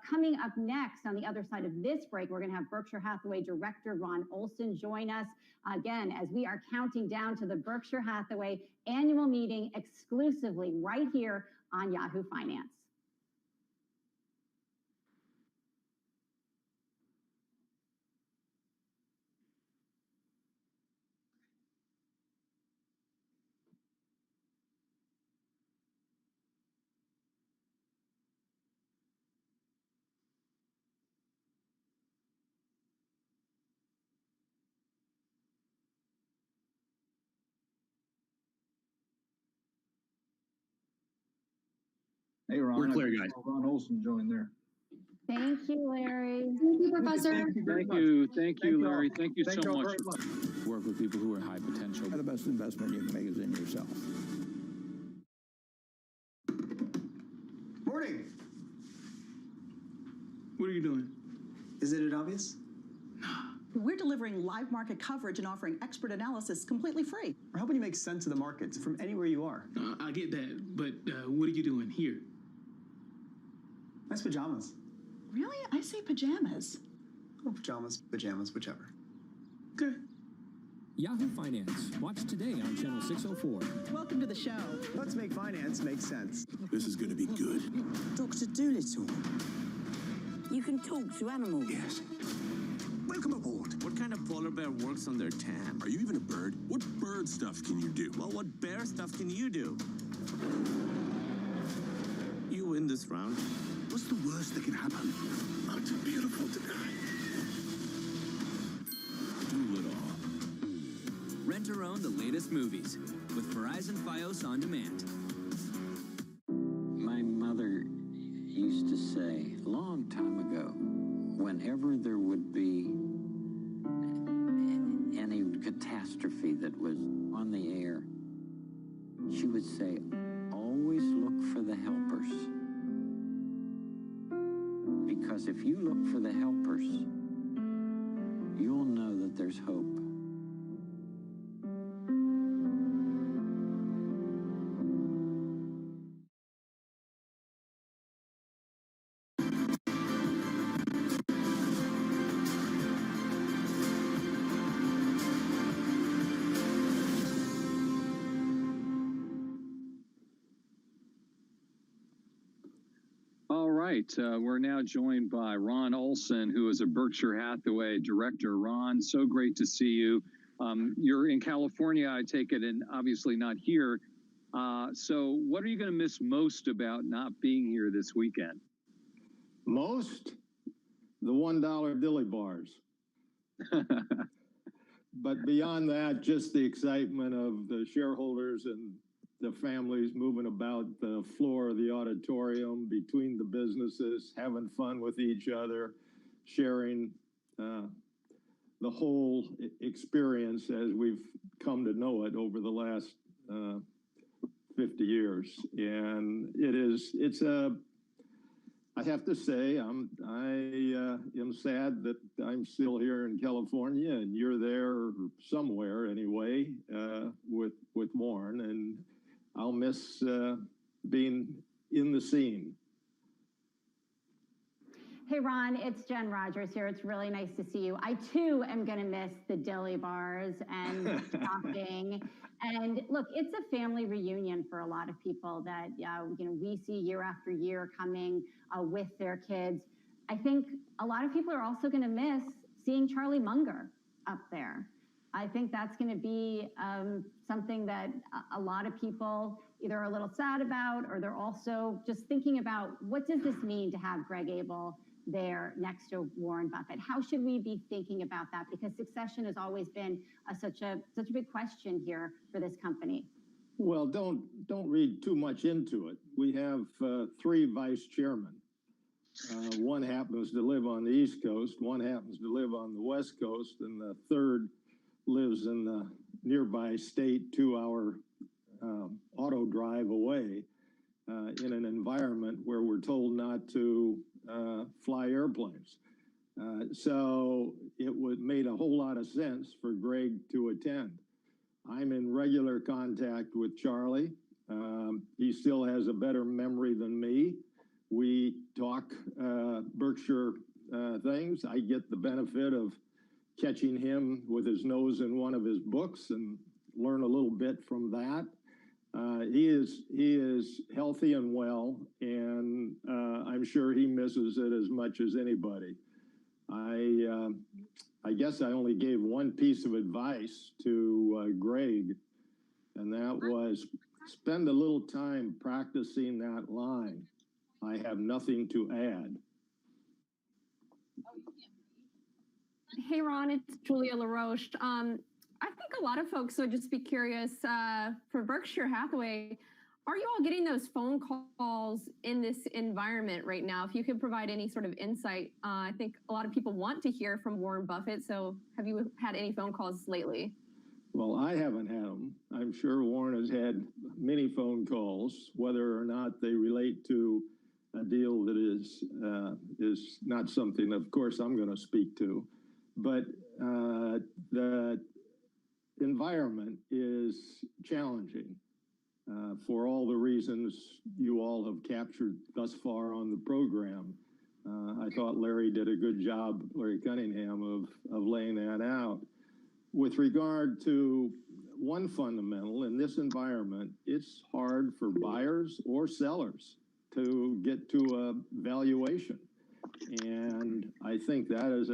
Coming up next on the other side of this break, we're going to have Berkshire Hathaway Director Ron Olson join us again as we are counting down to the Berkshire Hathaway annual meeting exclusively right here on Yahoo Finance. Hey, Ron. We're clear, guys. Ron Olson joined there. Thank you, Larry. Thank you, Professor. Thank you, Larry. Thank you so much. Work with people who are high potential. The best investment you can make is in yourself. Morning. What are you doing? Isn't it obvious? We're delivering live market coverage and offering expert analysis completely free. We're helping you make sense of the markets from anywhere you are. I get that, but what are you doing here? Nice pajamas. Really? I say pajamas. Oh, pajamas, whichever. Okay. Yahoo Finance. Watch today on Channel 604. Welcome to the show. Let's make finance make sense. This is going to be good. Dr. Doolittle. You can talk to animals. Yes. Welcome aboard. What kind of polar bear works on their tan? Are you even a bird? What bird stuff can you do? Well, what bear stuff can you do? You win this round. What's the worst that can happen? I'm too beautiful to die. Doolittle. Rent or own the latest movies with Verizon Fios On Demand. My mother used to say, a long time ago, whenever there would be any catastrophe that was on the air, she would say, always look for the helpers. Because if you look for the helpers, you'll know that there's hope. All right, we're now joined by Ron Olson, who is a Berkshire Hathaway director. Ron, so great to see you. You're in California, I take it, and obviously not here. So what are you going to miss most about not being here this weekend? Most? The $1 dilly bars. But beyond that, just the excitement of the shareholders and the families moving about the floor of the auditorium, between the businesses, having fun with each other, sharing the whole experience as we've come to know it over the last 50 years. And I have to say, I am sad that I'm still here in California and you're there somewhere anyway with Warren, and I'll miss being in the scene. Hey, Ron, it's Jen Rogers here. It's really nice to see you. I, too, am going to miss the dilly bars and shopping. And look, it's a family reunion for a lot of people that we see year after year coming with their kids. I think a lot of people are also going to miss seeing Charlie Munger up there. I think that's going to be something that a lot of people either are a little sad about, or they're also just thinking about, what does this mean to have Greg Abel there next to Warren Buffett? How should we be thinking about that? Because succession has always been such a big question here for this company. Well, don't read too much into it. We have 3 vice chairmen. One happens to live on the East Coast, one happens to live on the West Coast, and the third lives in the nearby state 2-hour auto drive away in an environment where we're told not to fly airplanes. So it made a whole lot of sense for Greg to attend. I'm in regular contact with Charlie. He still has a better memory than me. We talk Berkshire things. I get the benefit of catching him with his nose in one of his books and learn a little bit from that. He is healthy and well, and I'm sure he misses it as much as anybody. I guess I only gave one piece of advice to Greg, and that was spend a little time practicing that line. I have nothing to add. Hey, Ron, it's Julia LaRoche. I think a lot of folks would just be curious, for Berkshire Hathaway, are you all getting those phone calls in this environment right now? If you could provide any sort of insight, I think a lot of people want to hear from Warren Buffett. So have you had any phone calls lately? Well, I haven't had them. I'm sure Warren has had many phone calls, whether or not they relate to a deal that is not something, of course, I'm going to speak to. but the environment is challenging for all the reasons you all have captured thus far on the program. I thought Larry did a good job, Larry Cunningham, of laying that out. With regard to one fundamental, in this environment, it's hard for buyers or sellers to get to a valuation. And I think that is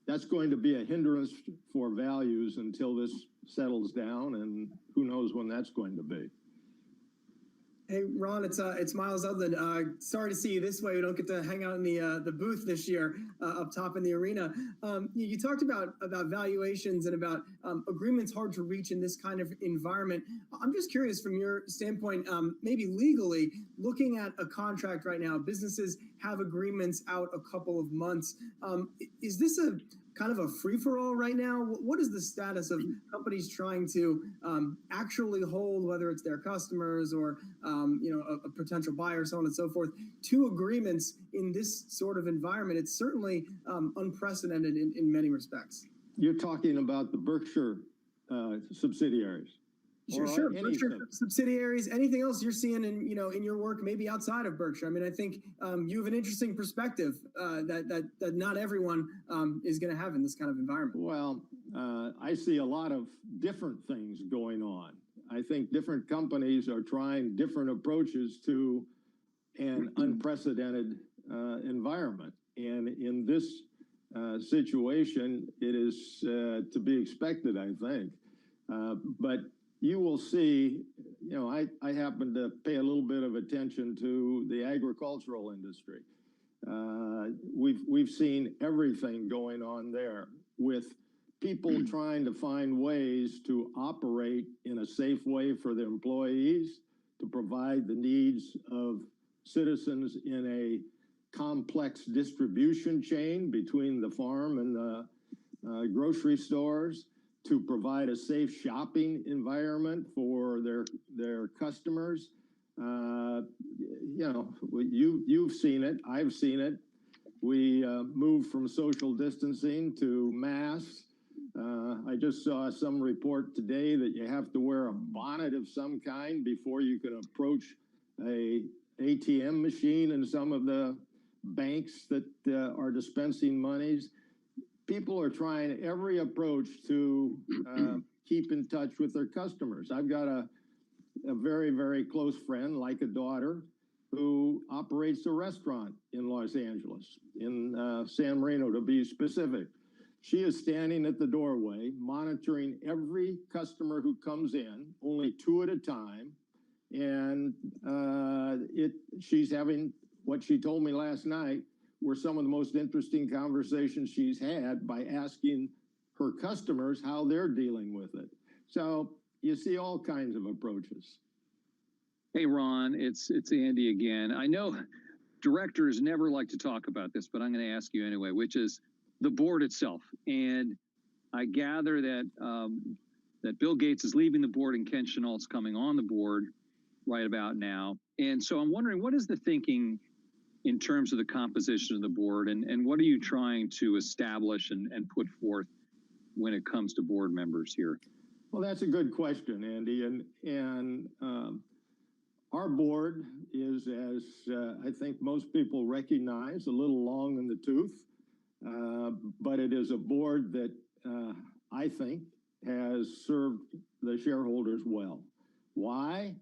that's going to be a hindrance for values until this settles down, and who knows when that's going to be. Hey, Ron, it's Miles Udland. Sorry to see you this way. We don't get to hang out in the booth this year up top in the arena. You talked about valuations and about agreements hard to reach in this kind of environment. I'm just curious from your standpoint, maybe legally, looking at a contract right now, businesses have agreements out a couple of months. Is this a kind of a free-for-all right now? What is the status of companies trying to actually hold, whether it's their customers or a potential buyer, so on and so forth, to agreements in this sort of environment? It's certainly unprecedented in many respects. You're talking about the Berkshire subsidiaries. Sure. Berkshire subsidiaries, anything else you're seeing in your work, maybe outside of Berkshire. I mean, I think you have an interesting perspective that not everyone is going to have in this kind of environment. Well, I see a lot of different things going on. I think different companies are trying different approaches to an unprecedented environment. And in this situation, it is to be expected, I think. But you will see, I happen to pay a little bit of attention to the agricultural industry. We've seen everything going on there with people trying to find ways to operate in a safe way for their employees, to provide the needs of citizens in a complex distribution chain between the farm and the grocery stores, to provide a safe shopping environment for their customers. You've seen it, I've seen it. We moved from social distancing to masks. I just saw some report today that you have to wear a bonnet of some kind before you can approach a ATM machine in some of the banks that are dispensing monies. People are trying every approach to keep in touch with their customers. I've got a very, very close friend, like a daughter, who operates a restaurant in Los Angeles, in San Marino to be specific. She is standing at the doorway, monitoring every customer who comes in, only 2 at a time. And she's having, what she told me last night, were some of the most interesting conversations she's had by asking her customers how they're dealing with it. So you see all kinds of approaches. Hey, Ron, it's Andy again. I know directors never like to talk about this, but I'm going to ask you anyway, which is the board itself. And I gather that that Bill Gates is leaving the board and Ken Chenault's coming on the board right about now. And so I'm wondering, what is the thinking in terms of the composition of the board, and what are you trying to establish and put forth when it comes to board members here? Well, that's a good question, Andy. And our board is, as I think most people recognize, a little long in the tooth, but it is a board that I think has served the shareholders well. Why?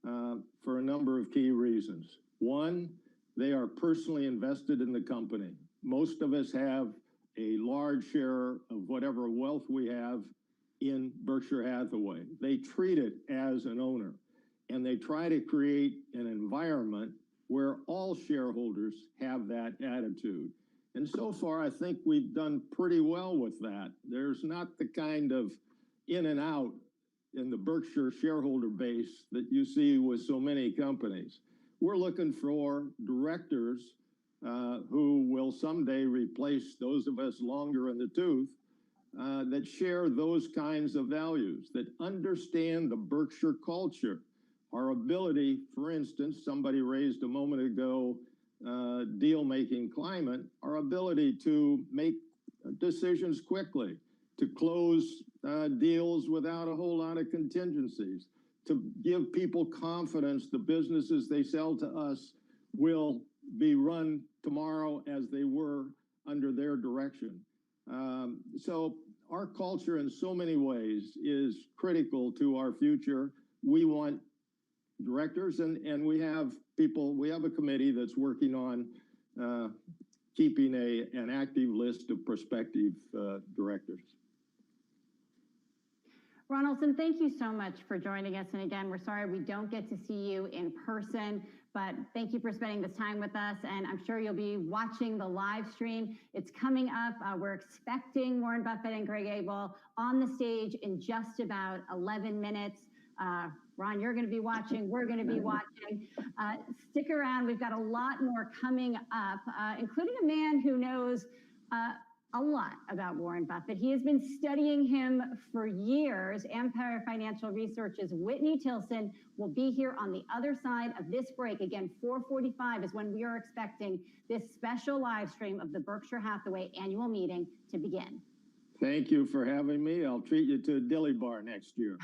For a number of key reasons. One, they are personally invested in the company. Most of us have a large share of whatever wealth we have in Berkshire Hathaway. They treat it as an owner, and they try to create an environment where all shareholders have that attitude. And so far, I think we've done pretty well with that. There's not the kind of in and out in the Berkshire shareholder base that you see with so many companies. We're looking for directors who will someday replace those of us longer in the tooth that share those kinds of values, that understand the Berkshire culture. Our ability, for instance, somebody raised a moment ago deal-making climate, our ability to make decisions quickly, to close deals without a whole lot of contingencies, to give people confidence the businesses they sell to us will be run tomorrow as they were under their direction. So our culture in so many ways is critical to our future. We want directors, and we have people, we have a committee that's working on keeping an active list of prospective directors. Ronaldson, thank you so much for joining us. And again, we're sorry we don't get to see you in person, but thank you for spending this time with us. And I'm sure you'll be watching the live stream. It's coming up. We're expecting Warren Buffett and Greg Abel on the stage in just about 11 minutes. Ron, you're going to be watching. We're going to be watching. Stick around. We've got a lot more coming up, including a man who knows a lot about Warren Buffett. He has been studying him for years. Empire Financial Research's Whitney Tilson will be here on the other side of this break. Again, 4:45 is when we are expecting this special live stream of the Berkshire Hathaway annual meeting to begin. Thank you for having me. I'll treat you to a dilly bar next year.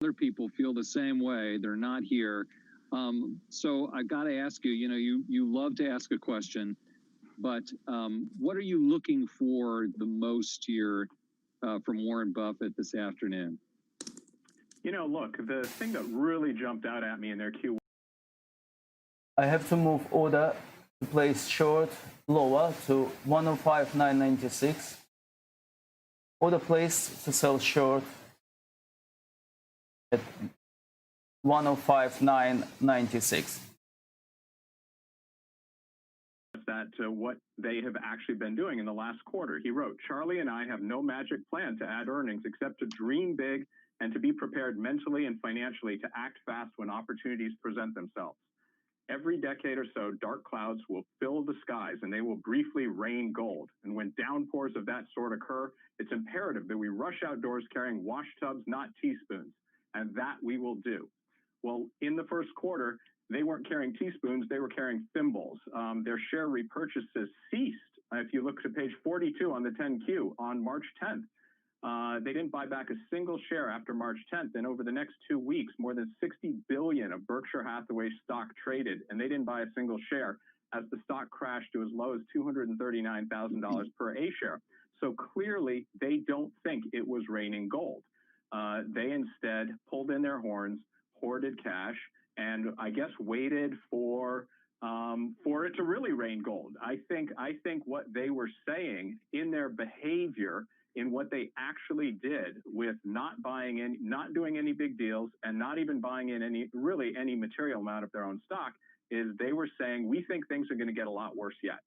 Other people feel the same way. They're not here. So I got to ask you, you love to ask a question, but what are you looking for the most here from Warren Buffett this afternoon? Look, the thing that really jumped out at me in their Q1. I have to move order to place short lower to 105.996. Order place to sell short at 105.996. That what they have actually been doing in the last quarter. He wrote, "Charlie and I have no magic plan to add earnings except to dream big and to be prepared mentally and financially to act fast when opportunities present themselves. Every decade or so, dark clouds will fill the skies and they will briefly rain gold. And when downpours of that sort occur, it's imperative that we rush outdoors carrying wash tubs, not teaspoons. And that we will do." Well, in the first quarter, they weren't carrying teaspoons, they were carrying thimbles. Their share repurchases ceased. If you look to page 42 on the 10Q on March 10th, they didn't buy back a single share after March 10th. And over the next 2 weeks, more than 60 billion of Berkshire Hathaway stock traded, and they didn't buy a single share as the stock crashed to as low as $239,000 per A share. So clearly, they don't think it was raining gold. They instead pulled in their horns, hoarded cash, and I guess waited for it to really rain gold. I think what they were saying in their behavior, in what they actually did with not buying in, not doing any big deals, and not even buying in any material amount of their own stock, is they were saying, we think things are going to get a lot worse yet.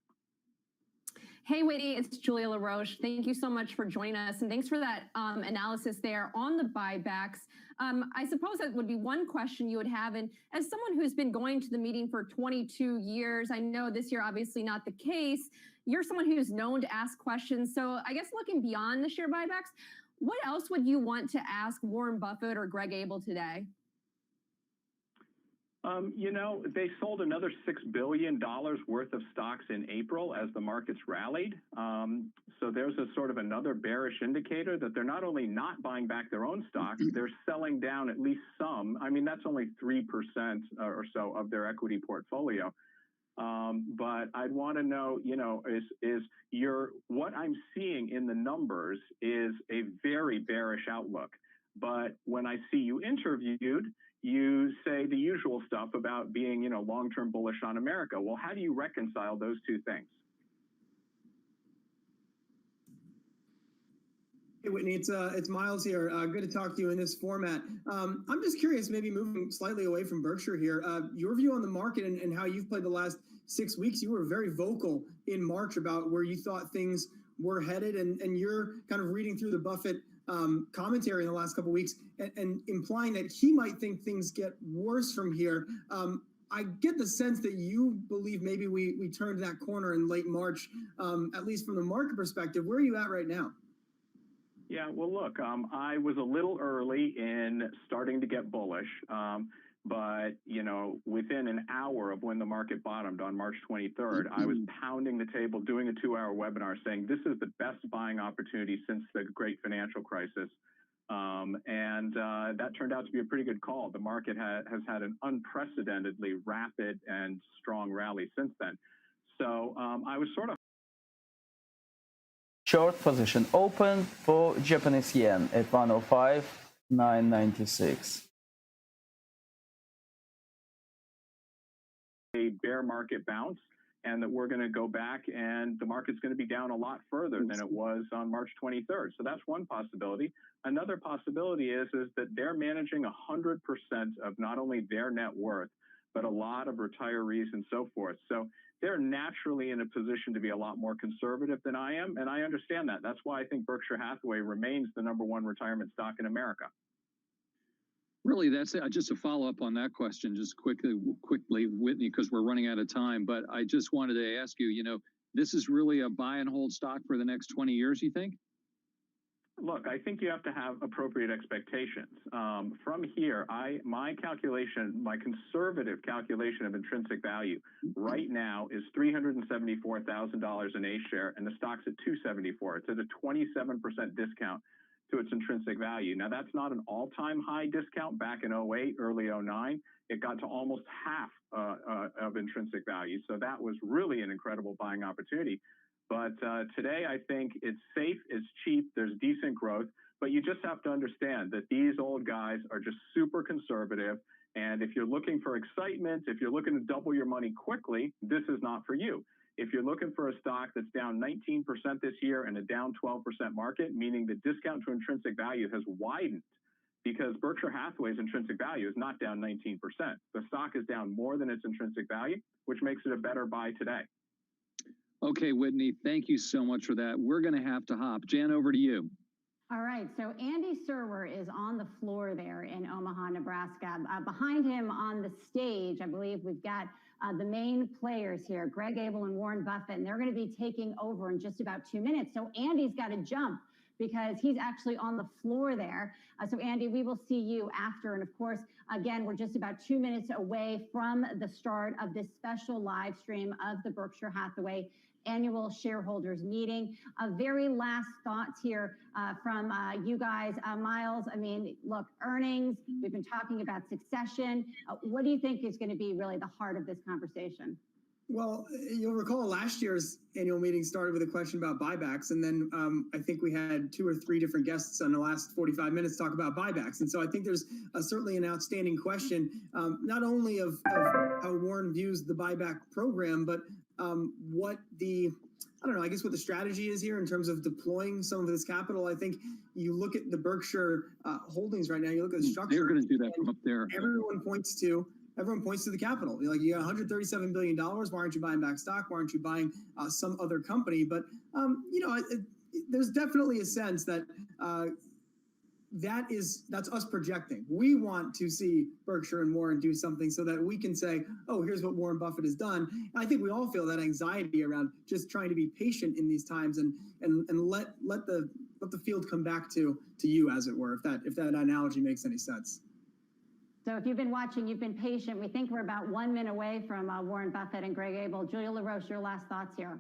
Hey, Whitney, it's Julia LaRoche. Thank you so much for joining us, and thanks for that analysis there on the buybacks. I suppose that would be one question you would have, and as someone who's been going to the meeting for 22 years, I know this year obviously not the case, you're someone who's known to ask questions, so I guess looking beyond the share buybacks, what else would you want to ask Warren Buffett or Greg Abel today? You know, they sold another $6 billion worth of stocks in April as the markets rallied. So there's a sort of another bearish indicator that they're not only not buying back their own stocks, they're selling down at least some. I mean, that's only 3% or so of their equity portfolio. But I'd want to know, you know, what I'm seeing in the numbers is a very bearish outlook. But when I see you interviewed, you say the usual stuff about being, you know, long-term bullish on America. Well, how do you reconcile those two things? Hey, Whitney, it's Miles here. Good to talk to you in this format. I'm just curious, maybe moving slightly away from Berkshire here, your view on the market and how you've played the last 6 weeks. You were very vocal in March about where you thought things were headed, and you're kind of reading through the Buffett commentary in the last couple of weeks and implying that he might think things get worse from here. I get the sense that you believe maybe we turned that corner in late March, at least from the market perspective. Where are you at right now? Yeah, well, look, I was a little early in starting to get bullish, but, you know, within an hour of when the market bottomed on March 23rd, I was pounding the table, doing a 2-hour webinar saying this is the best buying opportunity since the great financial crisis. And that turned out to be a pretty good call. The market has had an unprecedentedly rapid and strong rally since then. So I was sort of Short position open for Japanese yen at 105.996. a bear market bounce, and that we're going to go back and the market's going to be down a lot further than it was on March 23rd. So that's one possibility. Another possibility is that they're managing 100% of not only their net worth, but a lot of retirees and so forth. So they're naturally in a position to be a lot more conservative than I am, and I understand that. That's why I think Berkshire Hathaway remains the #1 retirement stock in America. Really, that's it. Just to follow up on that question, just quickly, Whitney, because we're running out of time. But I just wanted to ask you, you know, this is really a buy and hold stock for the next 20 years, you think? Look, I think you have to have appropriate expectations. From here, my conservative calculation of intrinsic value right now is $374,000 an A share, and the stock's at $274. It's at a 27% discount to its intrinsic value. Now, that's not an all-time high discount. Back in 08, early 09, it got to almost half of intrinsic value. So that was really an incredible buying opportunity. But today, I think it's safe, it's cheap, there's decent growth, but you just have to understand that these old guys are just super conservative. And if you're looking for excitement, if you're looking to double your money quickly, this is not for you. If you're looking for a stock that's down 19% this year and a down 12% market, meaning the discount to intrinsic value has widened, because Berkshire Hathaway's intrinsic value is not down 19%. The stock is down more than its intrinsic value, which makes it a better buy today. Okay, Whitney, thank you so much for that. We're going to have to hop. Jan, over to you. All right, so Andy Serwer is on the floor there in Omaha, Nebraska. Behind him on the stage, I believe we've got the main players here, Greg Abel and Warren Buffett, and they're going to be taking over in just about 2 minutes. So Andy's got to jump because he's actually on the floor there. So Andy, we will see you after. And of course, again, we're just about 2 minutes away from the start of this special live stream of the Berkshire Hathaway annual shareholders meeting. Very last thoughts here from you guys. Miles, I mean, look, earnings, we've been talking about succession. What do you think is going to be really the heart of this conversation? Well, you'll recall last year's annual meeting started with a question about buybacks, and then I think we had 2 or 3 different guests on the last 45 minutes talk about buybacks. And so I think there's certainly an outstanding question, not only of how Warren views the buyback program, but what the, I don't know, I guess what the strategy is here in terms of deploying some of this capital. I think you look at the Berkshire holdings right now, you look at the structure. They're going to do that from up there. Everyone points to the capital. Like, you got $137 billion. Why aren't you buying back stock? Why aren't you buying some other company? But, there's definitely a sense that that's us projecting. We want to see Berkshire and Warren do something so that we can say, oh, here's what Warren Buffett has done. And I think we all feel that anxiety around just trying to be patient in these times and let the field come back to you, as it were, if that analogy makes any sense. So if you've been watching, you've been patient. We think we're about 1 minute away from Warren Buffett and Greg Abel. Julia LaRoche, your last thoughts here.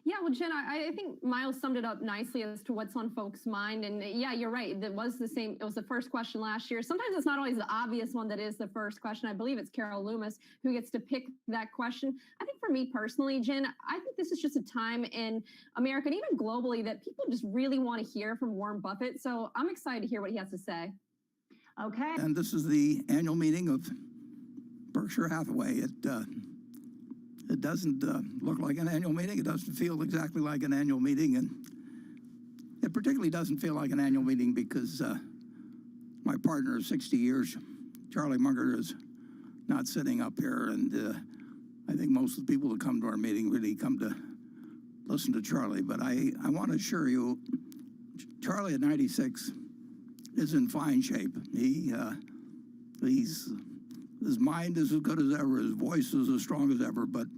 Yeah, well, Jen, I think Miles summed it up nicely as to what's on folks' mind. And yeah, you're right. It was the same. It was the first question last year. Sometimes it's not always the obvious one that is the first question. I believe it's Carol Loomis who gets to pick that question. I think for me personally, Jen, I think this is just a time in America and even globally that people just really want to hear from Warren Buffett. So I'm excited to hear what he has to say. Okay. And this is the annual meeting of Berkshire Hathaway. It doesn't look like an annual meeting. It doesn't feel exactly like an annual meeting. And it particularly doesn't feel like an annual meeting because my partner of 60 years, Charlie Munger, is not sitting up here. And I think most of the people that come to our meeting really come to listen to Charlie. But I want to assure you, Charlie at 96 is in fine shape. His mind is as good as ever, his voice is as strong as ever, but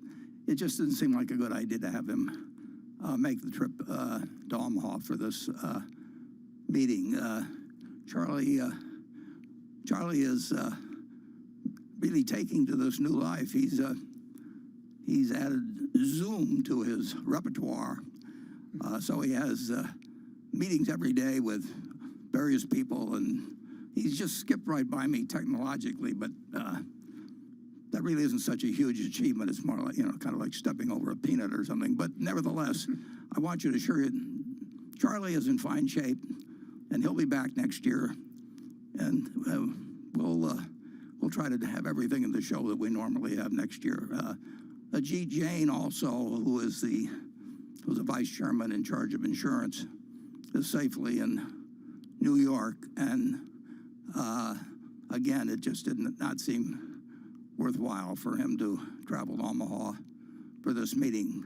it just didn't seem like a good idea to have him make the trip to Omaha for this meeting. Charlie is really taking to this new life. He's added Zoom to his repertoire, so he has meetings every day with various people, and he's just skipped right by me technologically, but that really isn't such a huge achievement. It's more like, kind of like stepping over a peanut or something. But nevertheless, I want you to assure you, Charlie is in fine shape, and he'll be back next year, and we'll try to have everything in the show that we normally have next year. Ajit Jain also, who was the vice chairman in charge of insurance, is safely in New York, and again, it just did not seem worthwhile for him to travel to Omaha for this meeting.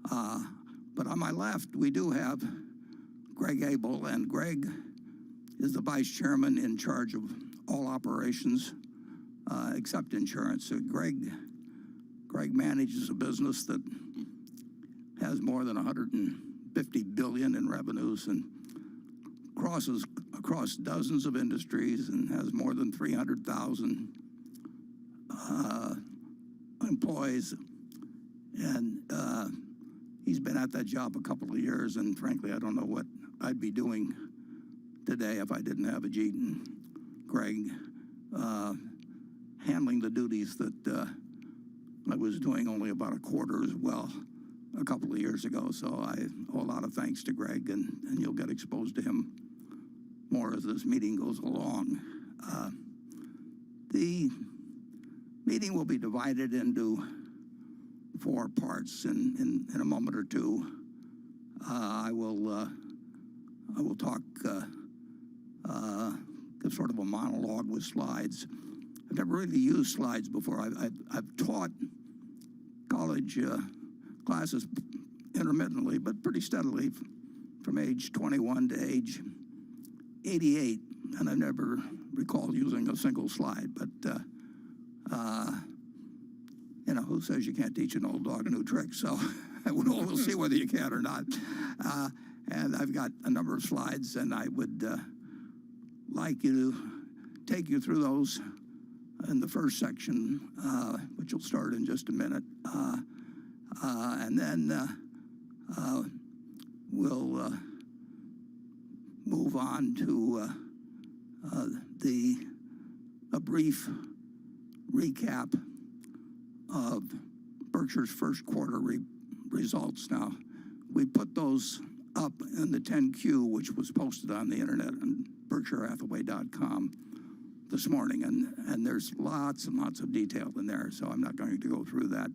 But on my left, we do have Greg Abel, and Greg is the vice chairman in charge of all operations except insurance. So Greg manages a business that has more than $150 billion in revenues and crosses across dozens of industries and has more than 300,000 employees. And he's been at that job a couple of years, and frankly, I don't know what I'd be doing today if I didn't have Ajit and Greg handling the duties that I was doing only about a quarter as well a couple of years ago. So I owe a lot of thanks to Greg, and you'll get exposed to him more as this meeting goes along. The meeting will be divided into 4 parts in a moment or two. I will talk, give sort of a monologue with slides. I've never really used slides before. I've taught college classes intermittently, but pretty steadily from age 21 to age 88, and I never recall using a single slide. But who says you can't teach an old dog new tricks? So we'll see whether you can or not. And I've got a number of slides, and I would like you to take you through those in the first section, which will start in just a minute. And then we'll move on to a brief recap of Berkshire's first quarter results. Now, we put those up in the 10Q, which was posted on the internet on BerkshireHathaway.com this morning, and there's lots and lots of detail in there, so I'm not going to go through that.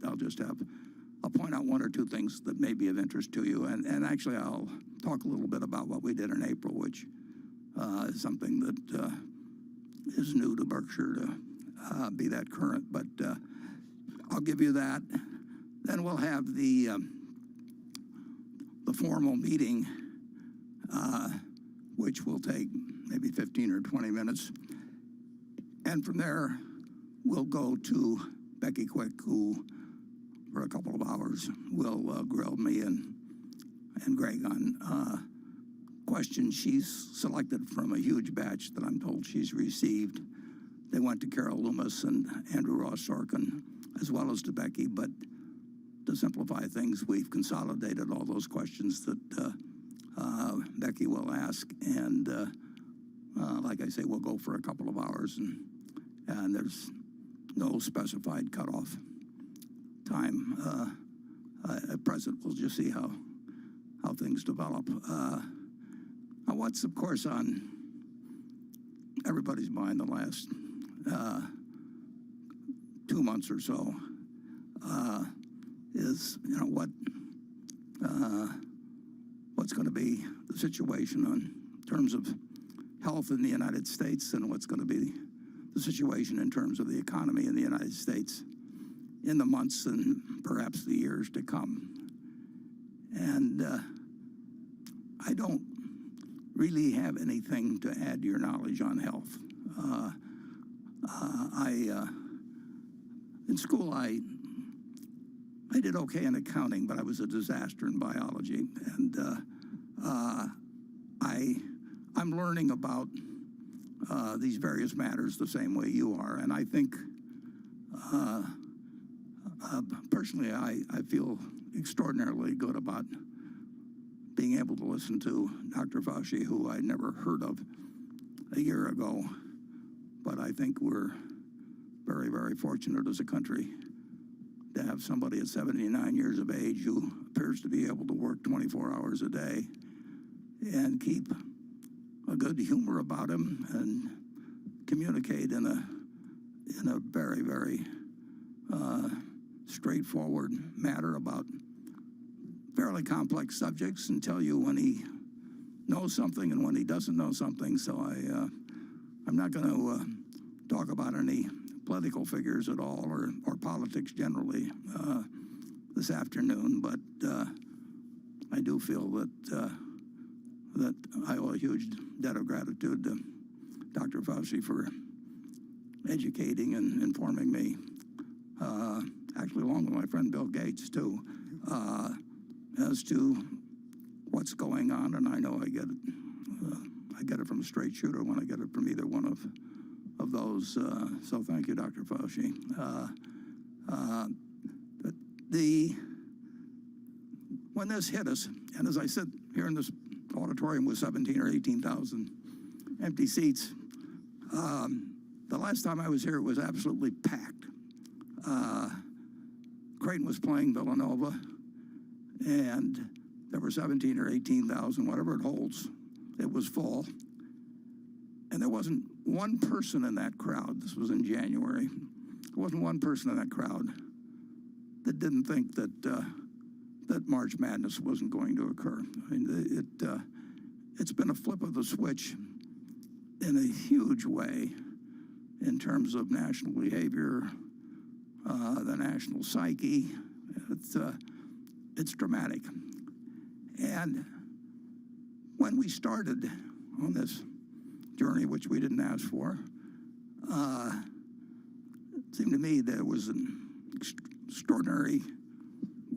I'll point out one or two things that may be of interest to you, and actually I'll talk a little bit about what we did in April, which is something that is new to Berkshire to be that current, but I'll give you that. Then we'll have the formal meeting, which will take maybe 15 or 20 minutes. And from there, we'll go to Becky Quick, who, for a couple of hours, will grill me and Greg on questions she's selected from a huge batch that I'm told she's received. They went to Carol Loomis and Andrew Ross Sorkin, as well as to Becky, but to simplify things, we've consolidated all those questions that Becky will ask, and like I say, we'll go for a couple of hours, and there's no specified cutoff time. At present, we'll just see how things develop. What's, of course, on everybody's mind the last 2 months or so is, what's going to be the situation in terms of health in the United States, and what's going to be the situation in terms of the economy in the United States in the months and perhaps the years to come. And I don't really have anything to add to your knowledge on health. In school, I did okay in accounting, but I was a disaster in biology. And I'm learning about these various matters the same way you are. And I think, personally, I feel extraordinarily good about being able to listen to Dr. Fauci, who I never heard of a year ago. But I think we're very, very fortunate as a country to have somebody at 79 years of age who appears to be able to work 24 hours a day and keep a good humor about him and communicate in a very, very straightforward matter about fairly complex subjects, and tell you when he knows something and when he doesn't know something. So I'm not going to talk about any political figures at all, or politics generally this afternoon, but I do feel that I owe a huge debt of gratitude to Dr. Fauci for educating and informing me, actually along with my friend Bill Gates too, as to what's going on. And I know I get it from a straight shooter when I get it from either one of those. So thank you, Dr. Fauci. When this hit us, and as I said here in this auditorium with 17 or 18,000 empty seats, the last time I was here, it was absolutely packed. Creighton was playing Villanova, and there were 17 or 18,000, whatever it holds. It was full. And there wasn't one person in that crowd, this was in January, there wasn't one person in that crowd that didn't think that March Madness wasn't going to occur. I mean, it's been a flip of the switch in a huge way in terms of national behavior, the national psyche. It's dramatic. And when we started on this journey, which we didn't ask for, it seemed to me there was an extraordinary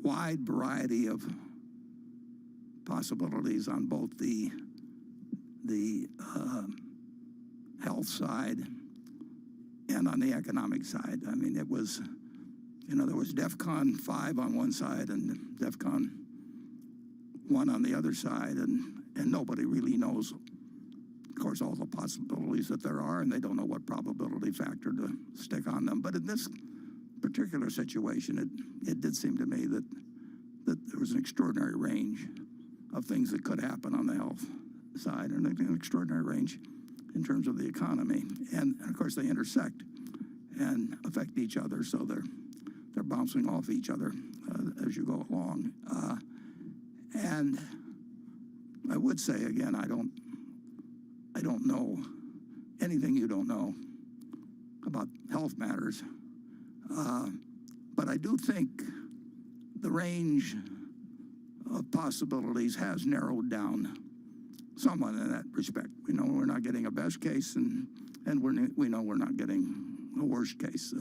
wide variety of possibilities on both the health side and on the economic side. I mean, it was, there was DEFCON 5 on one side and DEFCON 1 on the other side, and nobody really knows, of course, all the possibilities that there are, and they don't know what probability factor to stick on them. But in this particular situation, it did seem to me that there was an extraordinary range of things that could happen on the health side, and an extraordinary range in terms of the economy. And of course, they intersect and affect each other, so they're bouncing off each other as you go along. And I would say again, I don't know anything you don't know about health matters, but I do think the range of possibilities has narrowed down somewhat in that respect. We know we're not getting a best case, and we know we're not getting a worst case.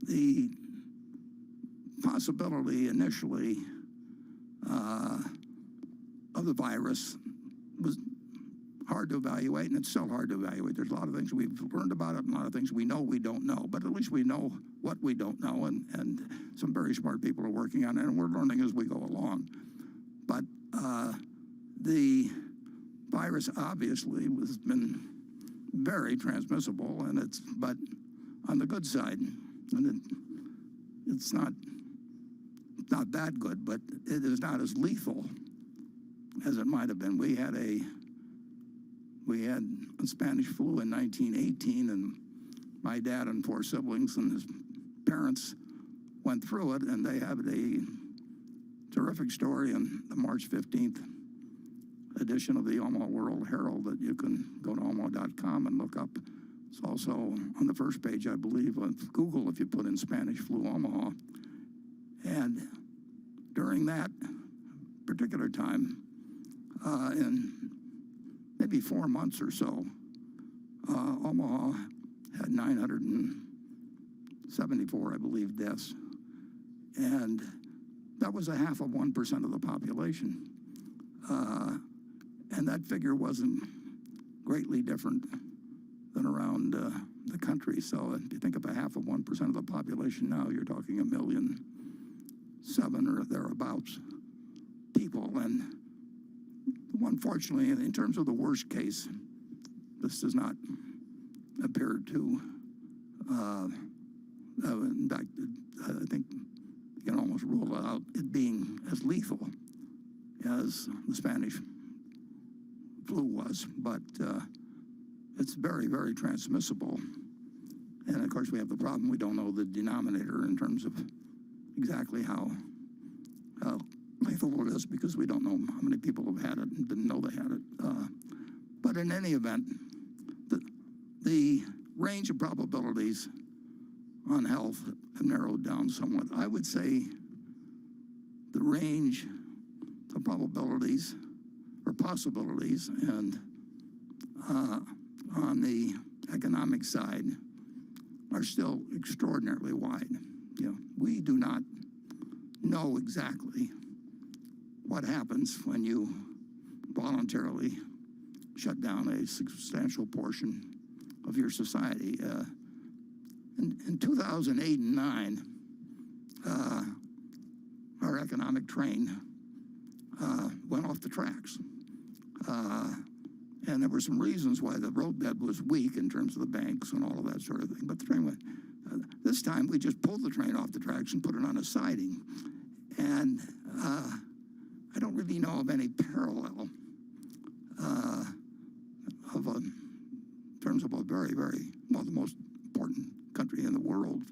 The possibility initially of the virus was hard to evaluate, and it's still hard to evaluate. There's a lot of things we've learned about it, and a lot of things we know we don't know, but at least we know what we don't know, and some very smart people are working on it, and we're learning as we go along. But the virus obviously has been very transmissible, but on the good side, and it's not that good, but it is not as lethal as it might have been. We had a Spanish flu in 1918, and my dad and 4 siblings and his parents went through it, and they have a terrific story in the March 15th edition of the Omaha World Herald that you can go to omaha.com and look up. It's also on the first page, I believe, of Google if you put in Spanish flu Omaha. And during that particular time, in maybe 4 months or so, Omaha had 974, I believe, deaths. And that was 0.5% of the population. And that figure wasn't greatly different than around the country. So if you think of 0.5% of the population now, you're talking 1.7 million or thereabouts people. And unfortunately, in terms of the worst case, this does not appear to, in fact, I think you can almost rule out it being as lethal as the Spanish flu was, but it's very, very transmissible. And of course, we have the problem, we don't know the denominator in terms of exactly how lethal it is, because we don't know how many people have had it and didn't know they had it. But in any event, the range of probabilities on health have narrowed down somewhat. I would say the range of probabilities or possibilities and on the economic side are still extraordinarily wide. We do not know exactly what happens when you voluntarily shut down a substantial portion of your society. In 2008 and 9, our economic train went off the tracks. And there were some reasons why the roadbed was weak in terms of the banks and all of that sort of thing. But the train went. This time, we just pulled the train off the tracks and put it on a siding. And I don't really know of any parallel in terms of a very, very, well, the most important country in the world,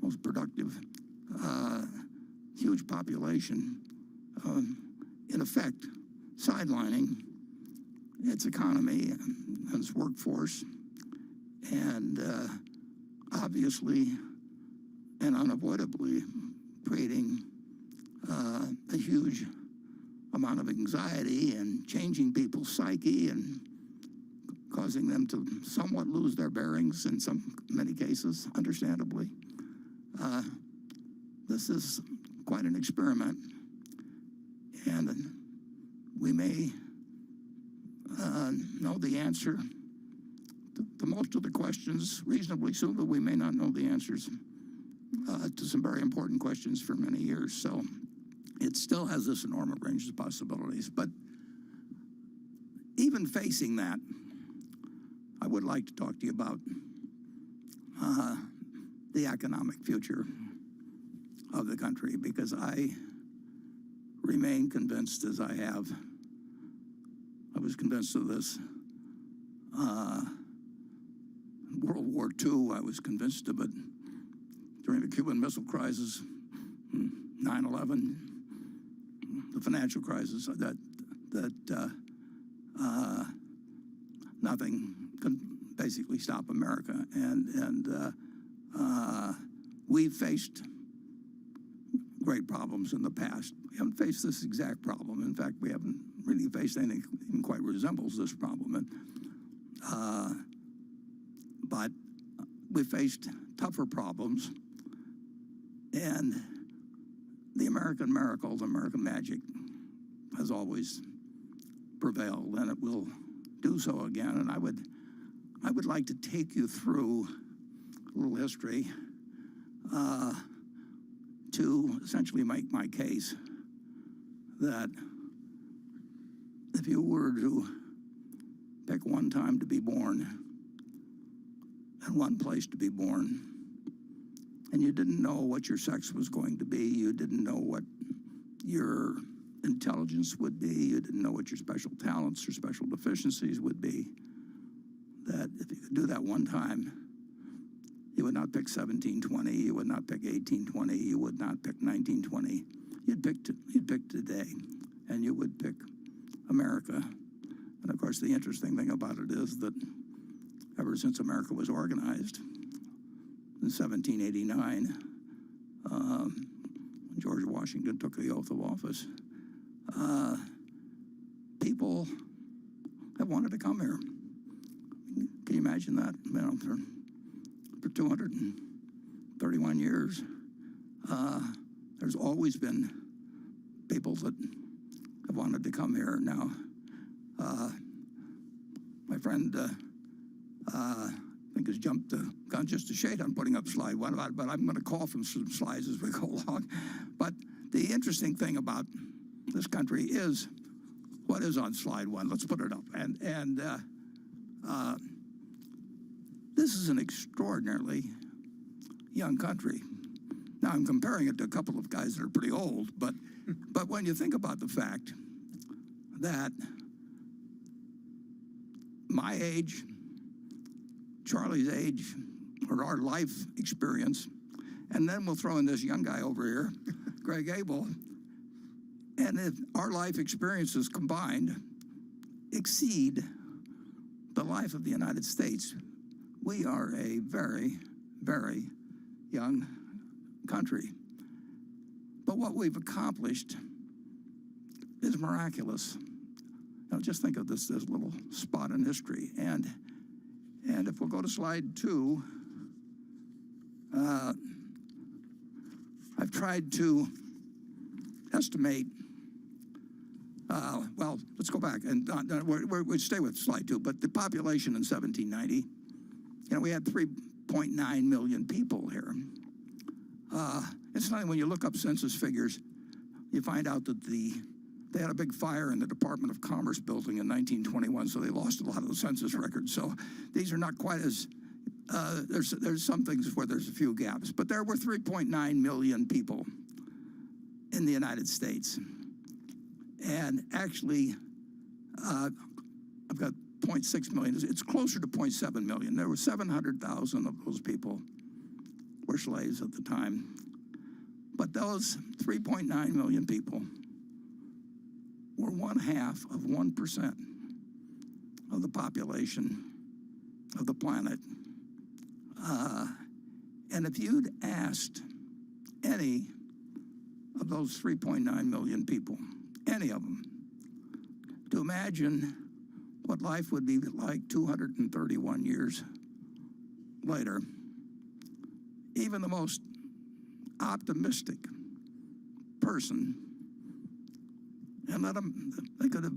most productive, huge population, in effect, sidelining its economy and its workforce, and obviously and unavoidably creating a huge amount of anxiety and changing people's psyche and causing them to somewhat lose their bearings in many cases, understandably. this is quite an experiment, and we may know the answer to most of the questions reasonably soon, but we may not know the answers to some very important questions for many years. So it still has this enormous range of possibilities. But even facing that, I would like to talk to you about the economic future of the country, because I remain convinced, as I was convinced of this World War II. I was convinced of it during the Cuban Missile Crisis, 9/11, the financial crisis, that nothing can basically stop America. And we've faced great problems in the past. We haven't faced this exact problem. In fact, we haven't really faced anything that even quite resembles this problem. But we faced tougher problems, and the American miracle, the American magic, has always prevailed, and it will do so again. And I would like to take you through a little history to essentially make my case that if you were to pick one time to be born and one place to be born, and you didn't know what your sex was going to be, you didn't know what your intelligence would be, you didn't know what your special talents or special deficiencies would be, that if you could do that one time, you would not pick 1720, you would not pick 1820, you would not pick 1920. You'd pick today, and you would pick America. And of course, the interesting thing about it is that ever since America was organized in 1789, when George Washington took the oath of office, people have wanted to come here. Can you imagine that? You know, for 231 years, there's always been people that have wanted to come here. Now, my friend, I think has jumped the gun just a shade on putting up slide one, but I'm going to call from some slides as we go along. But the interesting thing about this country is what is on slide one. Let's put it up. And this is an extraordinarily young country. Now, I'm comparing it to a couple of guys that are pretty old, but when you think about the fact that my age, Charlie's age, or our life experience, and then we'll throw in this young guy over here, Greg Abel, and if our life experiences combined exceed the life of the United States, we are a very, very young country. But what we've accomplished is miraculous. Now, just think of this little spot in history. And if we'll go to slide 2, I've tried to estimate, well, let's go back, and we stay with slide 2, but the population in 1790, we had 3.9 million people here. It's funny, when you look up census figures, you find out that they had a big fire in the Department of Commerce building in 1921, so they lost a lot of the census records. So these are not quite as, there's some things where there's a few gaps, but there were 3.9 million people in the United States. And actually, I've got 0.6 million. It's closer to 0.7 million. There were 700,000 of those people were slaves at the time. But those 3.9 million people were 1/2 of 1% of the population of the planet. And if you'd asked any of those 3.9 million people, any of them, to imagine what life would be like 231 years later, even the most optimistic person and let them, they could have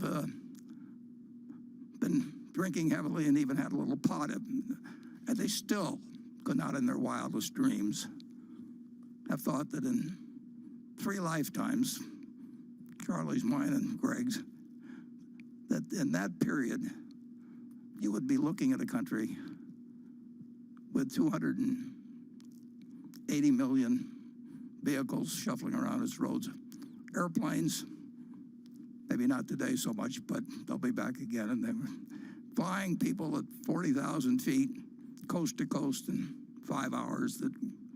been drinking heavily and even had a little pot, and they still could not in their wildest dreams have thought that in 3 lifetimes, Charlie's, mine, and Greg's, that in that period, you would be looking at a country with 280 million vehicles shuffling around its roads. Airplanes, maybe not today so much, but they'll be back again. And they were flying people at 40,000 feet, coast to coast in 5 hours. That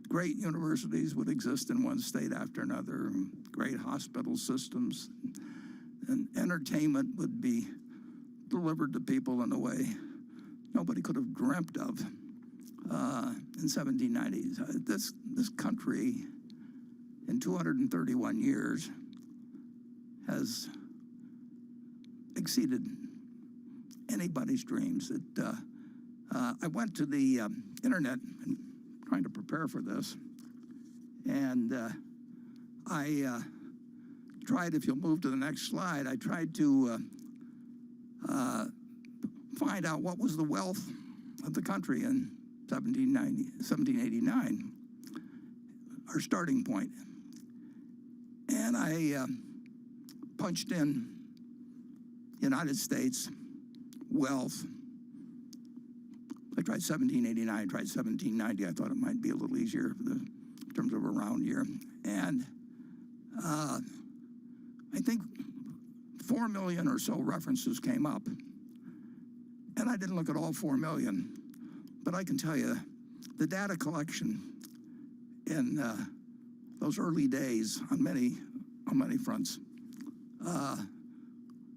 great universities would exist in one state after another, great hospital systems, and entertainment would be delivered to people in a way nobody could have dreamt of in 1790s. This country, in 231 years, has exceeded anybody's dreams. I went to the internet and trying to prepare for this, and I tried, if you'll move to the next slide, I tried to find out what was the wealth of the country in 1789, our starting point. And I punched in United States wealth. I tried 1789, I tried 1790. I thought it might be a little easier in terms of a round year. And I think 4 million or so references came up. And I didn't look at all 4 million, but I can tell you the data collection in those early days on many fronts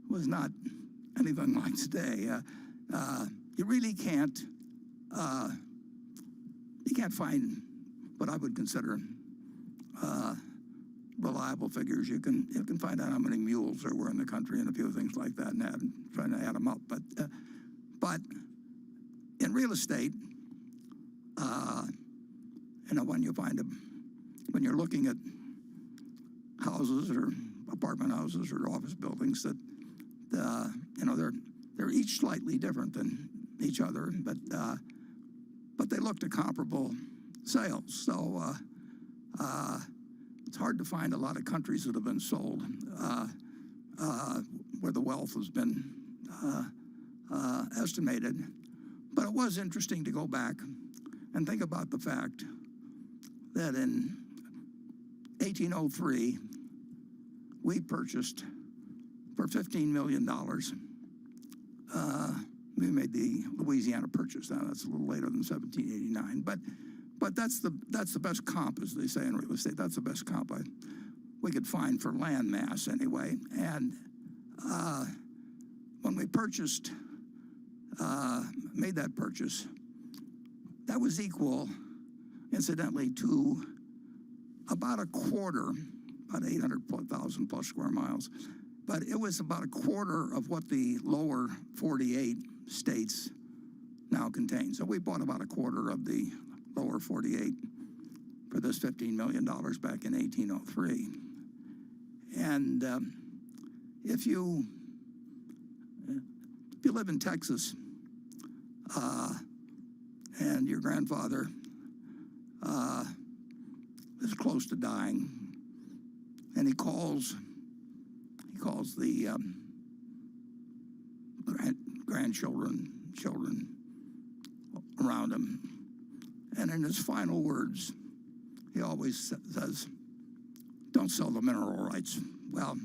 was not anything like today. You really can't find what I would consider reliable figures. You can find out how many mules there were in the country and a few things like that, and trying to add them up. But in real estate, when you're looking at houses or apartment houses or office buildings, that they're each slightly different than each other, but they look to comparable sales. So it's hard to find a lot of countries that have been sold where the wealth has been estimated. But it was interesting to go back and think about the fact that in 1803, we purchased for $15 million. We made the Louisiana Purchase. Now that's a little later than 1789, but that's the best comp, as they say in real estate. That's the best comp we could find for land mass anyway. And when we made that purchase, that was equal, incidentally, to about a quarter, about 800,000 plus square miles. But it was about a quarter of what the lower 48 states now contain. So we bought about a quarter of the lower 48 for this $15 million back in 1803. And if you live in Texas and your grandfather is close to dying, and he calls the children around him, and in his final words, he always says, "Don't sell the mineral rights." Well,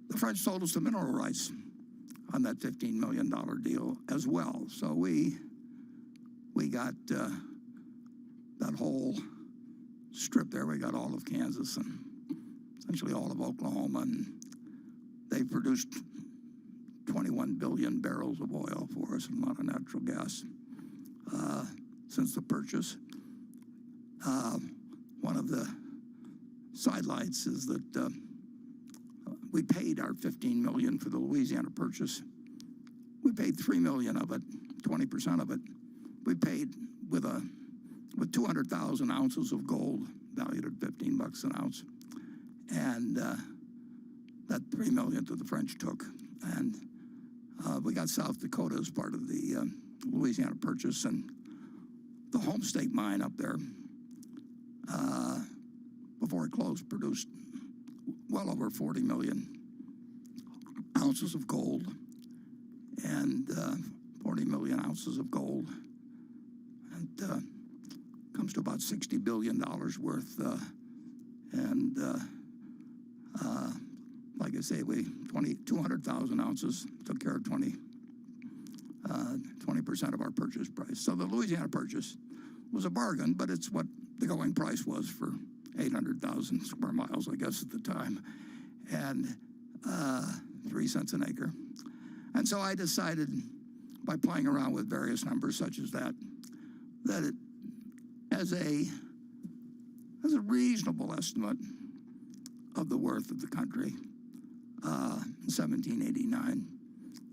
the French sold us the mineral rights on that $15 million deal as well. So we got that whole strip there. We got all of Kansas and essentially all of Oklahoma, and they produced 21 billion barrels of oil for us and a lot of natural gas since the purchase. One of the sidelights is that we paid our $15 million for the Louisiana Purchase. We paid $3 million of it, 20% of it. We paid with 200,000 ounces of gold valued at 15 bucks an ounce. And that 3 million that the French took. And we got South Dakota as part of the Louisiana Purchase, and the Home State mine up there, before it closed, produced well over 40 million ounces of gold, and 40 million ounces of gold. And comes to about $60 billion worth. Like I say, 200,000 ounces took care of 20% of our purchase price. So the Louisiana Purchase was a bargain, but it's what the going price was for 800,000 square miles, I guess, at the time, and 3 cents an acre. And so I decided, by playing around with various numbers such as that, that it, as a reasonable estimate of the worth of the country, in 1789,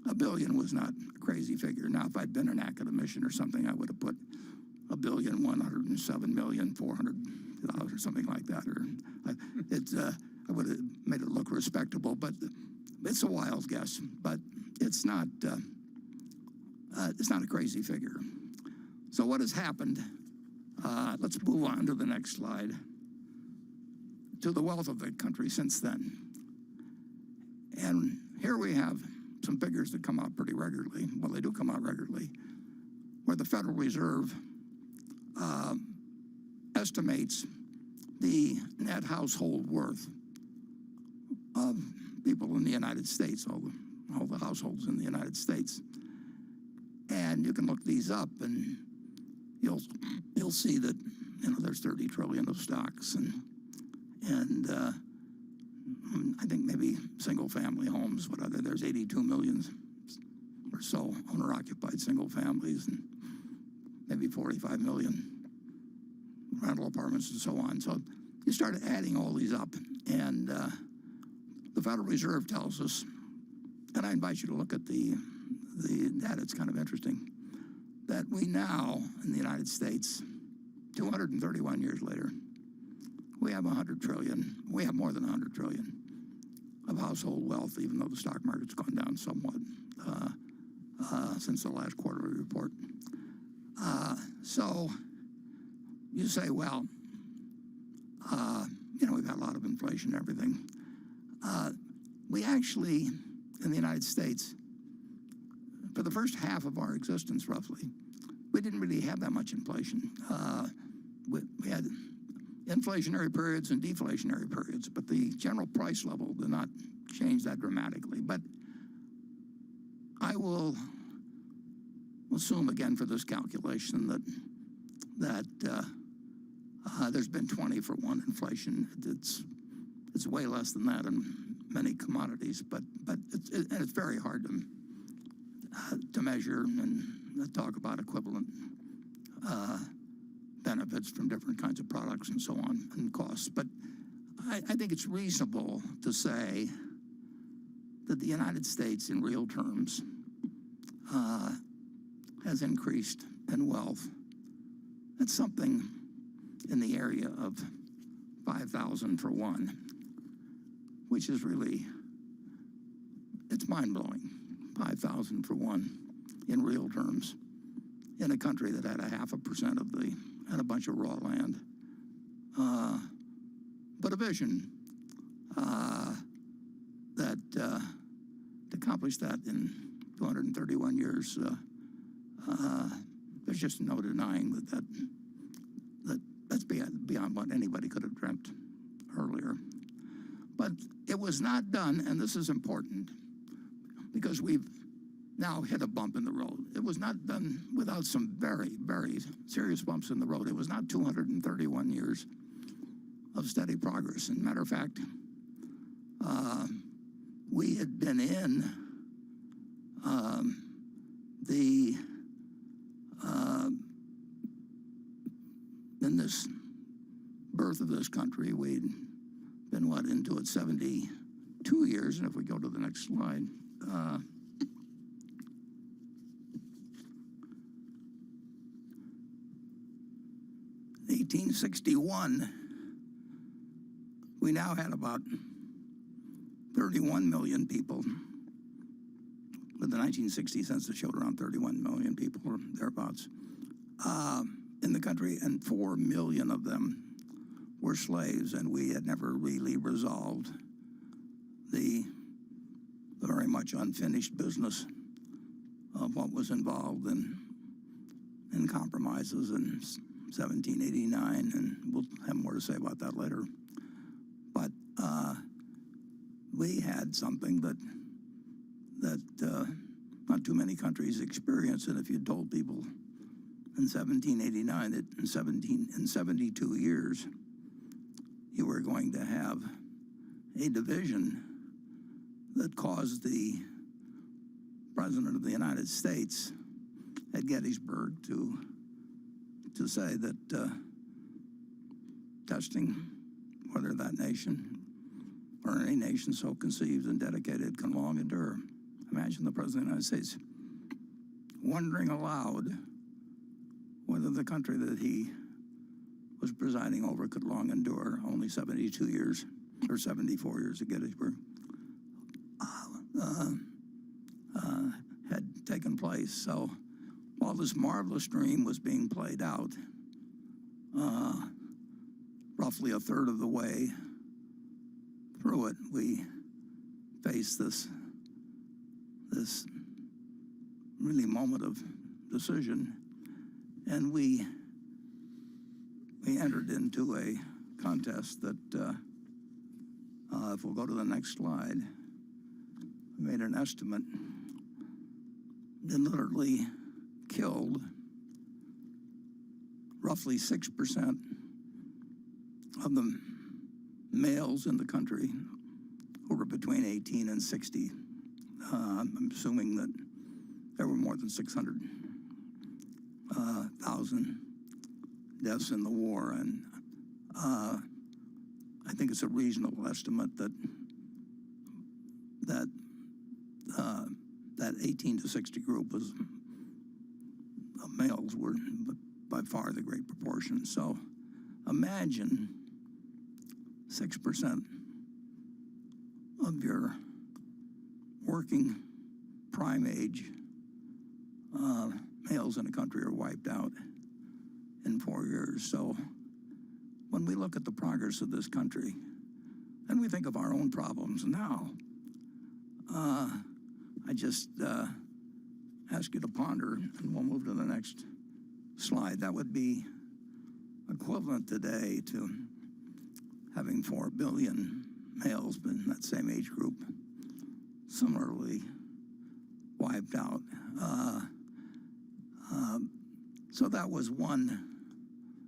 $1 billion was not a crazy figure. Now, if I'd been an academician or something, I would have put $1,107,400,000 or something like that. Or I would have made it look respectable. But it's a wild guess. But it's not a crazy figure. So what has happened? Let's move on to the next slide. To the wealth of the country since then. And here we have some figures that come out pretty regularly. Well, they do come out regularly, where the Federal Reserve estimates the net household worth of people in the United States, all the households in the United States. And you can look these up, and you'll see that there's 30 trillion of stocks, and I think maybe single-family homes, there's 82 million or so owner-occupied single families, and maybe 45 million rental apartments and so on. So you start adding all these up, and the Federal Reserve tells us, and I invite you to look at the data, it's kind of interesting, that we now, in the United States, 231 years later, we have 100 trillion, we have more than 100 trillion of household wealth, even though the stock market's gone down somewhat since the last quarterly report. So you say, well, we've had a lot of inflation and everything. We actually, in the United States, for the first half of our existence, roughly, we didn't really have that much inflation. We had inflationary periods and deflationary periods, but the general price level did not change that dramatically. But I will assume again for this calculation that there's been 20-for-1 inflation. It's way less than that in many commodities, but it's very hard to measure and talk about equivalent benefits from different kinds of products and so on, and costs. But I think it's reasonable to say that the United States, in real terms, has increased in wealth. It's something in the area of 5,000 for one, which is really, it's mind-blowing. 5,000 for one in real terms in a country that had 0.5% of and a bunch of raw land. But a vision that to accomplish that in 231 years, there's just no denying that's beyond what anybody could have dreamt earlier. But it was not done, and this is important, because we've now hit a bump in the road. It was not done without some very, very serious bumps in the road. It was not 231 years of steady progress. And matter of fact, we had been in in this birth of this country, we'd been, into it 72 years. And if we go to the next slide, 1861, we now had about 31 million people. With the 1960 census showed around 31 million people or thereabouts in the country, and 4 million of them were slaves, and we had never really resolved the very much unfinished business of what was involved in compromises in 1789, and we'll have more to say about that later. But we had something that not too many countries experience, and if you told people in 1789 that in 72 years you were going to have a division that caused the President of the United States at Gettysburg to say that testing whether that nation or any nation so conceived and dedicated can long endure. Imagine the President of the United States wondering aloud whether the country that he was presiding over could long endure. Only 72 years, or 74 years at Gettysburg, had taken place. So while this marvelous dream was being played out, roughly a third of the way through it, we faced this really moment of decision, and we entered into a contest that, if we'll go to the next slide, we made an estimate that literally killed roughly 6% of the males in the country who were between 18 and 60. I'm assuming that there were more than 600,000 deaths in the war, and I think it's a reasonable estimate that 18 to 60 group was males were by far the great proportion. So imagine 6% of your working prime age males in a country are wiped out in 4 years. So when we look at the progress of this country and we think of our own problems now, I just ask you to ponder, and we'll move to the next slide. That would be equivalent today to having 4 billion males in that same age group similarly wiped out. So that was one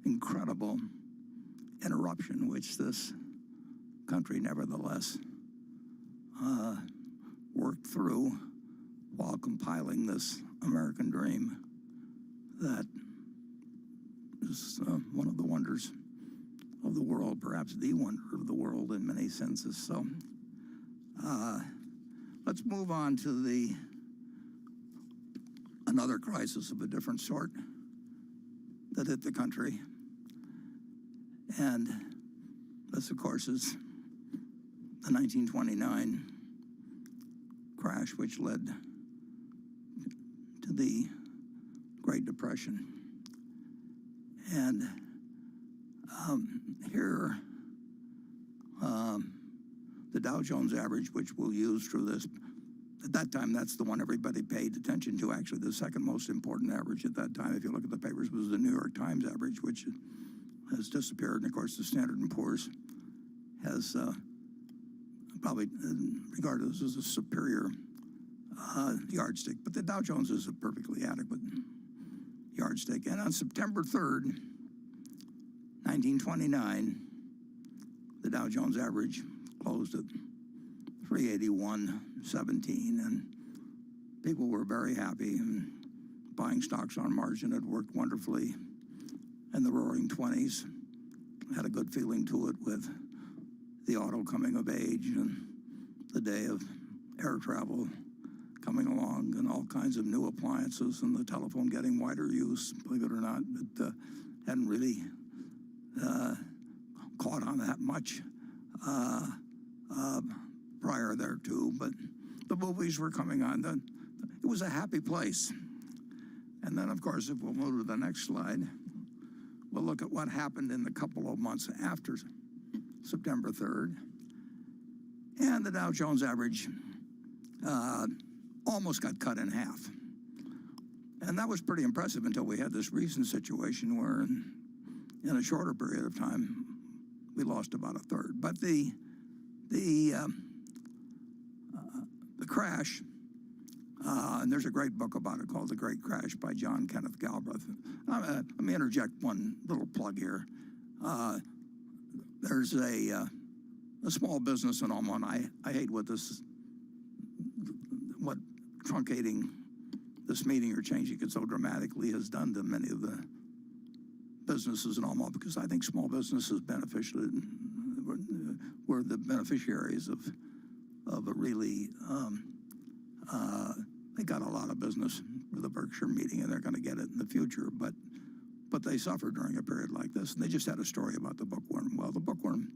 incredible interruption which this country nevertheless worked through while compiling this American dream that is one of the wonders of the world, perhaps the wonder of the world in many senses. So let's move on to another crisis of a different sort that hit the country. And this, of course, is the 1929 crash, which led to the Great Depression. And here, the Dow Jones average, which we'll use through this, at that time, that's the one everybody paid attention to. Actually, the second most important average at that time, if you look at the papers, was the New York Times average, which has disappeared. And of course, the Standard & Poor's has probably regarded as a superior yardstick. But the Dow Jones is a perfectly adequate yardstick. And on September 3rd, 1929, the Dow Jones average closed at 381.17, and people were very happy, and buying stocks on margin had worked wonderfully. And the Roaring '20s had a good feeling to it with the auto coming of age and the day of air travel coming along and all kinds of new appliances and the telephone getting wider use. Believe it or not, it hadn't really caught on that much prior thereto, but the movies were coming on. It was a happy place. And then, of course, if we'll move to the next slide, we'll look at what happened in the couple of months after September 3rd. And the Dow Jones average almost got cut in half. And that was pretty impressive until we had this recent situation where in a shorter period of time, we lost about a third. But the crash, and there's a great book about it called The Great Crash by John Kenneth Galbraith. Let me interject one little plug here. There's a small business in Omaha. I hate what truncating this meeting or changing it so dramatically has done to many of the businesses in Omaha, because I think small businesses were the beneficiaries of a really, they got a lot of business for the Berkshire meeting, and they're going to get it in the future, but they suffered during a period like this, and they just had a story about the bookworm. Well, the bookworm,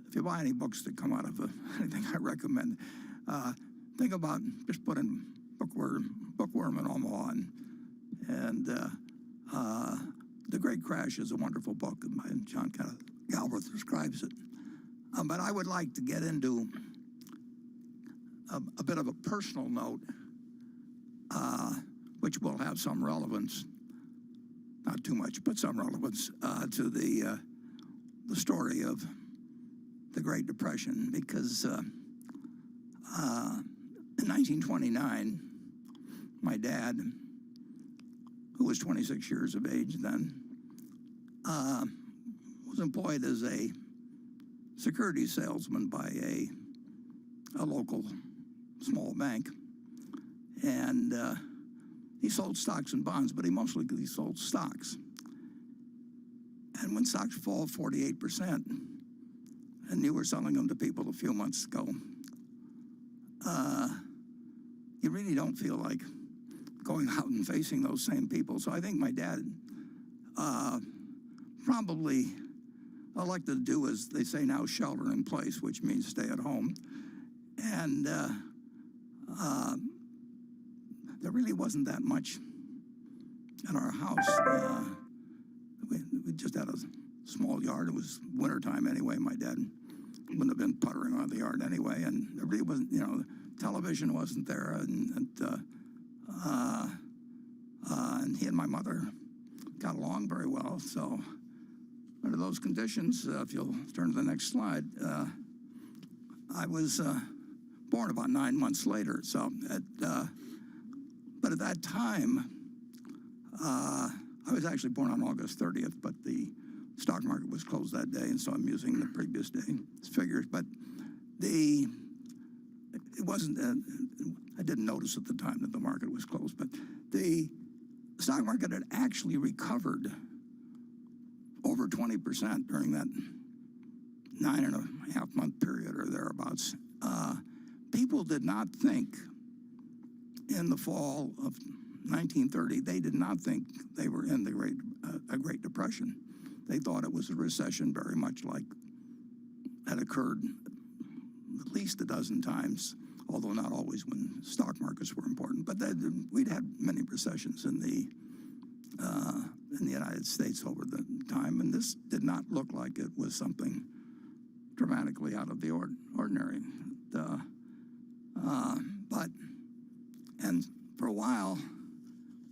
if you buy any books that come out of anything I recommend, think about just put in bookworm in Omaha, and The Great Crash is a wonderful book, and John Kenneth Galbraith describes it. But I would like to get into a bit of a personal note, which will have some relevance, not too much, but some relevance to the story of the Great Depression, because in 1929, my dad, who was 26 years of age then, was employed as a security salesman by a local small bank. And he sold stocks and bonds, but he mostly sold stocks. And when stocks fall 48%, and you were selling them to people a few months ago, you really don't feel like going out and facing those same people. So I think my dad probably elected to do, as they say now, shelter in place, which means stay at home. And there really wasn't that much in our house. We just had a small yard. It was wintertime anyway. My dad wouldn't have been puttering around the yard anyway. And there really wasn't, television wasn't there. And he and my mother got along very well. So under those conditions, if you'll turn to the next slide, I was born about 9 months later. So, but at that time, I was actually born on August 30th, but the stock market was closed that day, and so I'm using the previous day figures. But it wasn't, I didn't notice at the time that the market was closed, but the stock market had actually recovered over 20% during that 9.5 month period or thereabouts. People did not think in the fall of 1930, they did not think they were in a Great Depression. They thought it was a recession, very much like had occurred at least a dozen times, although not always when stock markets were important. But we'd had many recessions in the United States over the time, and this did not look like it was something dramatically out of the ordinary. And for a while,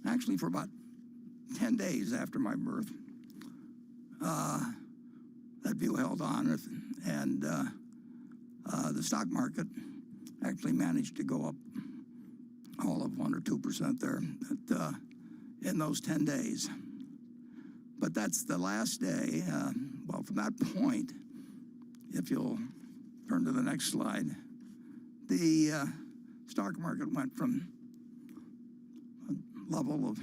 actually for about 10 days after my birth, that view held on, and the stock market actually managed to go up all of 1 or 2% there in those 10 days. But that's the last day. Well, from that point, if you'll turn to the next slide, the stock market went from a level of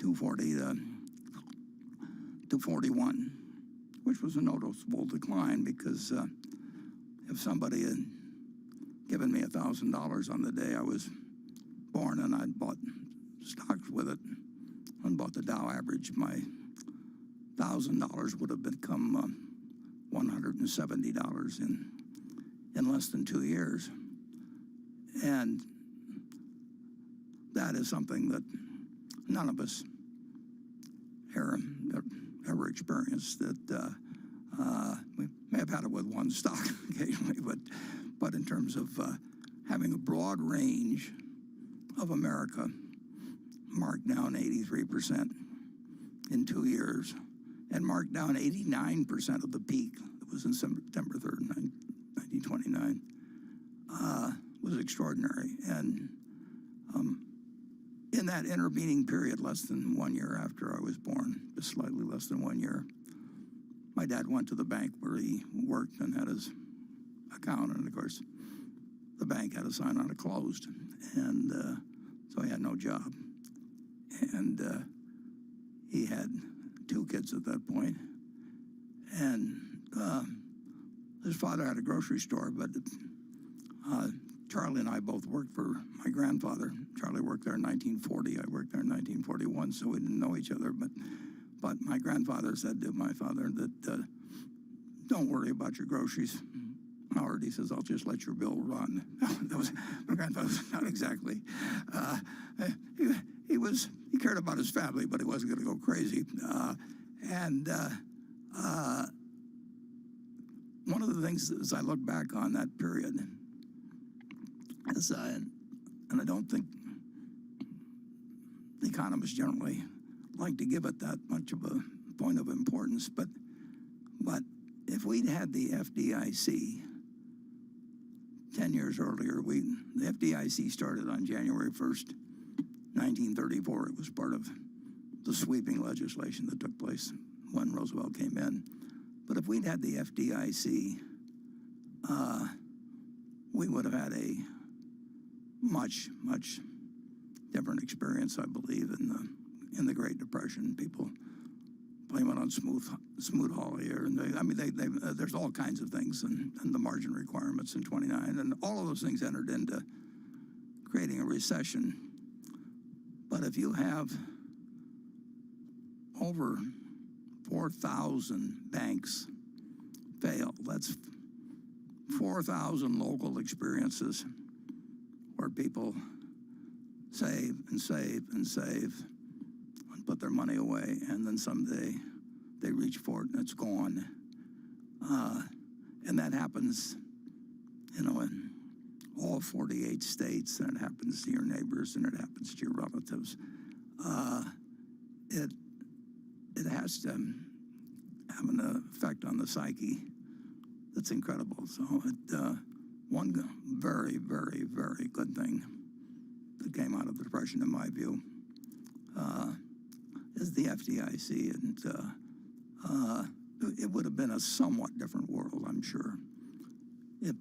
240 to 241, which was a noticeable decline, because if somebody had given me $1,000 on the day I was born and I'd bought stocks with it and bought the Dow average, my $1,000 would have become $170 in less than 2 years. And that is something that none of us here ever experienced. That we may have had it with one stock occasionally, but in terms of having a broad range of America marked down 83% in 2 years, and marked down 89% of the peak that was in September 3rd, 1929, was extraordinary. And in that intervening period, less than 1 year after I was born, just slightly less than 1 year, my dad went to the bank where he worked and had his account, and of course, the bank had a sign on it closed, and so he had no job. And he had 2 kids at that point, and his father had a grocery store, but Charlie and I both worked for my grandfather. Charlie worked there in 1940. I worked there in 1941, so we didn't know each other. But my grandfather said to my father that, don't worry about your groceries, Howard. He says, I'll just let your bill run. That was my grandfather. Not exactly. He cared about his family, but he wasn't going to go crazy. One of the things as I look back on that period is, and I don't think the economists generally like to give it that much of a point of importance, but if we'd had the FDIC 10 years earlier, the FDIC started on January 1st, 1934. It was part of the sweeping legislation that took place when Roosevelt came in. But if we'd had the FDIC, we would have had a much, much different experience, I believe, in the Great Depression. People blame it on Smoot-Hawley, and there's all kinds of things, and the margin requirements in 29, and all of those things entered into creating a recession. But if you have over 4,000 banks fail, that's 4,000 local experiences where people save and save and save and put their money away, and then someday they reach for it and it's gone. And that happens, in all 48 states, and it happens to your neighbors, and it happens to your relatives. It has to have an effect on the psyche that's incredible. So one very, very, very good thing that came out of the Depression, in my view, is the FDIC. And it would have been a somewhat different world, I'm sure, if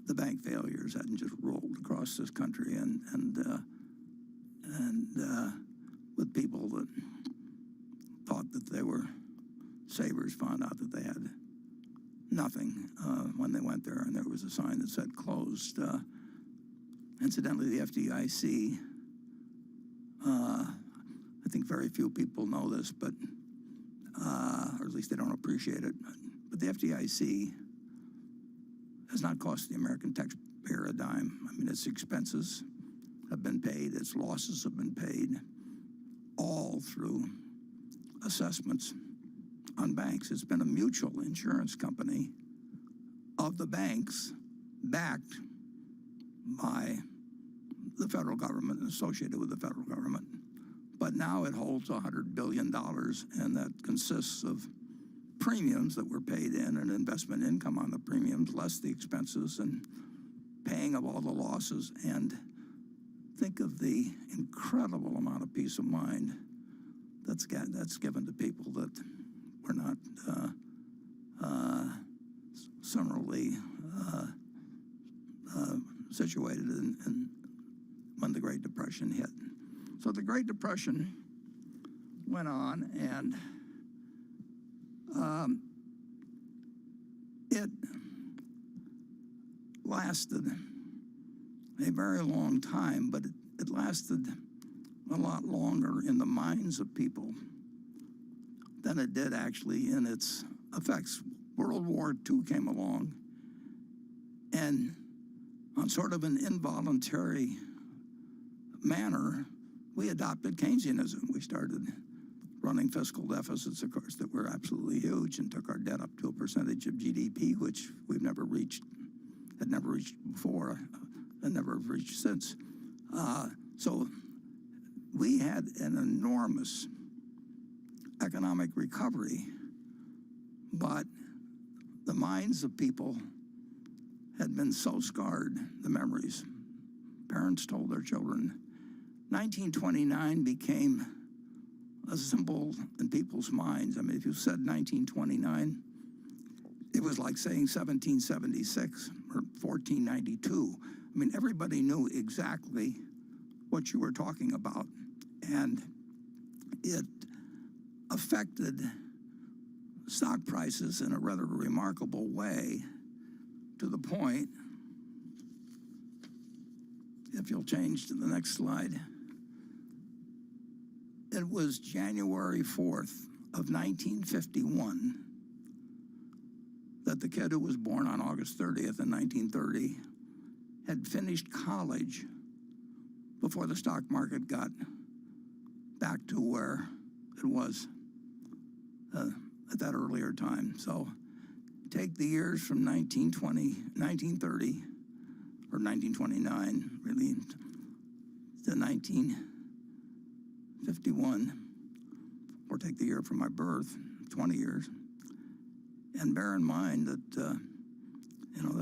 the bank failures hadn't just rolled across this country, and with people that thought that they were savers found out that they had nothing when they went there, and there was a sign that said closed. Incidentally, the FDIC, I think very few people know this, but or at least they don't appreciate it, but the FDIC has not cost the American taxpayer a dime. I mean, its expenses have been paid, its losses have been paid, all through assessments on banks. It's been a mutual insurance company of the banks, backed by the federal government and associated with the federal government. But now it holds $100 billion, and that consists of premiums that were paid in and investment income on the premiums, less the expenses and paying of all the losses. And think of the incredible amount of peace of mind that's given to people that were not similarly situated in when the Great Depression hit. So the Great Depression went on, and it lasted a very long time, but it lasted a lot longer in the minds of people than it did actually in its effects World War II came along, and on sort of an involuntary manner, we adopted Keynesianism. We started running fiscal deficits, of course, that were absolutely huge, and took our debt up to a percentage of GDP, which we've never reached, had never reached before, and never have reached since. So we had an enormous economic recovery, but the minds of people had been so scarred, the memories. Parents told their children. 1929 became a symbol in people's minds. I mean, if you said 1929, it was like saying 1776 or 1492. I mean, everybody knew exactly what you were talking about, and it affected stock prices in a rather remarkable way, to the point, if you'll change to the next slide, it was January 4th of 1951 that the kid who was born on August 30th in 1930 had finished college before the stock market got back to where it was at that earlier time. So take the years from 1930, or 1929, really, to 1951, or take the year from my birth, 20 years, and bear in mind that, the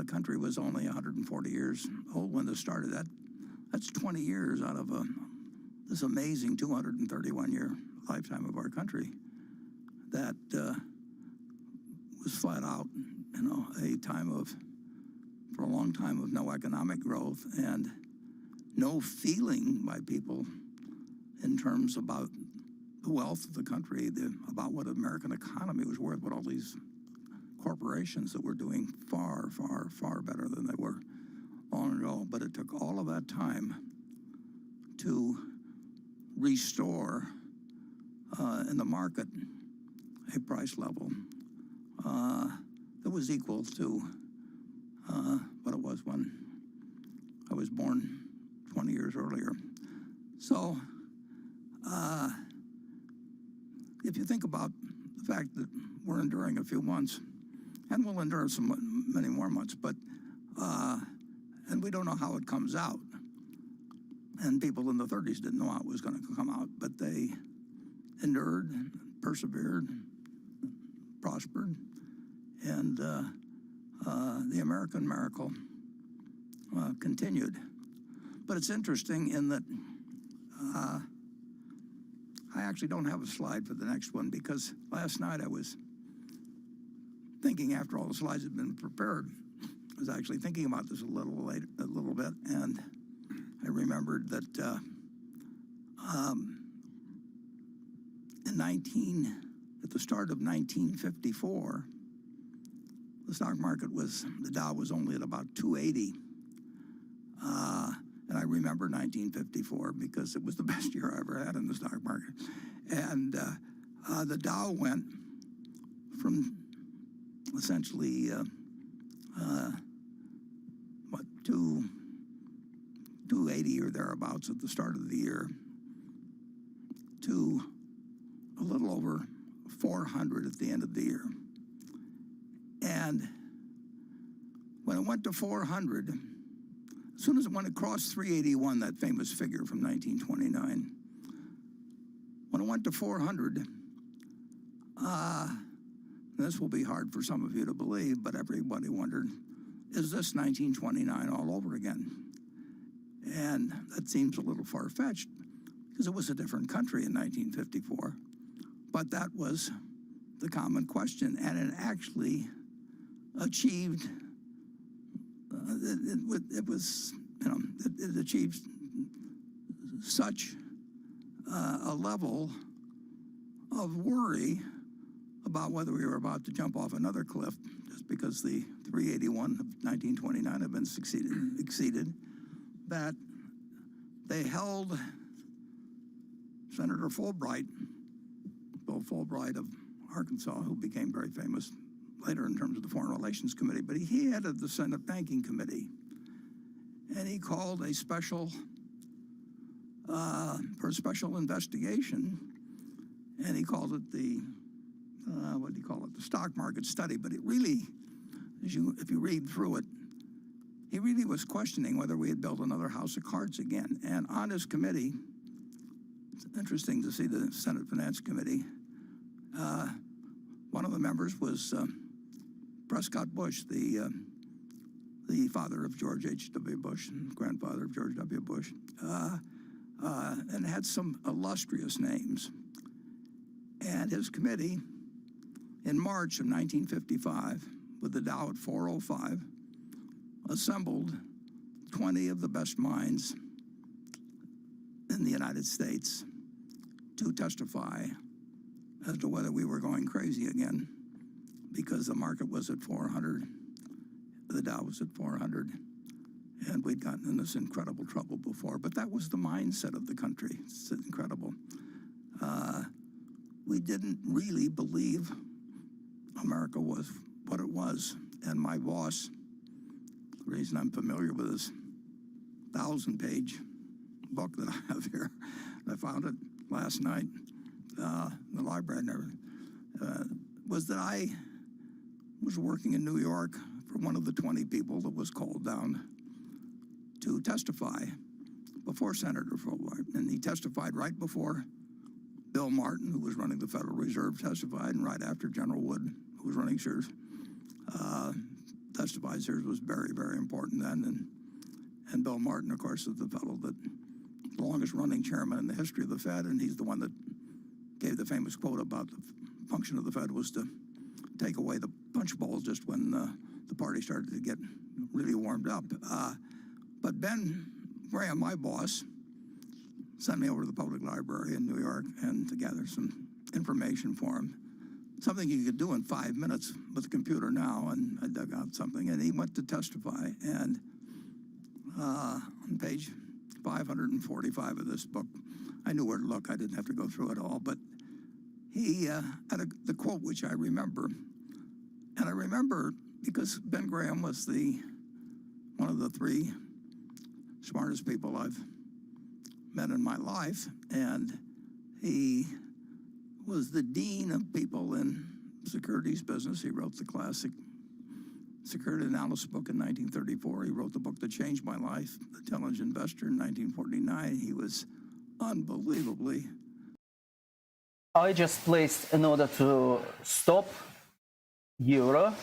country was only 140 years old when this started. That's 20 years out of this amazing 231-year lifetime of our country that was flat out, a time of, for a long time, of no economic growth and no feeling by people in terms about the wealth of the country, about what the American economy was worth, what all these corporations that were doing far, far, far better than they were long ago. But it took all of that time to restore in the market a price level that was equal to what it was when I was born 20 years earlier. So if you think about the fact that we're enduring a few months, and we'll endure many more months, but and we don't know how it comes out. And people in the 30s didn't know how it was going to come out, but they endured, persevered, prospered, and the American miracle continued. But it's interesting in that I actually don't have a slide for the next one, because last night I was thinking, after all the slides had been prepared, I was actually thinking about this a little bit, and I remembered that at the start of 1954, the stock market the Dow was only at about 280. And I remember 1954 because it was the best year I ever had in the stock market. And the Dow went from essentially 280 or thereabouts at the start of the year to a little over 400 at the end of the year. And when it went to 400, as soon as it went across 381, that famous figure from 1929, when it went to 400, this will be hard for some of you to believe, but everybody wondered, is this 1929 all over again? And that seems a little far-fetched, because it was a different country in 1954. But that was the common question, and it actually achieved, it achieved such a level of worry about whether we were about to jump off another cliff, just because the 381 of 1929 had been exceeded, that they held Senator Fulbright, Bill Fulbright of Arkansas, who became very famous later in terms of the Foreign Relations Committee, but he headed the Senate Banking Committee. And he called a special, for a special investigation, and he called it the, what do you call it, the stock market study. But it really, if you read through it, he really was questioning whether we had built another house of cards again. And on his committee, it's interesting to see the Senate Finance Committee, one of the members was Prescott Bush, the father of George H.W. Bush and grandfather of George W. Bush, and had some illustrious names. And his committee, in March of 1955, with the Dow at 405, assembled 20 of the best minds in the United States to testify as to whether we were going crazy again, because the market was at 400, the Dow was at 400, and we'd gotten in this incredible trouble before. But that was the mindset of the country. It's incredible. We didn't really believe America was what it was. And my boss, the reason I'm familiar with this 1,000-page book that I have here, I found it last night in the library, was that I was working in New York for one of the 20 people that was called down to testify before Senator Fulbright. And he testified right before Bill Martin, who was running the Federal Reserve, testified, and right after General Wood, who was running Sears, testified. Sears was very, very important then. And Bill Martin, of course, is the fellow that the longest running chairman in the history of the Fed, and he's the one that gave the famous quote about the function of the Fed was to take away the punch bowls just when the party started to get really warmed up. But Ben Graham, my boss, sent me over to the public library in New York and to gather some information for him. Something you could do in 5 minutes with a computer now, and I dug out something, and he went to testify. And on page 545 of this book, I knew where to look. I didn't have to go through it all, but he had the quote which I remember. And I remember because Ben Graham was one of the three smartest people I've met in my life, and he was the dean of people in securities business. He wrote the classic security analysis book in 1934. He wrote the book that changed my life, The Intelligent Investor, in 1949. He was unbelievably. I just placed in order to stop euro.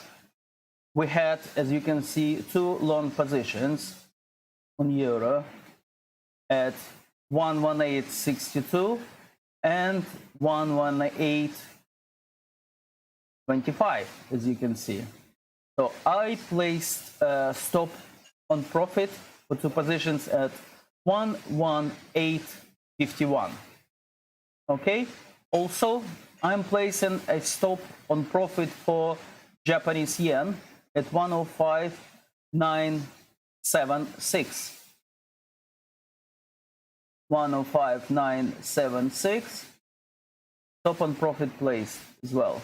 We had, as you can see, two long positions on euro at 118.62 and 118.25, as you can see. So I placed stop on profit for two positions at 118.51. Okay. Also, I'm placing a stop on profit for Japanese yen at 105.976. 105.976. Stop on profit placed as well.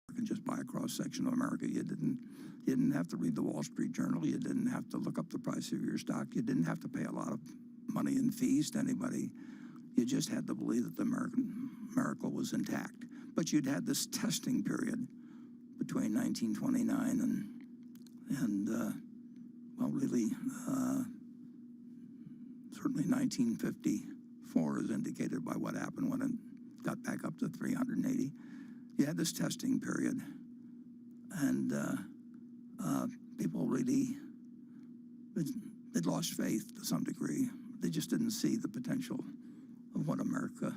You can just buy a cross section of America. You didn't have to read the Wall Street Journal. You didn't have to look up the price of your stock. You didn't have to pay a lot of money in fees to anybody. You just had to believe that the miracle was intact. But you'd had this testing period between 1929 and well, really, certainly 1954 is indicated by what happened when it got back up to 380. You had this testing period, and people really, they'd lost faith to some degree. They just didn't see the potential of what America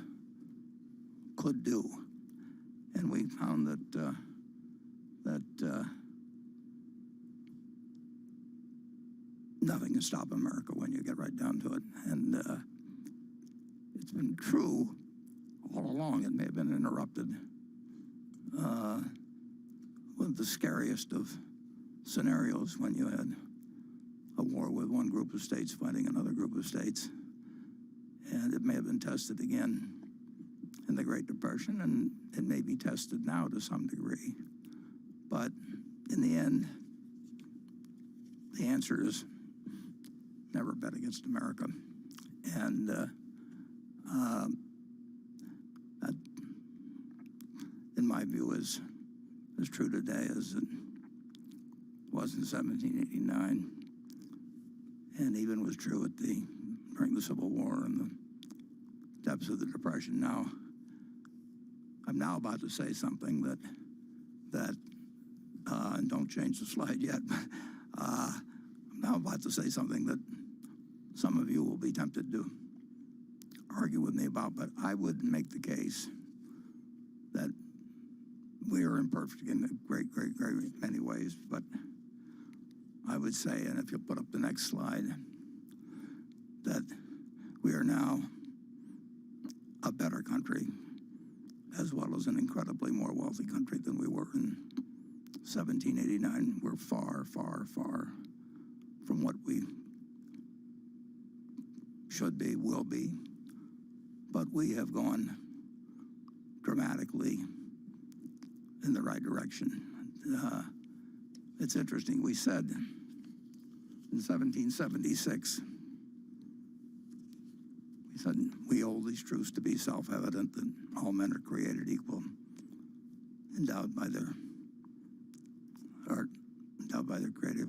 could do. And we found that nothing can stop America when you get right down to it. And it's been true all along. It may have been interrupted with the scariest of scenarios when you had a war with one group of states fighting another group of states. and it may have been tested again in the Great Depression, and it may be tested now to some degree. But in the end, the answer is never bet against America. And that, in my view, is as true today as it was in 1789, and even was true during the Civil War and the depths of the Depression. Now, I'm now about to say something that and don't change the slide yet, but I'm now about to say something that some of you will be tempted to argue with me about, but I would make the case that we are imperfect in a great many ways, but I would say, and if you'll put up the next slide, that we are now a better country, as well as an incredibly more wealthy country than we were in 1789. We're far, far, far from what we should be, will be, but we have gone dramatically in the right direction. It's interesting, we said in 1776, we said we hold these truths to be self-evident, that all men are created equal, endowed by their creative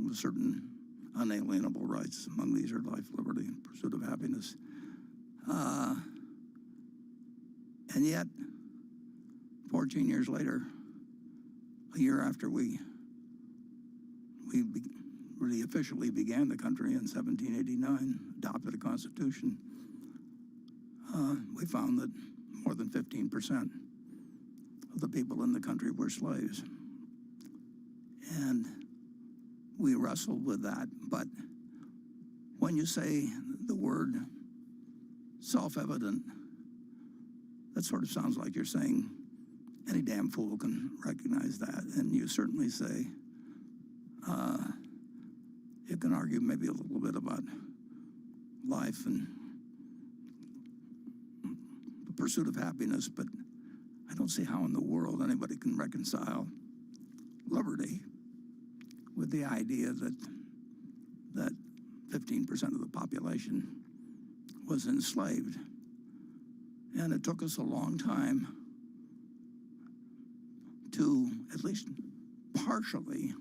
with certain unalienable rights. Among these are life, liberty, and pursuit of happiness. And yet, 14 years later, a year after we really officially began the country in 1789, adopted a constitution, we found that more than 15% of the people in the country were slaves. And we wrestled with that. But when you say the word self-evident, that sort of sounds like you're saying any damn fool can recognize that. And you certainly say, you can argue maybe a little bit about life and the pursuit of happiness, but I don't see how in the world anybody can reconcile liberty with the idea that 15% of the population was enslaved. And it took us a long time to at least partially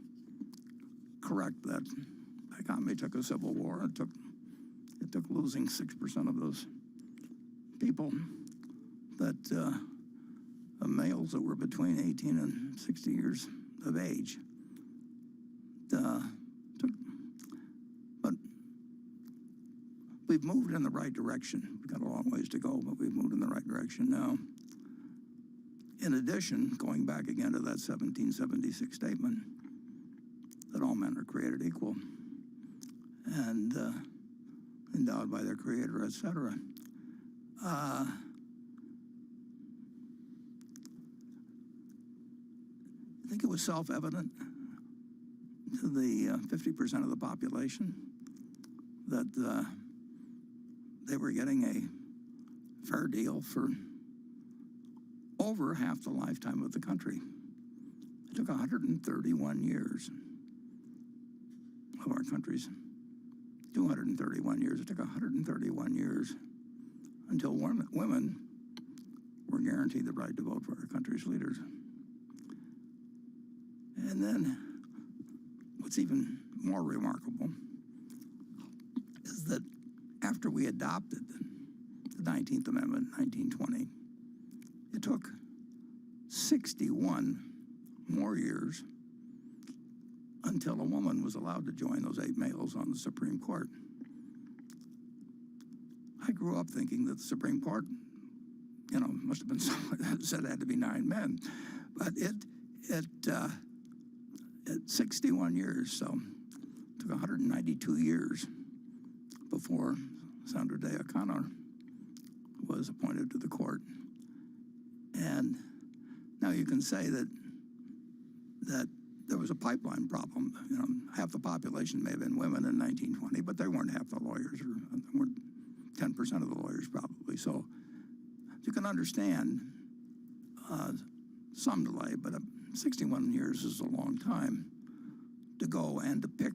correct that dichotomy. It took a civil war. It took losing 6% of those people, that males that were between 18 and 60 years of age. But we've moved in the right direction. We've got a long ways to go, but we've moved in the right direction now. In addition, going back again to that 1776 statement, that all men are created equal and endowed by their creator, etc. I think it was self-evident to the 50% of the population that they were getting a fair deal for over half the lifetime of the country. It took 131 years of our country's 231 years. It took 131 years until women were guaranteed the right to vote for our country's leaders. And then what's even more remarkable is that after we adopted the 19th Amendment in 1920, it took 61 more years until a woman was allowed to join those 8 males on the Supreme Court. I grew up thinking that the Supreme Court, must have been someone that said it had to be 9 men, but it 61 years, so it took 192 years before Sandra Day O'Connor was appointed to the court. And now you can say that there was a pipeline problem. Half the population may have been women in 1920, but they weren't half the lawyers, or they weren't 10% of the lawyers probably. So you can understand some delay, but 61 years is a long time to go, and to pick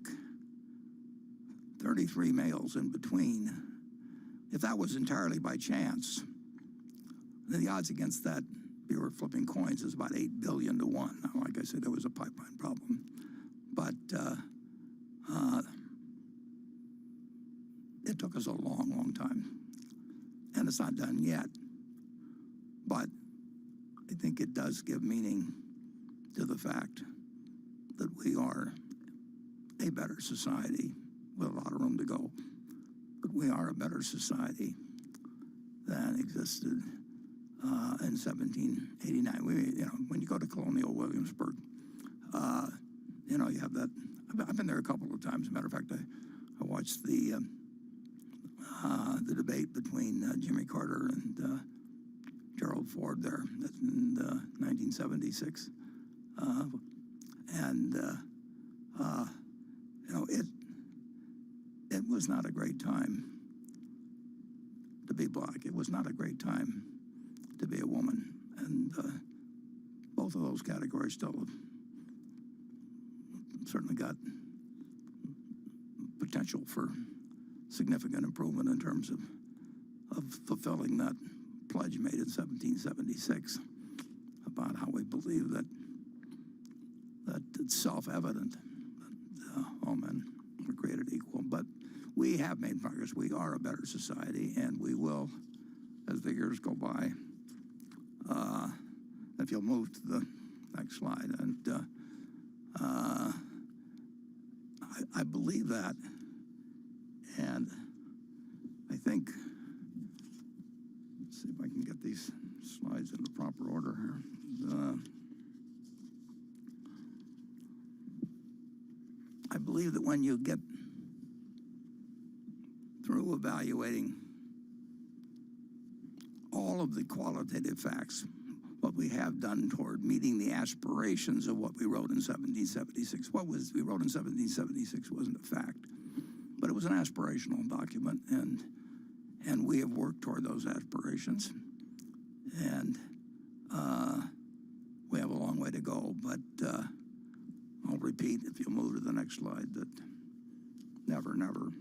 33 males in between. If that was entirely by chance, then the odds against that, if you were flipping coins, is about 8 billion to 1. Now, like I said, there was a pipeline problem. But it took us a long, long time. And it's not done yet. But I think it does give meaning to the fact that we are a better society with a lot of room to go. But we are a better society than existed in 1789. When you go to Colonial Williamsburg, you have that. I've been there a couple of times. As a matter of fact, I watched the debate between Jimmy Carter and Gerald Ford there in 1976, it was not a great time to be black. It was not a great time to be a woman, and both of those categories still have certainly got potential for significant improvement in terms of fulfilling that pledge made in 1776 about how we believe that it's self-evident that all men are created equal. But we have made progress. We are a better society, and we will, as the years go by. If you'll move to the next slide, and I believe that, and I think. Let's see if I can get these slides in the proper order here. I believe that when you get through evaluating all of the qualitative facts, what we have done toward meeting the aspirations of what we wrote in 1776. What we wrote in 1776 wasn't a fact, but it was an aspirational document, and we have worked toward those aspirations, and we have a long way to go. But I'll repeat, if you'll move to the next slide, that never, never